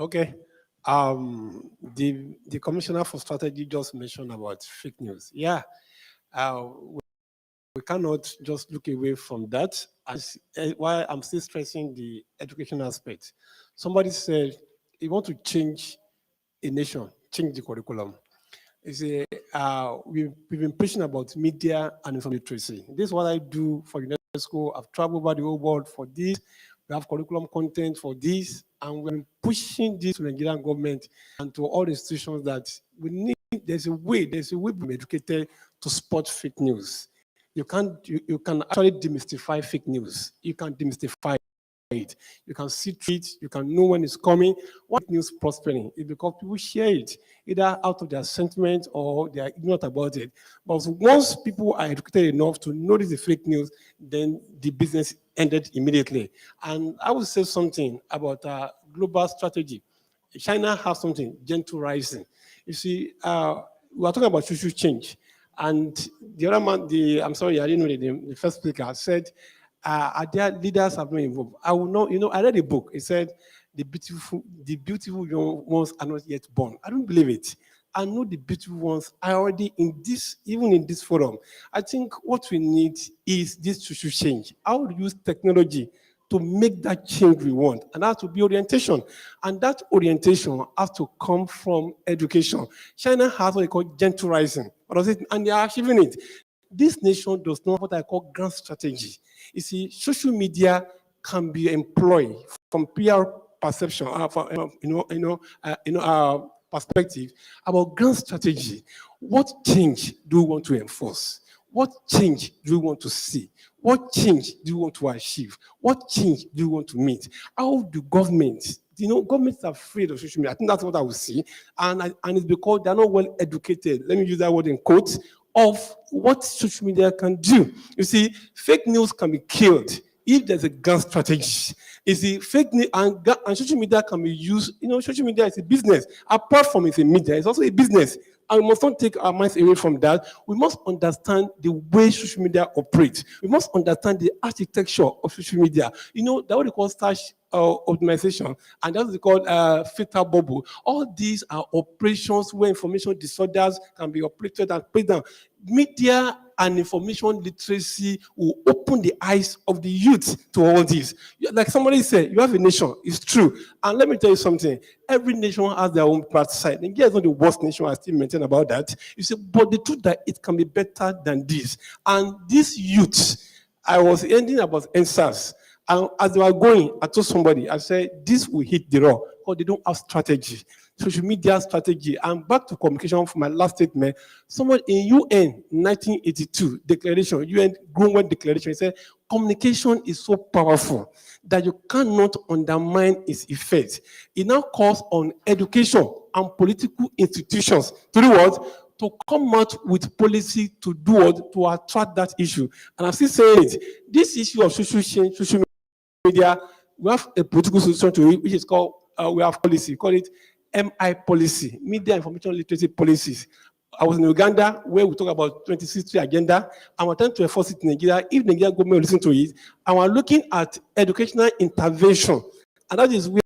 Okay. The Commissioner for Strategy just mentioned about fake news. Yeah. We cannot just look away from that. While I'm still stressing the education aspect. Somebody said, you want to change a nation, change the curriculum. We've been preaching about media and information literacy. This is what I do for UNESCO. I've traveled over the whole world for this. We have curriculum content for this, and we're pushing this to the Nigerian government and to all institutions that we need. There's a way to be educated to spot fake news. You can actually demystify fake news. You can demystify it. You can see it. You can know when it's coming. What news prospering? It's because people share it, either out of their sentiment or they are ignorant about it. But once people are educated enough to notice the fake news, then the business ended immediately. And I would say something about global strategy. China has something, gentle rising. You see, we are talking about social change. And the other man, I'm sorry, I didn't know the first speaker said, are there leaders have not involved? I will not, I read a book. It said, the beautiful young ones are not yet born. I don't believe it. I know the beautiful ones are already in this, even in this forum. I think what we need is this social change. How to use technology to make that change we want. And that has to be orientation. And that orientation has to come from education. China has what they call gentle rising. What does it? And they are achieving it. This nation does not have what I call grand strategy. You see, social media can be employed from PR perception, perspective about grand strategy. What change do we want to enforce? What change do we want to see? What change do you want to achieve? What change do you want to meet? How do governments, governments are afraid of social media. I think that's what I will see. And it's because they're not well educated. Let me use that word in quotes, of what social media can do. You see, fake news can be killed if there's a grand strategy. You see, fake news and social media can be used, social media is a business. Apart from it's a media, it's also a business. And we must not take our minds away from that. We must understand the way social media operates. We must understand the architecture of social media. That's what they call search optimization, and that's what they call filter bubble. All these are operations where information disorders can be operated and put down. Media and information literacy will open the eyes of the youth to all this. Like somebody said, you have a nation. It's true. And let me tell you something. Every nation has their own bad side. Nigeria is not the worst nation. I still maintain about that. You see, but the truth that it can be better than this. And these youths, I was ending about NSAS. And as they were going, I told somebody, I said, this will hit the rock, because they don't have strategy, social media strategy. And back to communication for my last statement, someone in UN 1982 declaration, UN Global Declaration, said, communication is so powerful that you cannot undermine its effect. It now calls on education and political institutions to do what? To come out with policy to do what? To attract that issue. And I'm still saying it. This issue of social change, social media, we have a political solution to it, which is called, we have policy, call it MI policy, Media Information Literacy Policies. I was in Uganda where we talk about 2060 agenda, and we're trying to enforce it in Nigeria. If the Nigerian government listen to it, and we're looking at educational intervention, and that is where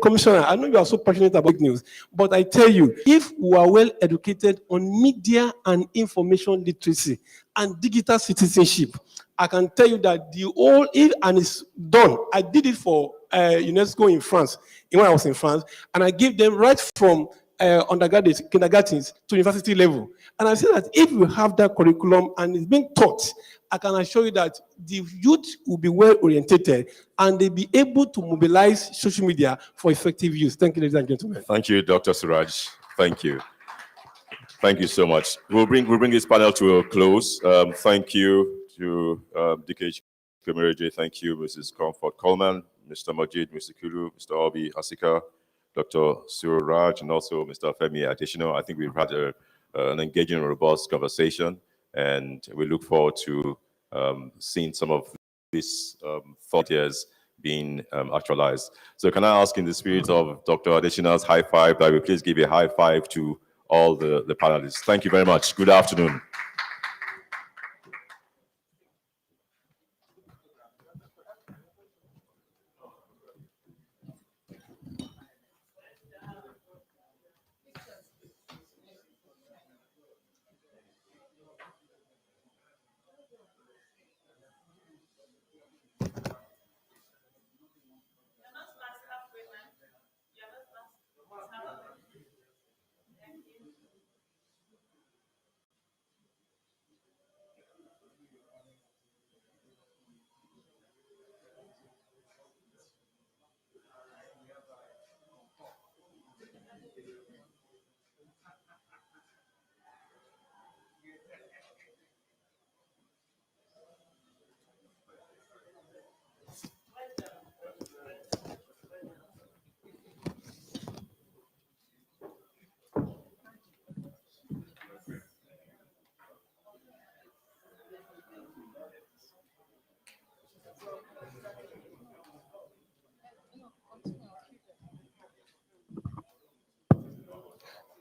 Commissioner, I know you are so passionate about news, but I tell you, if we are well educated on media and information literacy and digital citizenship, I can tell you that the whole, and it's done. I did it for UNESCO in France, when I was in France, and I gave them right from undergraduates, kindergartens to university level. And I said that if you have that curriculum and it's being taught, I can assure you that the youth will be well oriented and they'll be able to mobilize social media for effective use. Thank you, ladies and gentlemen. Thank you, Dr. Suraj. Thank you. Thank you so much. We'll bring this panel to a close. Thank you to DKH Kemereje. Thank you, Mrs. Comfort Coleman, Mr. Majid, Mr. Kulu, Mr. Obi Asika, Dr. Suraj, and also Mr. Femi Additional. I think we've had an engaging and robust conversation, and we look forward to seeing some of these thought years being actualized. So can I ask, in the spirit of Dr. Additional's high five, that we please give a high five to all the panelists. Thank you very much. Good afternoon.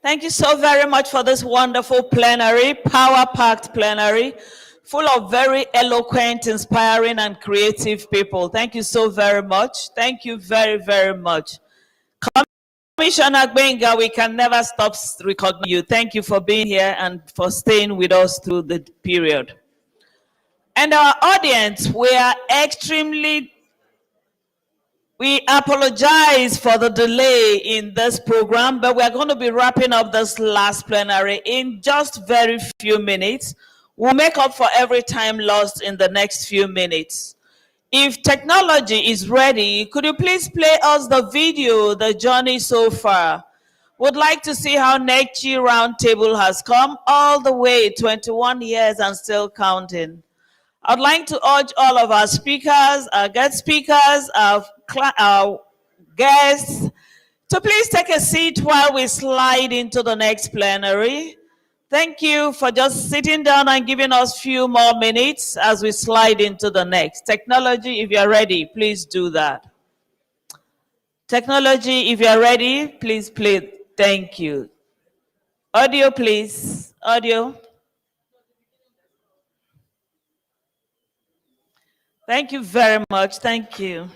Thank you so very much for this wonderful plenary, power-packed plenary, full of very eloquent, inspiring, and creative people. Thank you so very much. Thank you very, very much. Commissioner Benga, we can never stop recognizing you. Thank you for being here and for staying with us through the period. And our audience, we apologize for the delay in this program, but we're going to be wrapping up this last plenary in just very few minutes. We'll make up for every time lost in the next few minutes. If technology is ready, could you please play us the video, the journey so far? Would like to see how NECCIPR Roundtable has come all the way 21 years and still counting. I'd like to urge all of our speakers, our guest speakers, our guests, to please take a seat while we slide into the next plenary. Thank you for just sitting down and giving us a few more minutes as we slide into the next. Technology, if you're ready, please do that. Technology, if you're ready, please play. Thank you. Audio, please. Audio. Thank you very much. Thank you.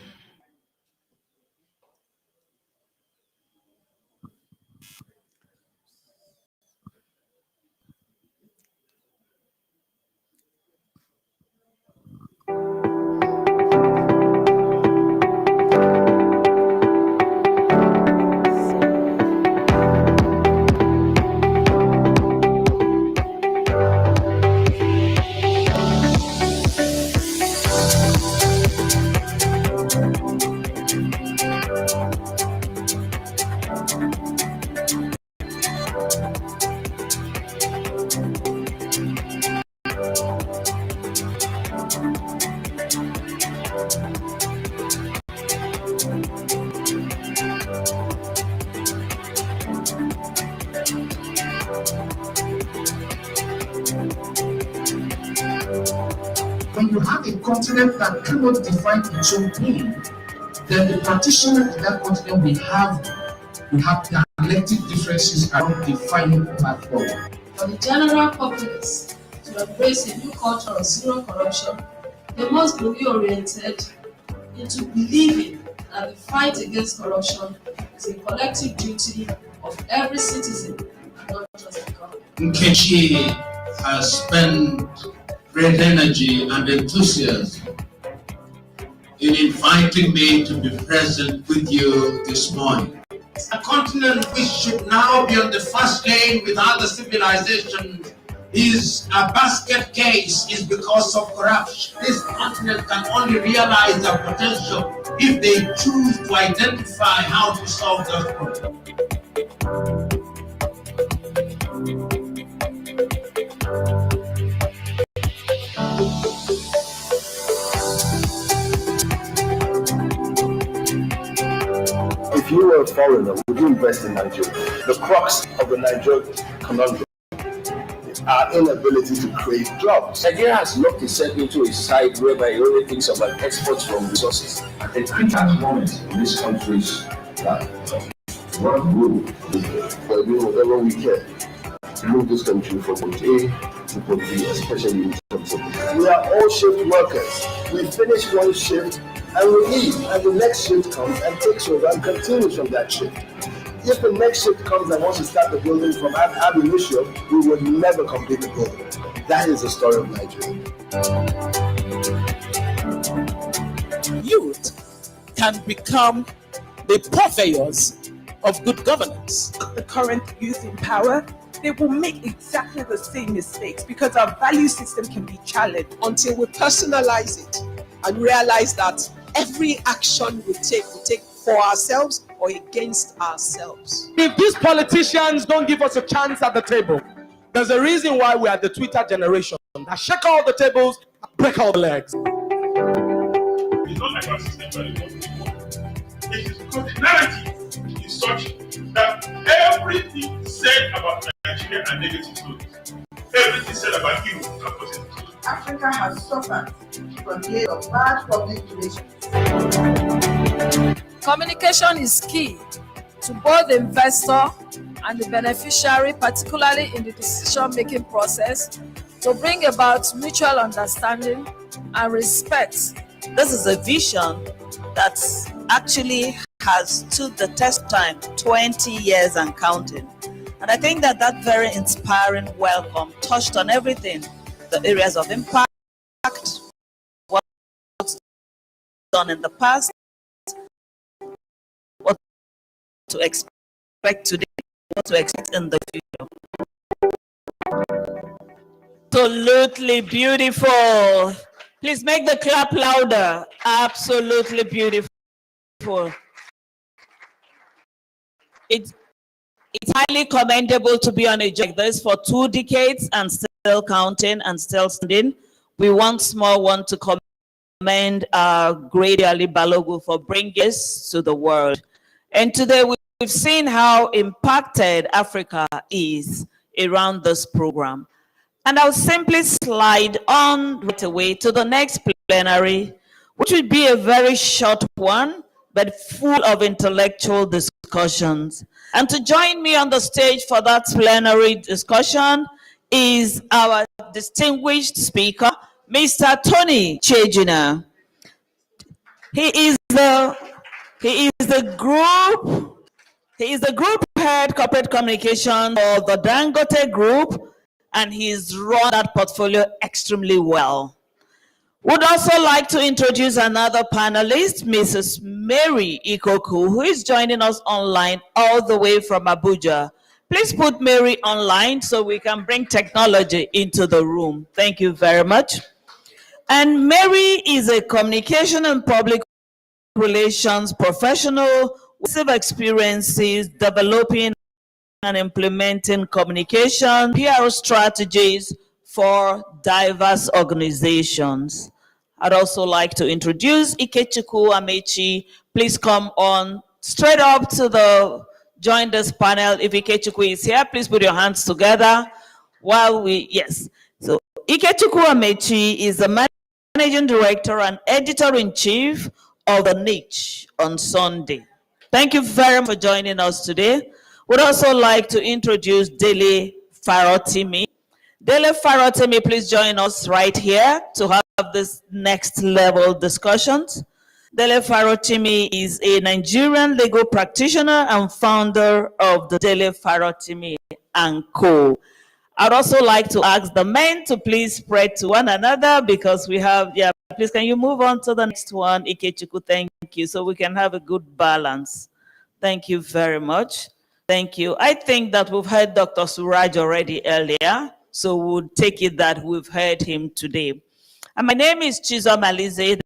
When you have a continent that cannot define its own meaning, then the practitioners in that continent we have their collective differences around defining the path forward. For the general populace to embrace a new culture of zero corruption, they must be reoriented into believing that the fight against corruption is a collective duty of every citizen, and not just the government. NECCIPR has spent great energy and enthusiasm in inviting me to be present with you this morning. A continent which should now be on the first lane with other civilizations is a basket case is because of corruption. This continent can only realize their potential if they choose to identify how to solve those problems. If you were a foreigner, would you invest in Nigeria? The crux of the Nigerian conundrum is our inability to create jobs. Nigeria has locked itself into a side whereby it only thinks about exports from resources. At a critical moment in this country's life, what will We're doing whatever we can to move this country from point A to point B, especially in terms of we are all shift workers. We finish one shift and we leave, and the next shift comes and takes over and continues from that shift. If the next shift comes and wants to start the building from ab initio, we will never complete the building. That is the story of Nigeria. Youth can become the purveyors of good governance. The current youth in power, they will make exactly the same mistakes because our value system can be challenged. Until we personalize it and realize that every action we take for ourselves or against ourselves. If these politicians don't give us a chance at the table, there's a reason why we are the Twitter generation that shake all the tables and break all the legs. It's not like our system anymore. It is because the narrative is such that everything said about Nigeria are negative stories. Everything said about you are positive stories. Africa has suffered from years of bad public relations. Communication is key to both the investor and the beneficiary, particularly in the decision-making process, to bring about mutual understanding and respect. This is a vision that actually has stood the test of time, 20 years and counting. And I think that that very inspiring welcome touched on everything, the areas of impact, what's done in the past, what to expect today, what to expect in the future. Absolutely beautiful. Please make the clap louder. Absolutely beautiful. It's highly commendable to be on a job like this for 2 decades and still counting and still standing. We once more want to commend our great Ali Balogu for bringing this to the world. And today we've seen how impacted Africa is around this program. And I'll simply slide on right away to the next plenary, which will be a very short one, but full of intellectual discussions. And to join me on the stage for that plenary discussion is our distinguished speaker, Mr. Tony Chejina. He is the group head corporate communication for the Dangote Group, and he's run that portfolio extremely well. Would also like to introduce another panelist, Mrs. Mary Ikoku, who is joining us online all the way from Abuja. Please put Mary online so we can bring technology into the room. Thank you very much. And Mary is a communication and public relations professional with experiences developing and implementing communication, PR strategies for diverse organizations. I'd also like to introduce Ikechukwu Amechi. Please come on straight up to join this panel. If Ikechukwu is here, please put your hands together yes. So Ikechukwu Amechi is the Managing Director and Editor-in-Chief of the Niche on Sunday. Thank you very much for joining us today. We'd also like to introduce Dele Farotimi. Dele Farotimi, please join us right here to have this next level discussions. Dele Farotimi is a Nigerian legal practitioner and founder of the Dele Farotimi & Co. I'd also like to ask the men to please spread to one another because we have, please can you move on to the next one, Ikechukwu, thank you, so we can have a good balance. Thank you very much. Thank you. I think that we've heard Dr. Suraj already earlier, so we'll take it that we've heard him today. And my name is Chizo Malize,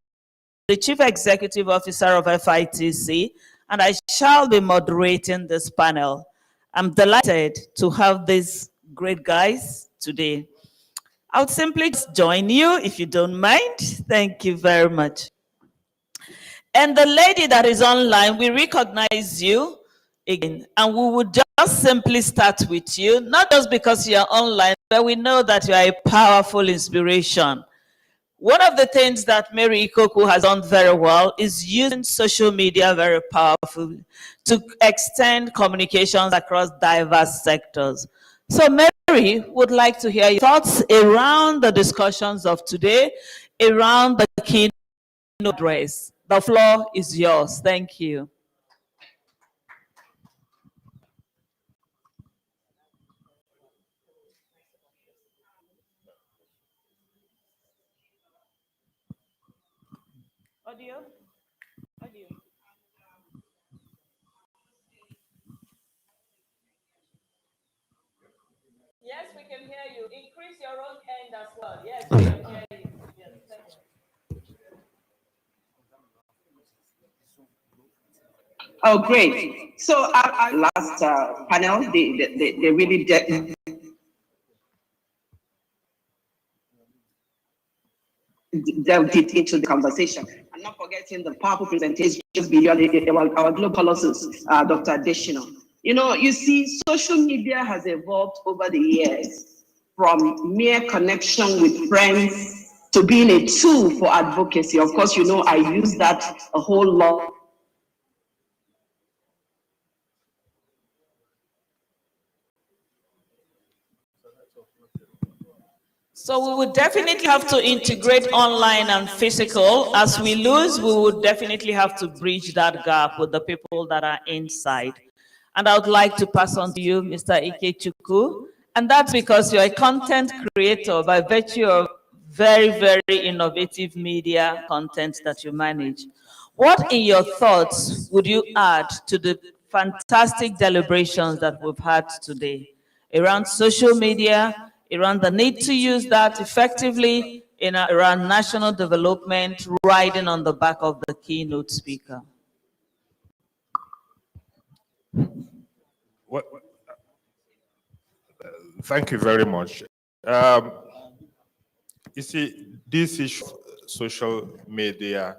the Chief Executive Officer of FITC, and I shall be moderating this panel. I'm delighted to have these great guys today. I would simply just join you if you don't mind. Thank you very much. And the lady that is online, we recognize you again, and we would just simply start with you, not just because you're online, but we know that you are a powerful inspiration. One of the things that Mary Ikoku has done very well is using social media very powerfully to extend communications across diverse sectors. So Mary would like to hear your thoughts around the discussions of today, around the keynote address. The floor is yours. Thank you. Audio? Audio. Yes, we can hear you. Increase your own end as well. Yes, we can hear you. Yes, thank you. Oh, great. So our last panel, they really delved into the conversation. And not forgetting the powerful presentation beyond our global colossus, Dr. Adeshino. You know, you see, social media has evolved over the years from mere connection with friends to being a tool for advocacy. Of course, you know, I use that a whole lot. So we would definitely have to integrate online and physical. As we lose, we would definitely have to bridge that gap with the people that are inside. And I would like to pass on to you, Mr. Ikechukwu. And that's because you're a content creator by virtue of very, very innovative media content that you manage. What, in your thoughts, would you add to the fantastic deliberations that we've had today around social media, around the need to use that effectively around national development, riding on the back of the keynote speaker? Well, thank you very much. You see, this issue of social media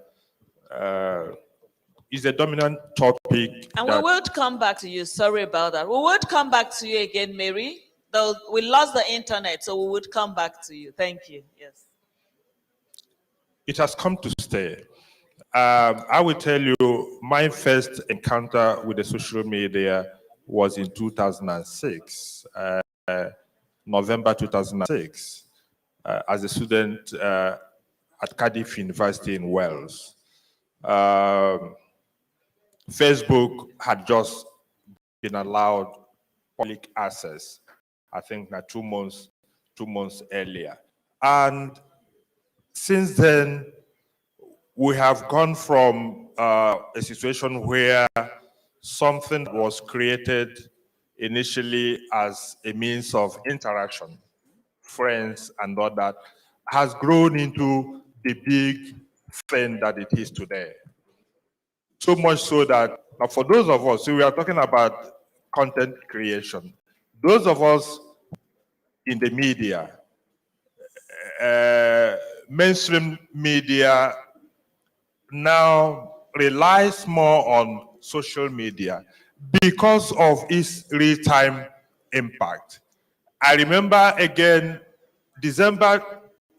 is a dominant topic. And we will come back to you. Sorry about that. We would come back to you again, Mary. Though we lost the internet, so we would come back to you. Thank you. Yes. It has come to stay. I will tell you, my first encounter with the social media was in 2006, November 2006, as a student at Cardiff University in Wales. Facebook had just been allowed public access, I think, 2 months earlier. And since then, we have gone from a situation where something was created initially as a means of interaction, friends and all that, has grown into the big thing that it is today. So much so that for those of us, so we are talking about content creation, those of us in the media, mainstream media now relies more on social media because of its real-time impact. I remember again, December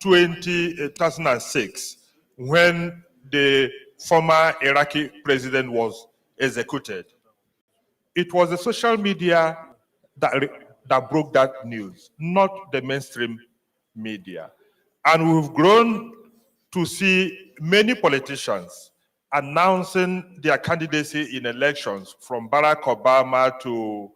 2006, when the former Iraqi president was executed. It was the social media that broke that news, not the mainstream media. And we've grown to see many politicians announcing their candidacy in elections, from Barack Obama to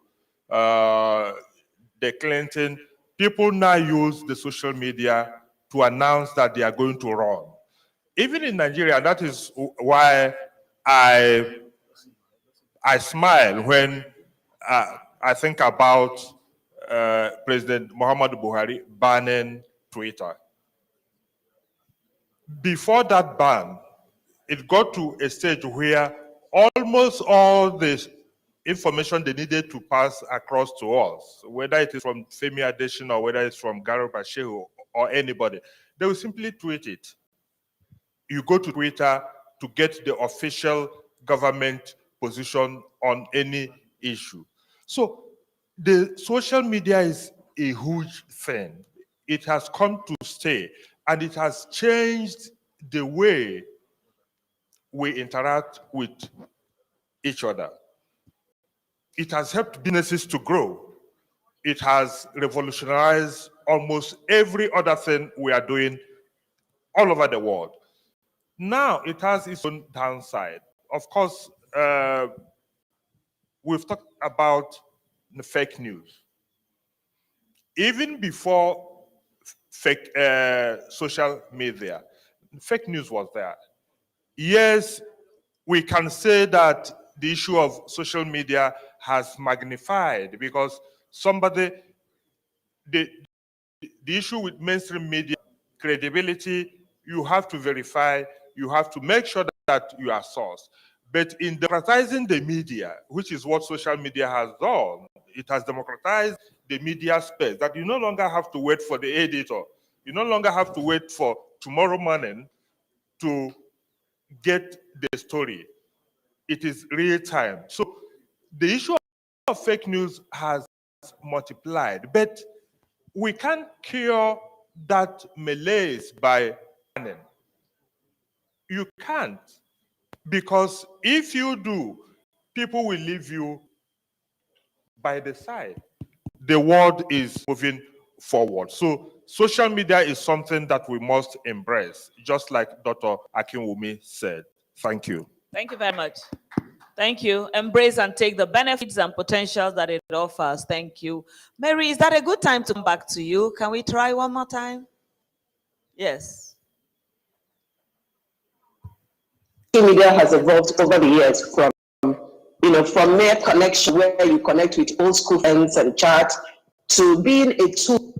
the Clinton, people now use the social media to announce that they are going to run. Even in Nigeria, that is why I smile when I think about President Muhammadu Buhari banning Twitter. Before that ban, it got to a stage where almost all the information they needed to pass across to us, whether it is from Femi Adesina or whether it's from Garba Shehu or anybody, they will simply tweet it. You go to Twitter to get the official government position on any issue. So the social media is a huge thing. It has come to stay, and it has changed the way we interact with each other. It has helped businesses to grow. It has revolutionized almost every other thing we are doing all over the world. Now it has its own downside. Of course, we've talked about the fake news. Even before fake social media, fake news was there. Yes, we can say that the issue of social media has magnified because the issue with mainstream media, credibility, you have to verify, you have to make sure that you are sourced. But in democratizing the media, which is what social media has done, it has democratized the media space, that you no longer have to wait for the editor. You no longer have to wait for tomorrow morning to get the story. It is real time. So the issue of fake news has multiplied, but we can't cure that malaise by banning. You can't, because if you do, people will leave you by the side. The world is moving forward. So social media is something that we must embrace, just like Dr. Akinwumi said. Thank you. Thank you very much. Thank you. Embrace and take the benefits and potentials that it offers. Thank you. Mary, is that a good time to come back to you? Can we try one more time? Yes. Media has evolved over the years from from mere connection where you connect with old school friends and chat to being a tool,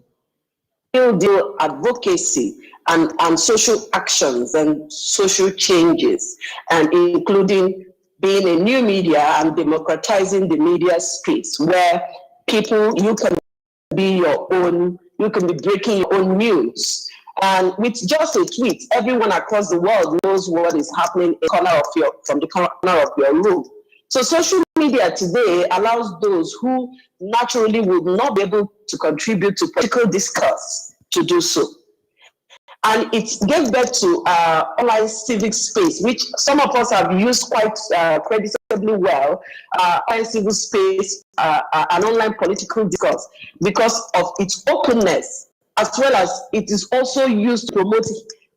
deal advocacy and social actions and social changes, and including being a new media and democratizing the media space where you can be your own, you can be breaking your own news. And with just a tweet, everyone across the world knows what is happening from the corner of your room. So social media today allows those who naturally would not be able to contribute to political discourse to do so. And it gave birth to online civic space, which some of us have used quite creditably well, online civil space, an online political discourse, because of its openness, as well as it is also used to promote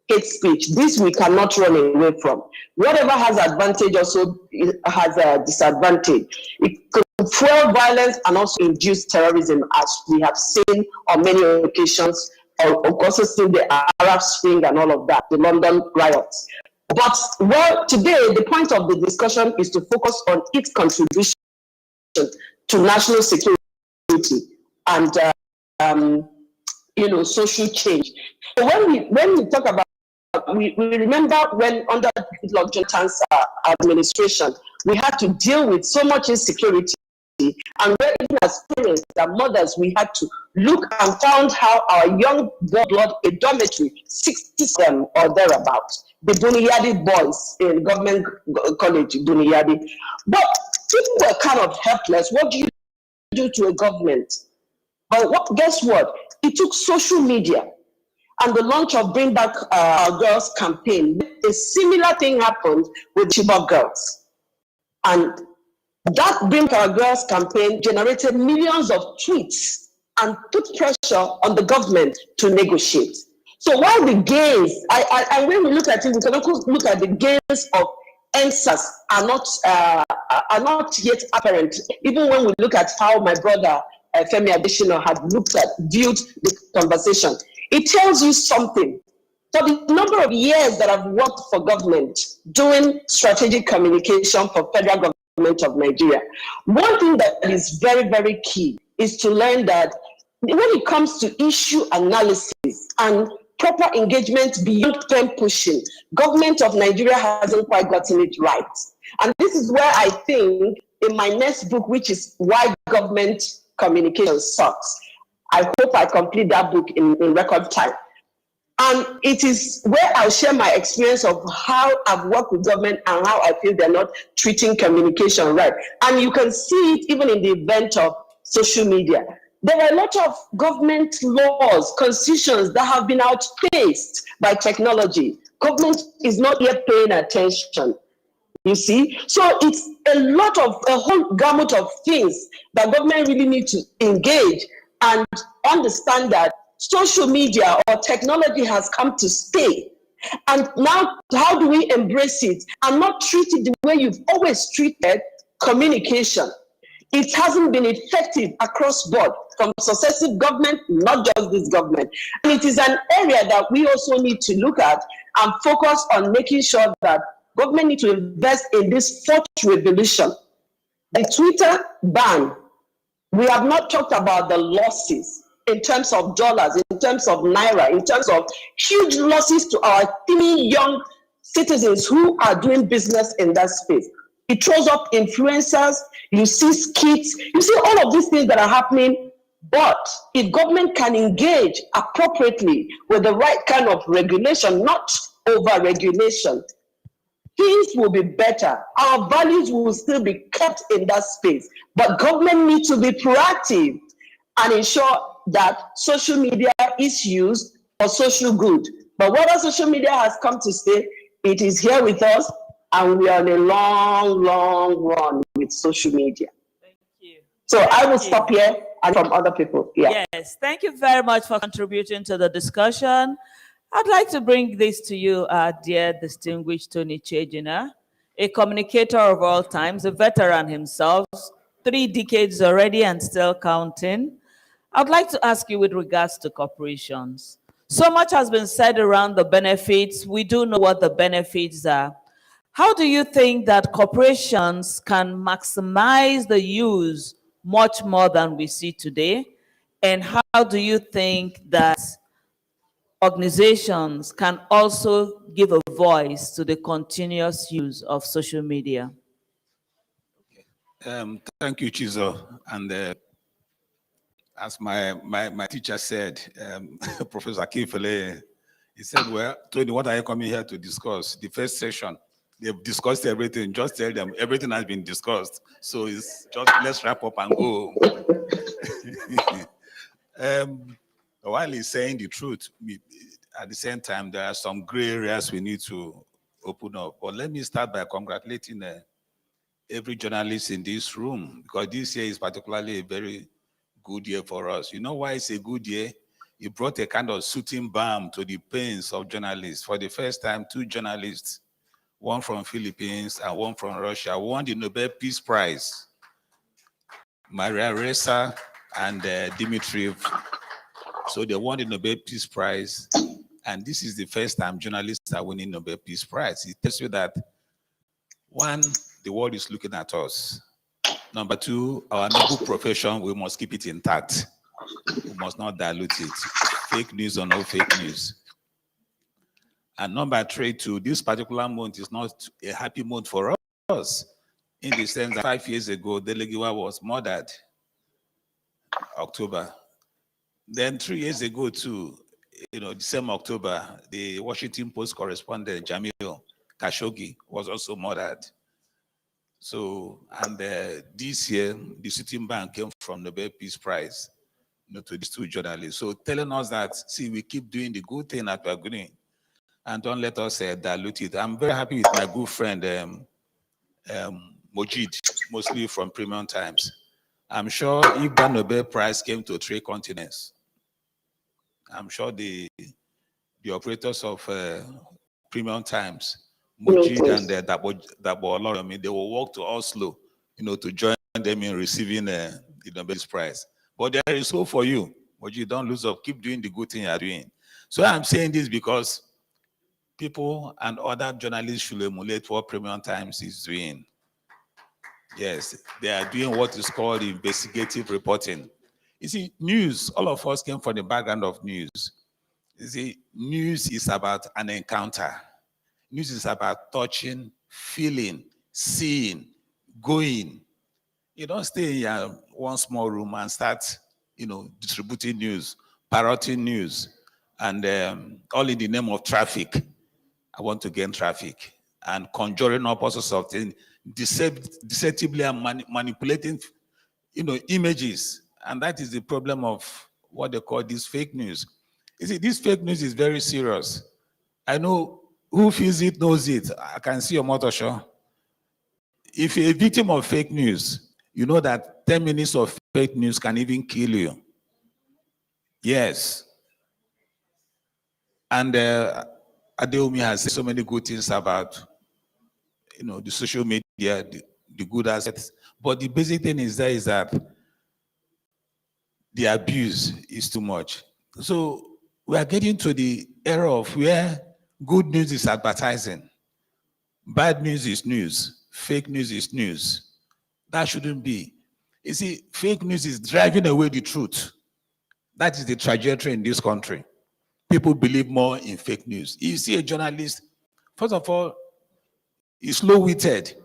hate speech. This we cannot run away from. Whatever has advantage also has a disadvantage. It could fuel violence and also induce terrorism, as we have seen on many occasions, or also seen the Arab Spring and all of that, the London riots. But today the point of the discussion is to focus on its contribution to national security and social change. So when we talk about, we remember when under Goodluck Jonathan's administration, we had to deal with so much insecurity, and where even as parents and mothers, we had to look and found how our young blood, a dormitory, 60 or thereabouts, the Buniyadi boys in government college, Buniyadi. But people were kind of helpless. What do you do to a government? But guess what? It took social media and the launch of Bring Back Our Girls campaign. A similar thing happened with Chibok girls. And that Bring Back Our Girls campaign generated millions of tweets and put pressure on the government to negotiate. So while the gains, and when we look at it, we can also look at the gains of answers are not yet apparent. Even when we look at how my brother Femi Adesina had viewed the conversation, it tells you something. For the number of years that I've worked for government doing strategic communication for federal government of Nigeria, one thing that is very, very key is to learn that when it comes to issue analysis and proper engagement beyond pen pushing, government of Nigeria hasn't quite gotten it right. And this is where I think in my next book, which is Why Government Communication Sucks, I hope I complete that book in record time. And it is where I'll share my experience of how I've worked with government and how I feel they're not treating communication right. And you can see it even in the event of social media. There are a lot of government laws, constitutions that have been outpaced by technology. Government is not yet paying attention. You see? So it's a whole gamut of things that government really need to engage and understand that social media or technology has come to stay. And now, how do we embrace it and not treat it the way you've always treated communication? It hasn't been effective across board from successive government, not just this government. And it is an area that we also need to look at and focus on making sure that government need to invest in this fourth revolution. The Twitter ban, we have not talked about the losses in terms of dollars, in terms of naira, in terms of huge losses to our teeny young citizens who are doing business in that space. It throws up influencers, you see skits, you see all of these things that are happening. But if government can engage appropriately with the right kind of regulation, not over-regulation, things will be better. Our values will still be kept in that space. But government needs to be proactive and ensure that social media is used for social good. But whether social media has come to stay, it is here with us, and we are on a long, long run with social media. Thank you. So I will stop here and from other people. Yeah. Yes, thank you very much for contributing to the discussion. I'd like to bring this to you, our dear distinguished Tony Chejina, a communicator of all times, a veteran himself, 3 decades already and still counting. I'd like to ask you with regards to corporations. So much has been said around the benefits. We do know what the benefits are. How do you think that corporations can maximize the use much more than we see today? And how do you think that organizations can also give a voice to the continuous use of social media? Thank you, Chizo. And as my teacher said, Professor Kifele, he said, well, Tony, what are you coming here to discuss? The first session, they've discussed everything. Just tell them everything has been discussed. So it's just, let's wrap up and go. While he's saying the truth, at the same time, there are some gray areas we need to open up. But let me start by congratulating every journalist in this room, because this year is particularly a very good year for us. You know why it's a good year? It brought a kind of soothing balm to the pains of journalists. For the first time, 2 journalists, one from Philippines and one from Russia, won the Nobel Peace Prize. Maria Ressa and Dmitriev. So they won the Nobel Peace Prize. And this is the first time journalists are winning Nobel Peace Prize. It tells you that, 1, the world is looking at us. Number 2, our noble profession, we must keep it intact. We must not dilute it. Fake news or no fake news. And number 3, too, this particular month is not a happy month for us, in the sense that 5 years ago, Delegiwa was murdered, October. Then 3 years ago, too, the same October, the Washington Post correspondent, Jamil Khashoggi, was also murdered. So, and this year, the sitting ban came from the Nobel Peace Prize to these 2 journalists. So telling us that, see, we keep doing the good thing that we're doing, and don't let us dilute it. I'm very happy with my good friend, Mojid, mostly from Premium Times. I'm sure if that Nobel Prize came to 3 continents, I'm sure the operators of Premium Times Mujid and Dabo Oloromi, they will walk to Oslo, to join them in receiving the Nobel Prize. But there is hope for you. Mujid, don't lose up. Keep doing the good thing you are doing. So I'm saying this because people and other journalists should emulate what Premium Times is doing. Yes, they are doing what is called investigative reporting. You see, news, all of us came from the background of news. You see, news is about an encounter. News is about touching, feeling, seeing, going. You don't stay in your one small room and start, distributing news, parroting news, and all in the name of traffic. I want to gain traffic, and conjuring up all sorts of things, deceptively and manipulating, images. And that is the problem of what they call this fake news. You see, this fake news is very serious. I know who feels it knows it. I can see your motor show. If you're a victim of fake news, you know that 10 minutes of fake news can even kill you. Yes. And Adeomi has said so many good things about, the social media, the good assets. But the basic thing is that the abuse is too much. So we are getting to the era of where good news is advertising. Bad news is news. Fake news is news. That shouldn't be. You see, fake news is driving away the truth. That is the trajectory in this country. People believe more in fake news. You see a journalist, first of all, he's slow-witted.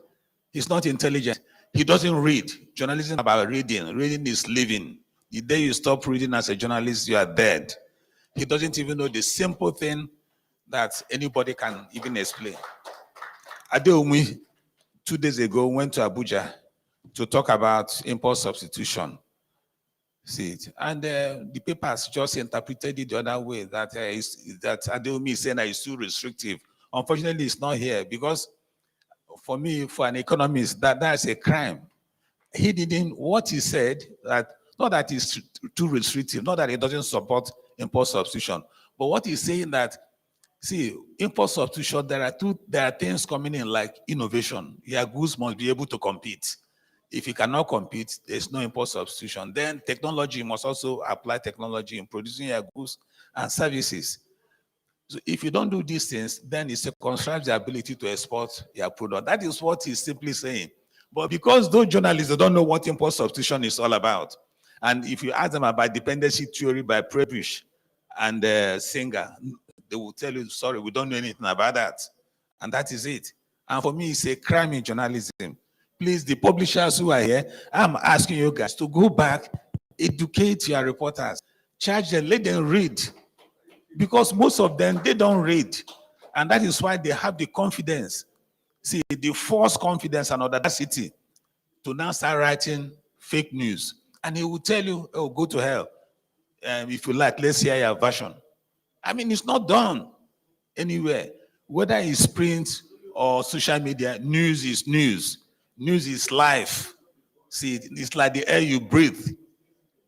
He's not intelligent. He doesn't read. Journalism is about reading. Reading is living. The day you stop reading as a journalist, you are dead. He doesn't even know the simple thing that anybody can even explain. Adeomi, 2 days ago, went to Abuja to talk about import substitution. See it. And the papers just interpreted it the other way, that that Adeomi is saying that it's too restrictive. Unfortunately, it's not here, because for me, for an economist, that's a crime. He didn't, what he said, that not that it's too restrictive, not that it doesn't support import substitution, but what he's saying that, see, import substitution, there are things coming in like innovation. Your goods must be able to compete. If you cannot compete, there's no import substitution. Then technology must also apply technology in producing your goods and services. So if you don't do these things, then it circumscribes the ability to export your product. That is what he's simply saying. But because those journalists, they don't know what import substitution is all about. And if you ask them about dependency theory by Prebish and Singer, they will tell you, sorry, we don't know anything about that. And that is it. And for me, it's a crime in journalism. Please, the publishers who are here, I'm asking you guys to go back, educate your reporters, charge them, let them read. Because most of them, they don't read. And that is why they have the confidence. See, the false confidence and audacity to now start writing fake news. And he will tell you, oh, go to hell. If you like, let's hear your version. I mean, it's not done anywhere. Whether it's print or social media, news is news. News is life. See, it's like the air you breathe.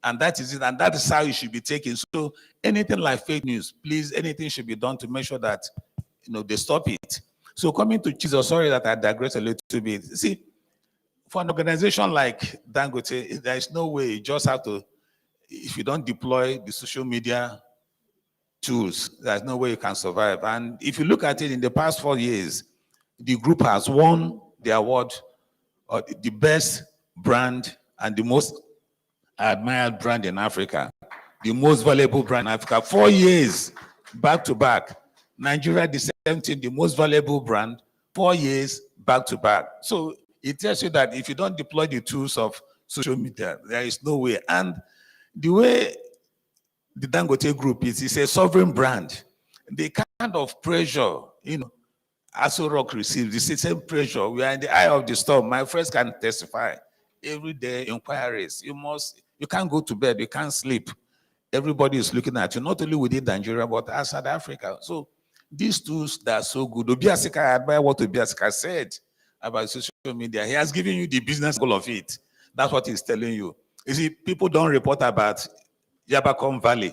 And that is it. And that is how it should be taken. So anything like fake news, please, anything should be done to make sure that, they stop it. So coming to Jesus, sorry that I digress a little bit. See, for an organization like Dangote, there is no way. You just have to, if you don't deploy the social media tools, there's no way you can survive. And if you look at it in the past 4 years, the group has won the award of the best brand and the most admired brand in Africa, the most valuable brand in Africa, 4 years back to back. Nigeria, the same thing, the most valuable brand, 4 years back to back. So it tells you that if you don't deploy the tools of social media, there is no way. And the way the Dangote group is, it's a sovereign brand. The kind of pressure, Aso Rock receives, the same pressure. We are in the eye of the storm. My friends can testify. Every day, inquiries. You can't go to bed, you can't sleep. Everybody is looking at you, not only within Nigeria, but outside Africa. So these tools that are so good. Obiasika, I admire what Obiasika said about social media. He has given you the business goal of it. That's what he's telling you. You see, people don't report about Yabacom Valley.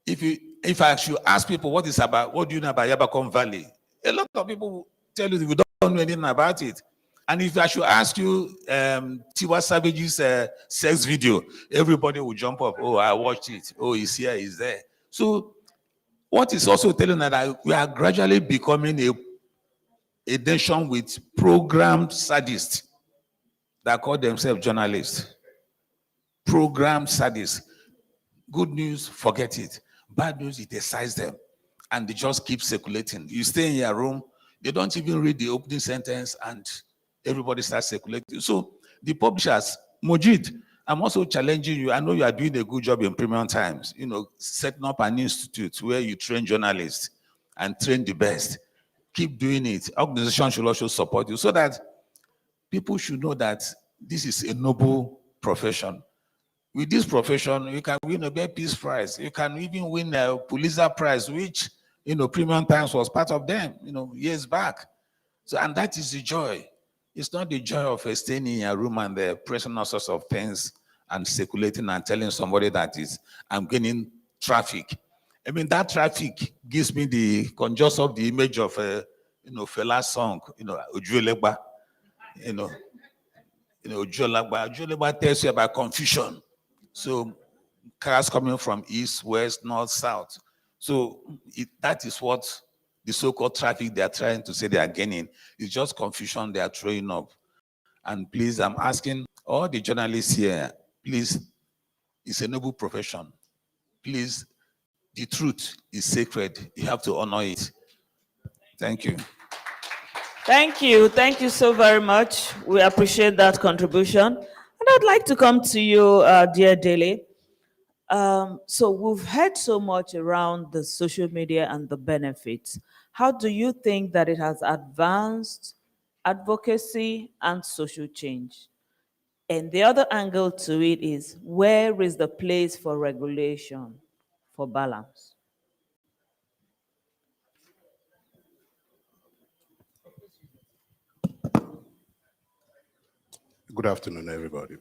If I should ask people what do you know about Yabacom Valley, a lot of people tell you we don't know anything about it. And if I should ask you Tiwa Savage's sex video, everybody will jump up. Oh, I watched it. Oh, he's here, he's there. So what is also telling us that we are gradually becoming a nation with programmed sadists that call themselves journalists. Programmed sadists. Good news, forget it. Bad news, it excites them. And they just keep circulating. You stay in your room, they don't even read the opening sentence and everybody starts circulating. So the publishers, Mojid, I'm also challenging you. I know you are doing a good job in Premium Times, setting up an institute where you train journalists and train the best. Keep doing it. Organizations should also support you so that people should know that this is a noble profession. With this profession, you can win a Nobel Peace Prize. You can even win a Pulitzer Prize, which, Premium Times was part of them, years back. So, and that is the joy. It's not the joy of staying in a room and pressing all sorts of things and circulating and telling somebody that I'm gaining traffic. I mean, that traffic gives me conjures up the image of Fela's song, Ojuelegba, Ojuelegba tells you about confusion. So cars coming from east, west, north, south. So that is what the so-called traffic they are trying to say they are gaining. It's just confusion they are throwing up. And please, I'm asking all the journalists here, please, it's a noble profession. Please, the truth is sacred. You have to honor it. Thank you. Thank you. Thank you so very much. We appreciate that contribution. And I'd like to come to you, dear Dele. So we've heard so much around the social media and the benefits. How do you think that it has advanced advocacy and social change? And the other angle to it is, where is the place for regulation, for balance? Good afternoon, everybody.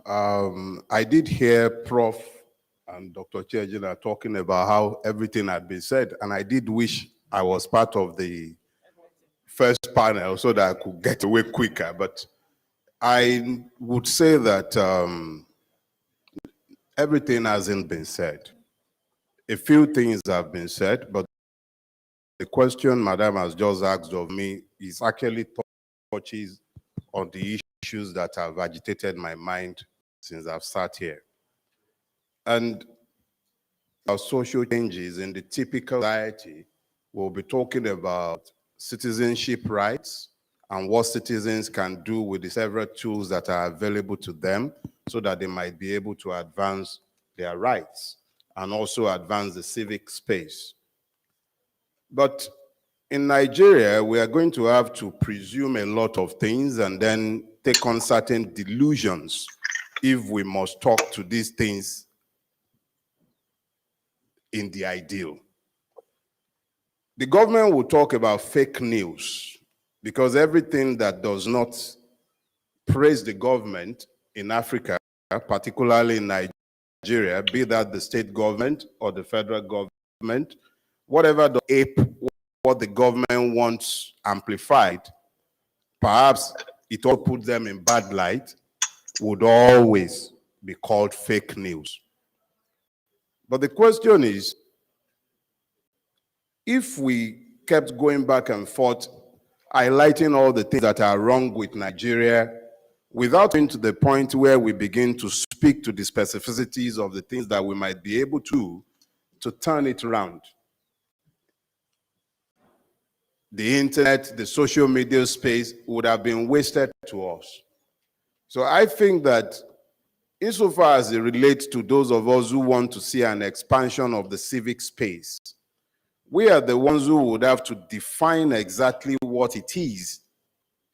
I did hear Prof. and Dr. Chejina talking about how everything had been said, and I did wish I was part of the first panel so that I could get away quicker. But I would say that everything hasn't been said. A few things have been said, but the question Madam has just asked of me is actually touches on the issues that have agitated my mind since I've sat here. And our social changes in the typical society, we'll be talking about citizenship rights and what citizens can do with the several tools that are available to them so that they might be able to advance their rights and also advance the civic space. But in Nigeria, we are going to have to presume a lot of things and then take on certain delusions if we must talk to these things in the ideal. The government will talk about fake news because everything that does not praise the government in Africa, particularly in Nigeria, be that the state government or the federal government, whatever the ape, what the government wants amplified, perhaps it all put them in bad light, would always be called fake news. But the question is, if we kept going back and forth, highlighting all the things that are wrong with Nigeria, without getting to the point where we begin to speak to the specificities of the things that we might be able to turn it around. The internet, the social media space would have been wasted to us. So I think that insofar as it relates to those of us who want to see an expansion of the civic space, we are the ones who would have to define exactly what it is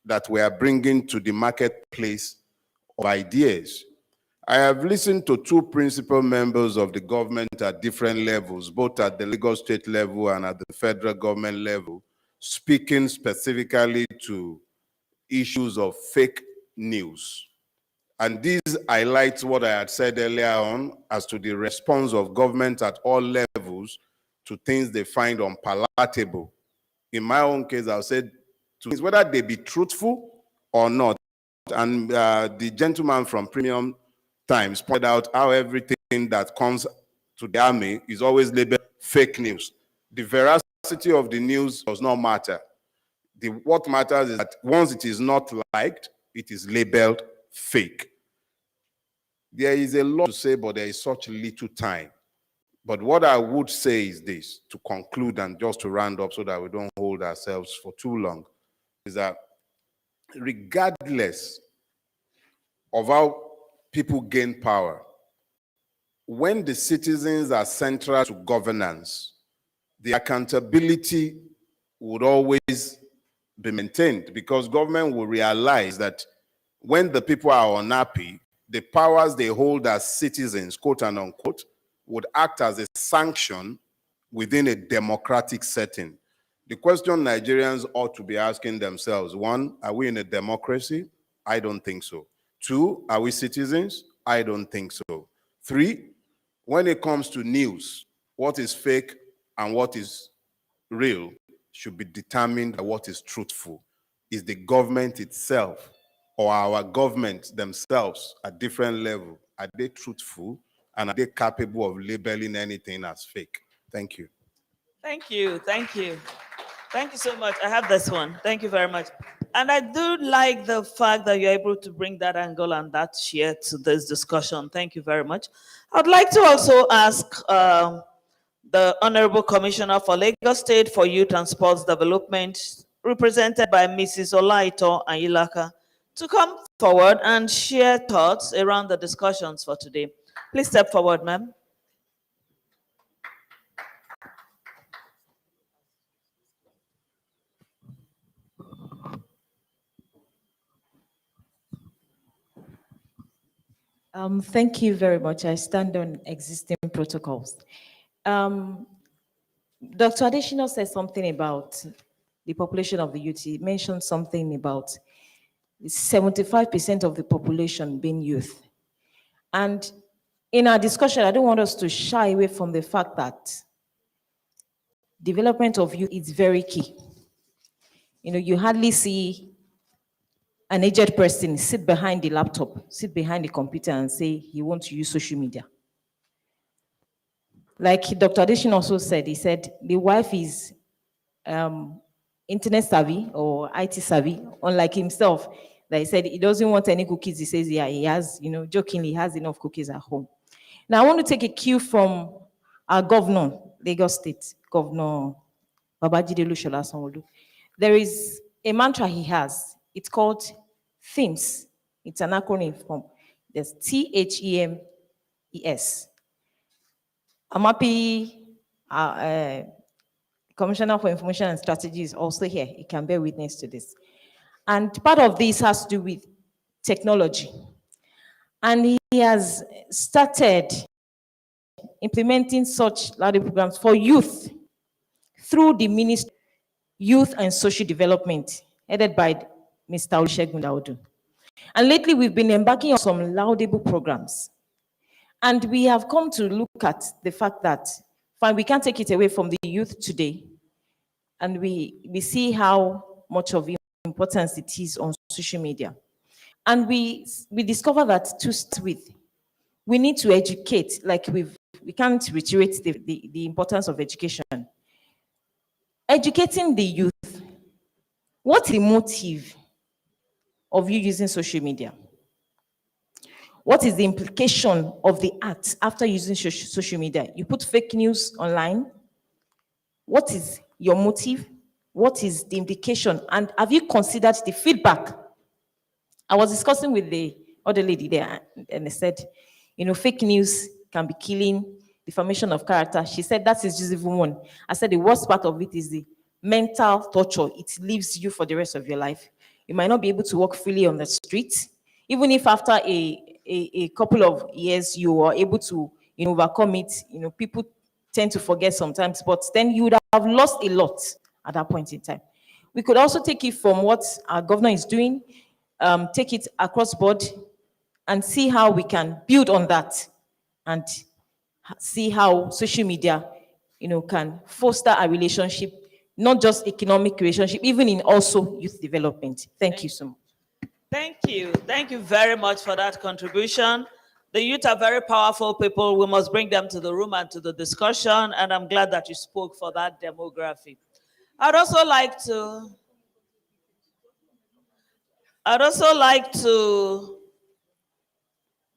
that we are bringing to the marketplace of ideas. I have listened to two principal members of the government at different levels, both at the Lagos state level and at the federal government level, speaking specifically to issues of fake news. And this highlights what I had said earlier on as to the response of government at all levels to things they find unpalatable. In my own case, I'll say to whether they be truthful or not. And the gentleman from Premium Times pointed out how everything that comes to the army is always labeled fake news. The veracity of the news does not matter. What matters is that once it is not liked, it is labeled fake. There is a lot to say, but there is such little time. But what I would say is this, to conclude and just to round up so that we don't hold ourselves for too long, is that regardless of how people gain power, when the citizens are central to governance, the accountability would always be maintained, because government will realize that when the people are unhappy, the powers they hold as citizens, quote and unquote, would act as a sanction within a democratic setting. The question Nigerians ought to be asking themselves: one, are we in a democracy? I don't think so. Two, are we citizens? I don't think so. Three, when it comes to news, what is fake and what is real should be determined by what is truthful. Is the government itself or our government themselves at different level, are they truthful and are they capable of labeling anything as fake? Thank you. Thank you. Thank you. Thank you so much. I have this one. Thank you very much. And I do like the fact that you're able to bring that angle and that share to this discussion. Thank you very much. I'd like to also ask the Honorable Commissioner for Lagos State for Youth and Sports Development, represented by Mrs. Olaito Ayilaka, to come forward and share thoughts around the discussions for today. Please step forward, ma'am. Thank you very much. I stand on existing protocols. Dr. Adesina said something about the population of the youth. He mentioned something about 75% of the population being youth. And in our discussion, I don't want us to shy away from the fact that development of youth is very key. You know, you hardly see an aged person sit behind the laptop, sit behind the computer and say he wants to use social media. Like Dr. Adesina also said, he said the wife is internet savvy or IT savvy, unlike himself, that he said he doesn't want any cookies. He says, yeah, he has, you know, jokingly, he has enough cookies at home. Now, I want to take a cue from our governor, Lagos State, Governor Babajide Lushola Sanwo-Olu. There is a mantra he has. It's called THEMES. It's an acronym from there's THEMES. I'm happy Commissioner for Information and Strategy is also here. He can bear witness to this. And part of this has to do with technology. And he has started implementing such large programs for youth through the Ministry of Youth and Social Development, headed by Mr. Olusegun Daudu. And lately, we've been embarking on some laudable programs. And we have come to look at the fact that, fine, we can't take it away from the youth today. And we see how much of importance it is on social media. And we discover that to start with, we need to educate, like we can't reiterate the importance of education. Educating the youth, what's the motive of you using social media? What is the implication of the act after using social media? You put fake news online. What is your motive? What is the implication? And have you considered the feedback? I was discussing with the other lady there, and they said, you know, fake news can be killing, defamation of character. She said that is just even one. I said the worst part of it is the mental torture. It leaves you for the rest of your life. You might not be able to walk freely on the street, even if after a couple of years you are able to, you know, overcome it. You know, people tend to forget sometimes, but then you would have lost a lot at that point in time. We could also take it from what our governor is doing, take it across board and see how we can build on that and see how social media, you know, can foster a relationship not just economic relationship, even in also youth development. Thank you so much. Thank you. Thank you very much for that contribution. The youth are very powerful people. We must bring them to the room and to the discussion, and I'm glad that you spoke for that demographic. I'd also like to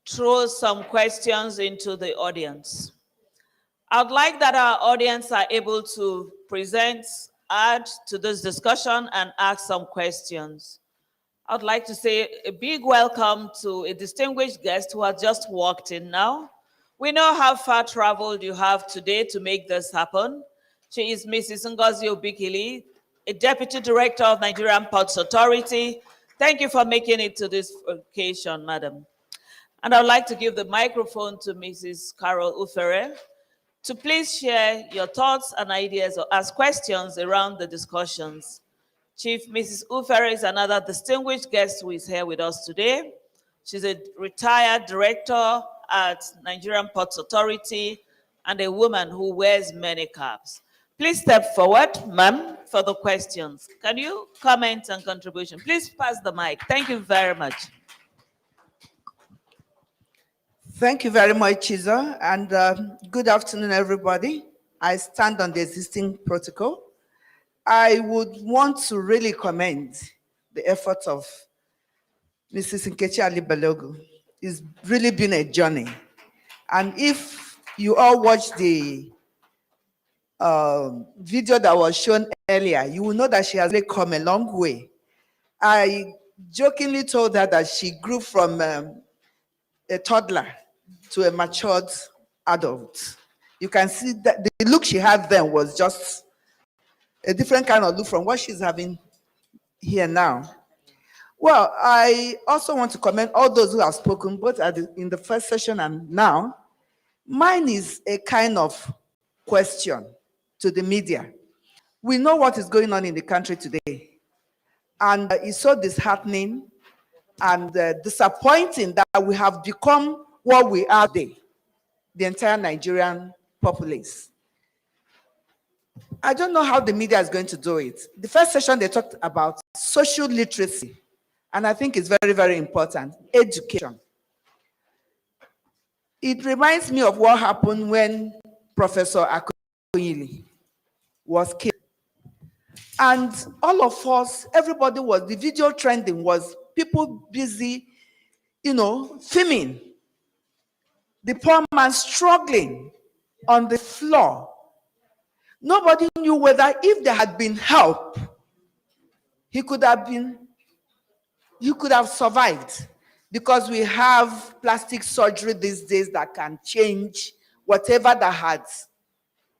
throw some questions into the audience. I'd like that our audience are able to present, add to this discussion, and ask some questions. I'd like to say a big welcome to a distinguished guest who has just walked in now. We know how far traveled you have today to make this happen. She is Mrs. Ngozi Obikili, a Deputy Director of Nigerian Ports Authority. Thank you for making it to this occasion, madam. And I'd like to give the microphone to Mrs. Carol Ufere to please share your thoughts and ideas or ask questions around the discussions. Chief Mrs. Ufere is another distinguished guest who is here with us today. She's a retired director at Nigerian Ports Authority and a woman who wears many caps. Please step forward, ma'am, for the questions. Can you comment and contribution? Please pass the mic. Thank you very much. Thank you very much, Chizo, and good afternoon, everybody. I stand on the existing protocol. I would want to really commend the efforts of Mrs. Nkechi Ali Balogu. It's really been a journey. And if you all watched the video that was shown earlier, you will know that she has really come a long way. I jokingly told her that she grew from a toddler to a matured adult. You can see that the look she had then was just a different kind of look from what she's having here now. Well, I also want to commend all those who have spoken, both in the first session and now. Mine is a kind of question to the media. We know what is going on in the country today, and it's so disheartening and disappointing that we have become what we are today, the entire Nigerian populace. I don't know how the media is going to do it. The first session, they talked about social literacy, and I think it's very, very important. Education. It reminds me of what happened when Professor Akoyili was killed. And all of us, everybody was, the video trending was people busy, filming the poor man struggling on the floor. Nobody knew whether if there had been help, he could have survived, because we have plastic surgery these days that can change whatever that had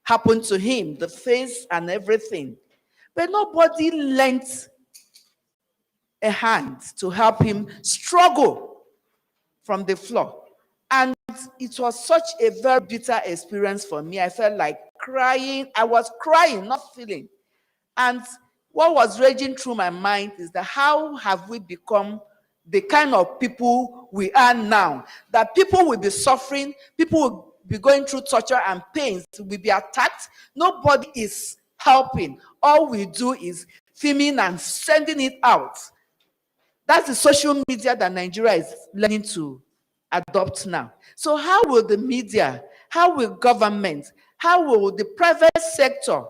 happened to him, the face and everything. But nobody lent a hand to help him struggle from the floor. And it was such a very bitter experience for me. I felt like crying. I was crying, not feeling. And what was raging through my mind is that how have we become the kind of people we are now? That people will be suffering, people will be going through torture and pains, will be attacked. Nobody is helping. All we do is filming and sending it out. That's the social media that Nigeria is learning to adopt now. So how will the media, how will government, how will the private sector,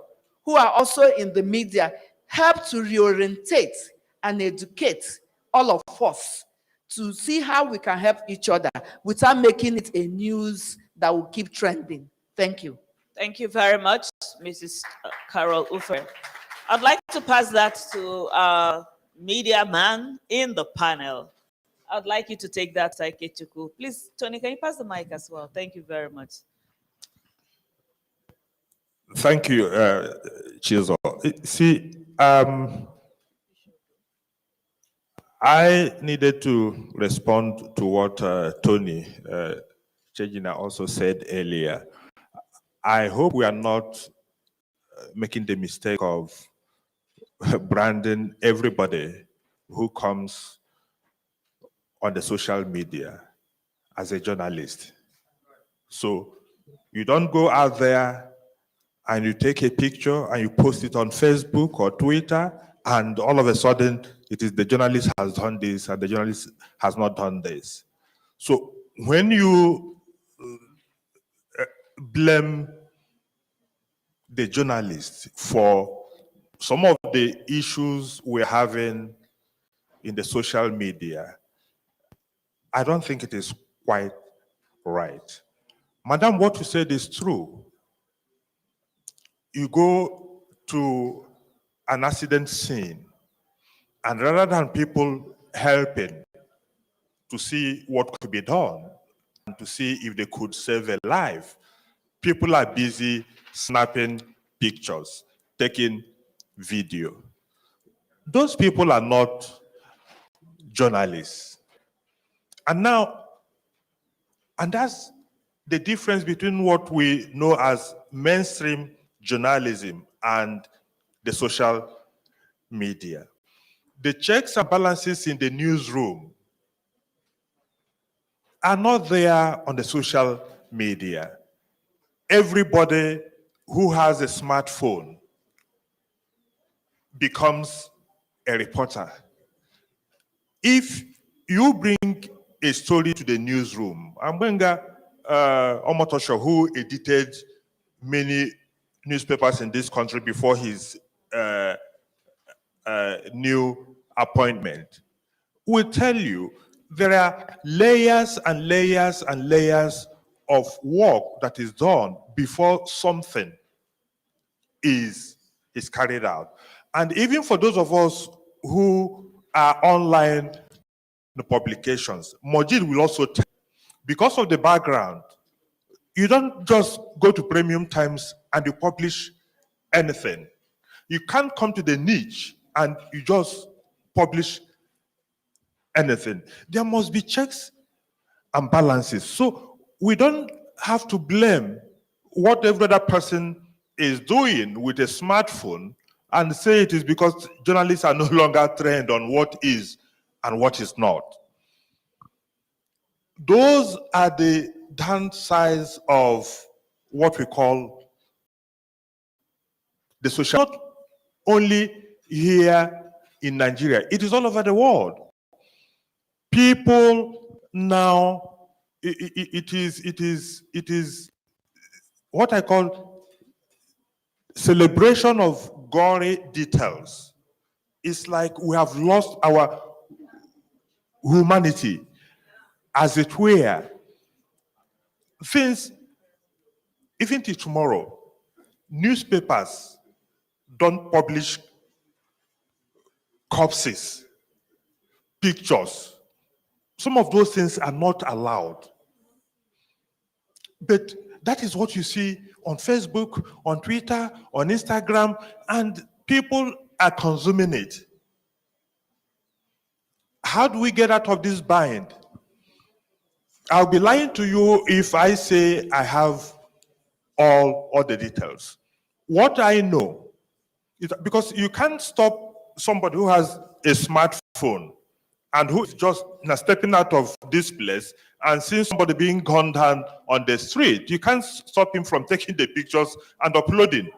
who are also in the media, help to reorientate and educate all of us to see how we can help each other without making it a news that will keep trending? Thank you. Thank you very much, Mrs. Carol Ufer. I'd like to pass that to our media man in the panel. I'd like you to take that, Saikechuku. Please, Tony, can you pass the mic as well? Thank you very much. Thank you, Chizo. See, I needed to respond to what Tony Chejina also said earlier. I hope we are not making the mistake of branding everybody who comes on the social media as a journalist. So you don't go out there and you take a picture and you post it on Facebook or Twitter, and all of a sudden it is the journalist has done this and the journalist has not done this. So when you blame the journalists for some of the issues we're having in the social media, I don't think it is quite right. Madam, what you said is true. You go to an accident scene, and rather than people helping to see what could be done and to see if they could save a life, people are busy snapping pictures, taking video. Those people are not journalists. And that's the difference between what we know as mainstream journalism and the social media. The checks and balances in the newsroom are not there on the social media. Everybody who has a smartphone becomes a reporter. If you bring a story to the newsroom, Ambenga Omotosho, who edited many newspapers in this country before his new appointment, will tell you there are layers and layers and layers of work that is done before something is carried out. And even for those of us who are online the publications, Mojid will also tell, because of the background, you don't just go to Premium Times and you publish anything. You can't come to the niche and you just publish anything. There must be checks and balances. So we don't have to blame what every other person is doing with a smartphone and say it is because journalists are no longer trained on what is and what is not. Those are the downsides of what we call the social, not only here in Nigeria, it is all over the world. People now, it is what I call celebration of gory details. It's like we have lost our humanity, as it were. Since, even till tomorrow, newspapers don't publish corpses, pictures. Some of those things are not allowed. But that is what you see on Facebook, on Twitter, on Instagram, and people are consuming it. How do we get out of this bind? I'll be lying to you if I say I have all the details. What I know is because you can't stop somebody who has a smartphone and who is just stepping out of this place and seeing somebody being gunned down on the street. You can't stop him from taking the pictures and uploading.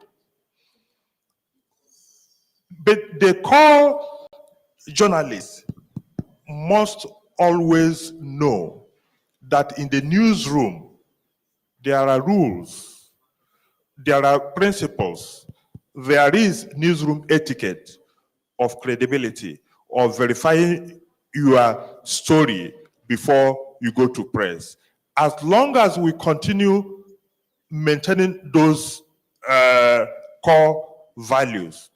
But the core journalists must always know that in the newsroom, there are rules, there are principles, there is newsroom etiquette of credibility, of verifying your story before you go to press. As long as we continue maintaining those core values,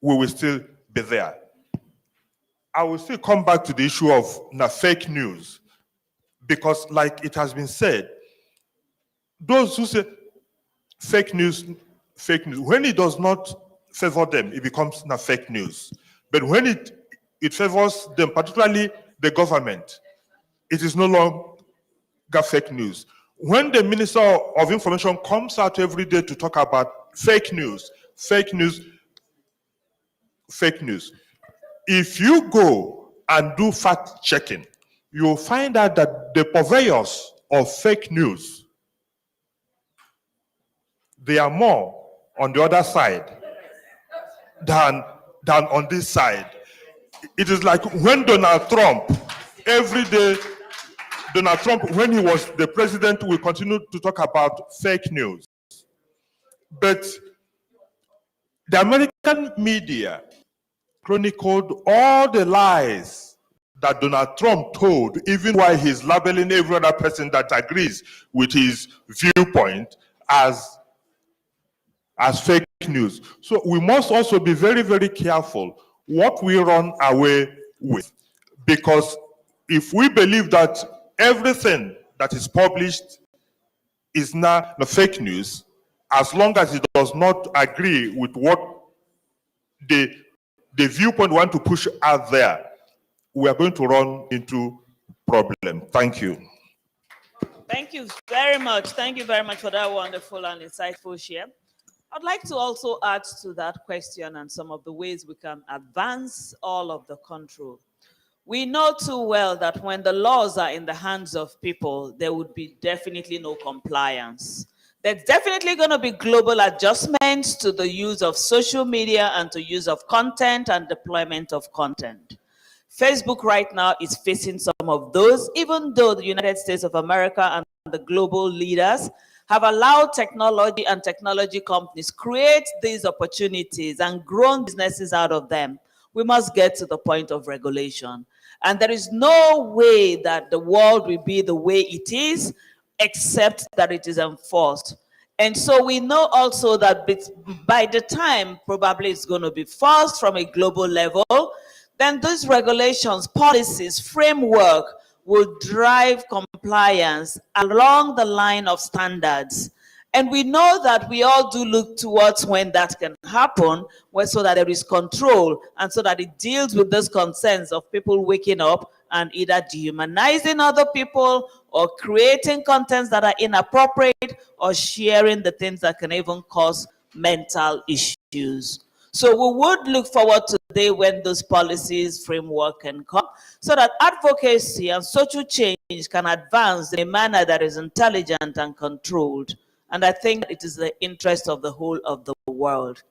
we will still be there. I will still come back to the issue of fake news, because like it has been said, those who say fake news, when it does not favor them, it becomes fake news. But when it favors them, particularly the government, it is no longer fake news. When the Minister of Information comes out every day to talk about fake news, if you go and do fact checking, you'll find out that the purveyors of fake news, they are more on the other side than on this side. It is like when Donald Trump, every day, Donald Trump, when he was the president, we continued to talk about fake news. But the American media chronicled all the lies that Donald Trump told, even while he's labeling every other person that agrees with his viewpoint as fake news. So we must also be very, very careful what we run away with. Because if we believe that everything that is published is now the fake news, as long as it does not agree with what the viewpoint we want to push out there, we are going to run into problem. Thank you. Thank you very much. Thank you very much for that wonderful and insightful share. I'd like to also add to that question and some of the ways we can advance all of the control. We know too well that when the laws are in the hands of people, there would be definitely no compliance. There's definitely going to be global adjustments to the use of social media and to use of content and deployment of content. Facebook right now is facing some of those, even though the United States of America and the global leaders have allowed technology and technology companies create these opportunities and grown businesses out of them. We must get to the point of regulation. And there is no way that the world will be the way it is except that it is enforced. And so we know also that by the time probably it's going to be forced from a global level, then these regulations, policies, framework will drive compliance along the line of standards. And we know that we all do look towards when that can happen, so that there is control and so that it deals with those concerns of people waking up and either dehumanizing other people or creating contents that are inappropriate or sharing the things that can even cause mental issues. So we would look forward to the day when those policies, framework can come so that advocacy and social change can advance in a manner that is intelligent and controlled. And I think it is the interest of the whole of the world.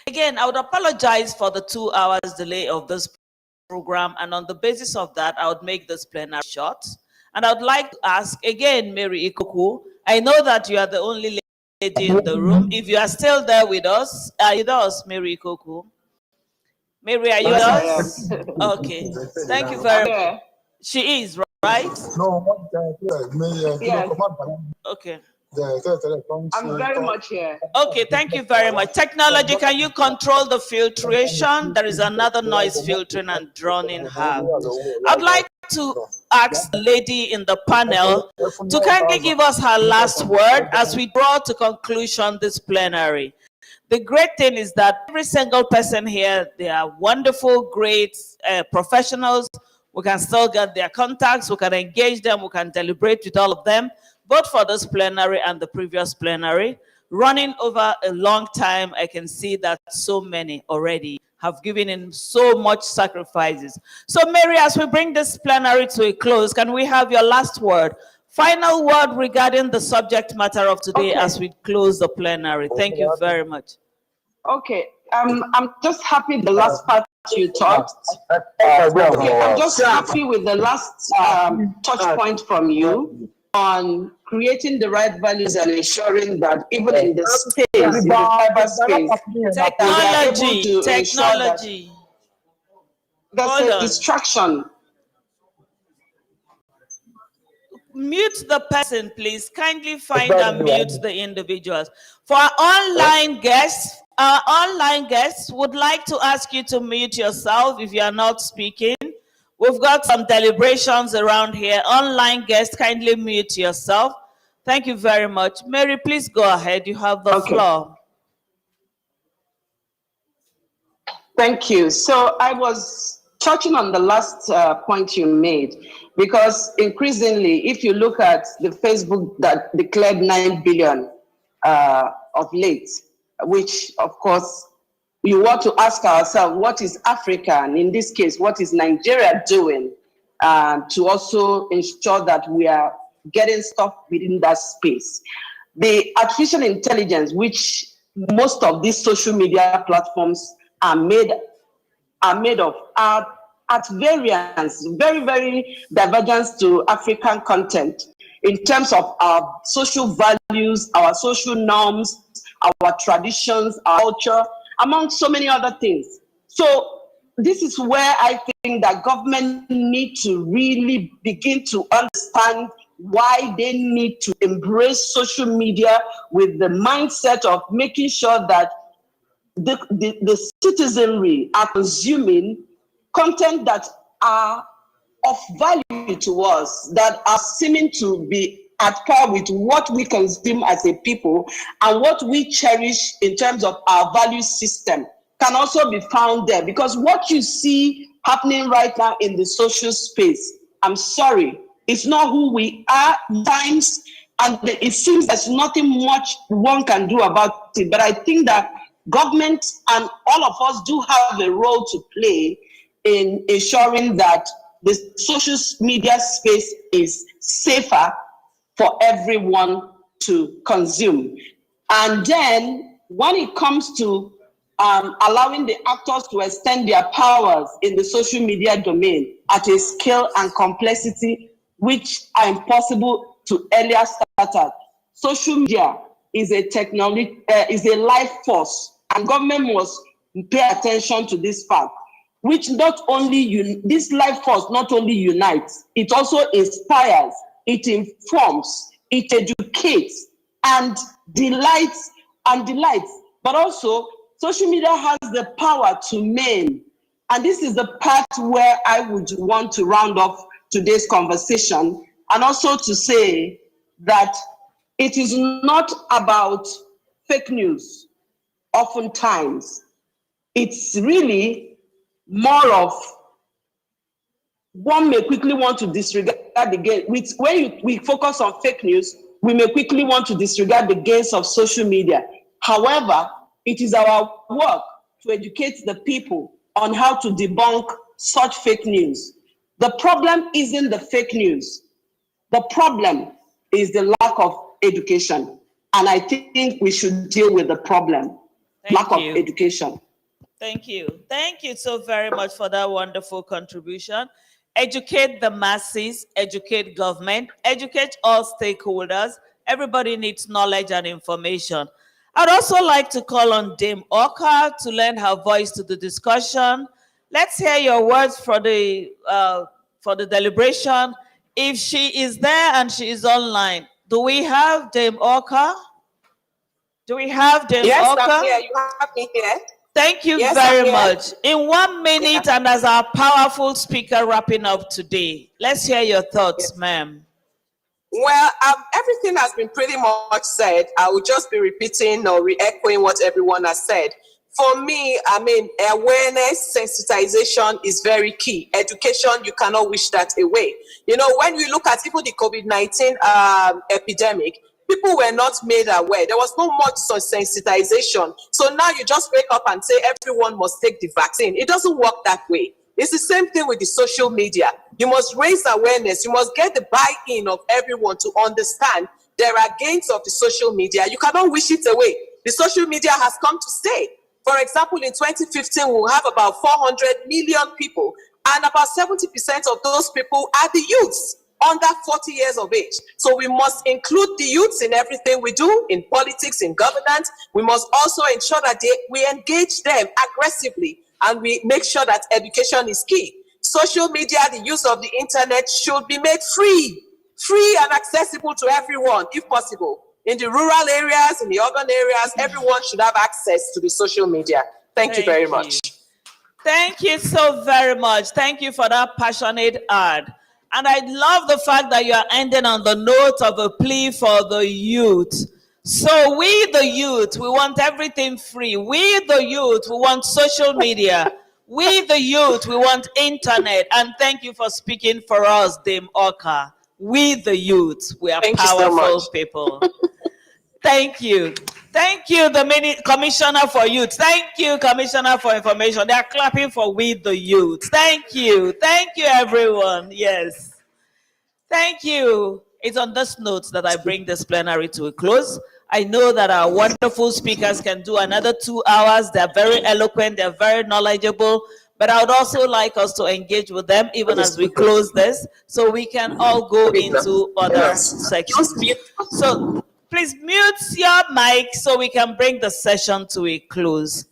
Again, I would apologize for the 2 hours delay of this program. And on the basis of that, I would make this plenary short. And I would like to ask again, Mary Ikoku, I know that you are the only lady in the room. If you are still there with us, are you with us, Mary Ikoku? Mary, are you with us? Okay. Thank you very much. She is, right? No, yes. Okay. I'm very much here. Okay, thank you very much. Technology, can you control the filtration? There is another noise filtering and droning her. I'd like to ask the lady in the panel to kindly give us her last word as we draw to conclusion this plenary. The great thing is that every single person here, they are wonderful, great professionals. We can still get their contacts, we can engage them, we can deliberate with all of them, both for this plenary and the previous plenary. Running over a long time, I can see that so many already have given in so much sacrifices. So Mary, as we bring this plenary to a close, can we have your last word? Final word regarding the subject matter of today as we close the plenary. Thank you very much. Okay, I'm just happy the last part you talked. I'm just happy with the last touch point from you on creating the right values and ensuring that even in the space, in the cyberspace, technology. There's a distraction. Mute the person, please. Kindly find and mute the individuals. For our online guests would like to ask you to mute yourself if you are not speaking. We've got some deliberations around here. Online guests, kindly mute yourself. Thank you very much. Mary, please go ahead. You have the floor. Thank you. So I was touching on the last point you made, because increasingly, if you look at the Facebook that declared 9 billion of late, which of course we want to ask ourselves, what is Africa, and in this case, what is Nigeria doing to also ensure that we are getting stuff within that space? the artificial intelligence, which most of these social media platforms are made of, are at variance, very, very divergence to African content in terms of our social values, our social norms, our traditions, our culture, among so many other things. So this is where I think that government need to really begin to understand why they need to embrace social media with the mindset of making sure that the citizenry are consuming content that are of value to us, that are seeming to be at par with what we consume as a people and what we cherish in terms of our value system can also be found there. Because what you see happening right now in the social space, I'm sorry, it's not who we are times, and it seems there's nothing much one can do about it. But I think that government and all of us do have a role to play in ensuring that the social media space is safer for everyone to consume. And then when it comes to allowing the actors to extend their powers in the social media domain at a scale and complexity which are impossible to earlier start at, social media is a technology, is a life force, and government must pay attention to this fact, which not only this life force not only unites, it also inspires, it informs, it educates and delights, but also social media has the power to maim. And this is the part where I would want to round off today's conversation, and also to say that it is not about fake news. Oftentimes, it's really more of one may quickly want to disregard the gain. When we focus on fake news, we may quickly want to disregard the gains of social media. However, it is our work to educate the people on how to debunk such fake news. The problem isn't the fake news. The problem is the lack of education. And I think we should deal with the problem, lack of education. Thank you. Thank you so very much for that wonderful contribution. Educate the masses, educate government, educate all stakeholders. Everybody needs knowledge and information. I'd also like to call on Dame Oka to lend her voice to the discussion. Let's hear your words for the deliberation. If she is there and she is online, do we have Dame Oka? Do we have Dame Oka? Yes, I'm here. You have me here. Thank you very much. In 1 minute, and as our powerful speaker wrapping up today, let's hear your thoughts, ma'am. Well, everything has been pretty much said. I will just be repeating or re-echoing what everyone has said. For me, I mean, awareness, sensitization is very key. Education, you cannot wish that away. You know, when we look at even the COVID-19 epidemic, people were not made aware. There was not much sensitization. So now you just wake up and say everyone must take the vaccine. It doesn't work that way. It's the same thing with the social media. You must raise awareness. You must get the buy-in of everyone to understand there are gains of the social media. You cannot wish it away. The social media has come to stay. For example, in 2015, we'll have about 400 million people, and about 70% of those people are the youths under 40 years of age. So we must include the youths in everything we do, in politics, in governance. We must also ensure that we engage them aggressively, and we make sure that education is key. Social media, the use of the internet should be made free and accessible to everyone, if possible. In the rural areas, in the urban areas, everyone should have access to the social media. Thank you very much. Thank you so very much. Thank you for that passionate ad. And I love the fact that you are ending on the note of a plea for the youth. So we, the youth, we want everything free. We, the youth, we want social media. We, the youth, we want internet. And thank you for speaking for us, Dame Oka. We, the youth, we are powerful people. Thank you. Thank you, the Commissioner for Youth. Thank you, Commissioner for Information. They are clapping for we, the youth. Thank you. Thank you, everyone. Yes. Thank you. It's on this note that I bring this plenary to a close. I know that our wonderful speakers can do another 2 hours. They're very eloquent, they're very knowledgeable, but I would also like us to engage with them even as we close this, so we can all go into other sections. So please mute your mic so we can bring the session to a close.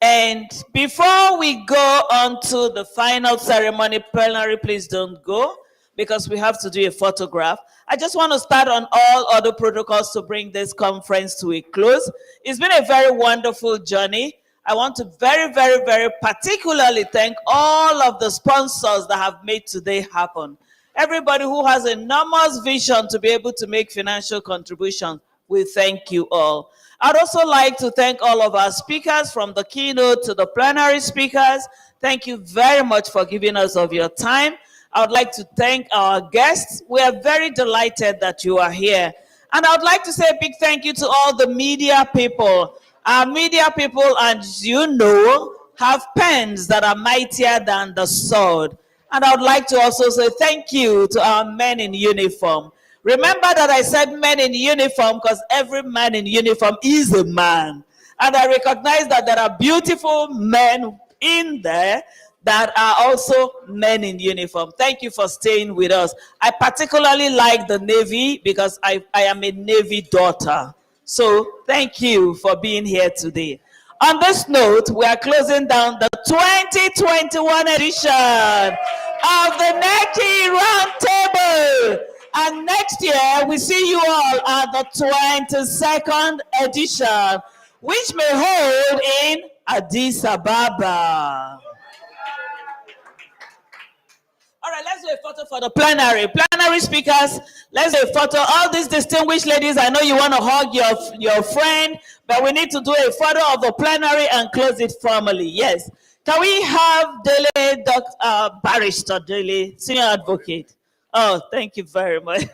And before we go on to the final ceremony, plenary, please don't go, because we have to do a photograph. I just want to start on all other protocols to bring this conference to a close. It's been a very wonderful journey. I want to very, very, very particularly thank all of the sponsors that have made today happen. Everybody who has enormous vision to be able to make financial contributions, we thank you all. I'd also like to thank all of our speakers, from the keynote to the plenary speakers. Thank you very much for giving us of your time. I would like to thank our guests. We are very delighted that you are here. And I would like to say a big thank you to all the media people. Our media people, as you know, have pens that are mightier than the sword. And I would like to also say thank you to our men in uniform. Remember that I said men in uniform because every man in uniform is a man. And I recognize that there are beautiful men in there that are also men in uniform. Thank you for staying with us. I particularly like the Navy because I am a Navy daughter. So thank you for being here today. On this note, we are closing down the 2021 edition of the NECCIPR Roundtable. And next year, we see you all at the 22nd edition, which may hold in Addis Ababa. All right, let's do a photo for the plenary. Plenary speakers, let's do a photo. All these distinguished ladies, I know you want to hug your friend, but we need to do a photo of the plenary and close it formally. Yes. Can we have Dele, Barrister Dele, senior advocate? Oh, thank you very much.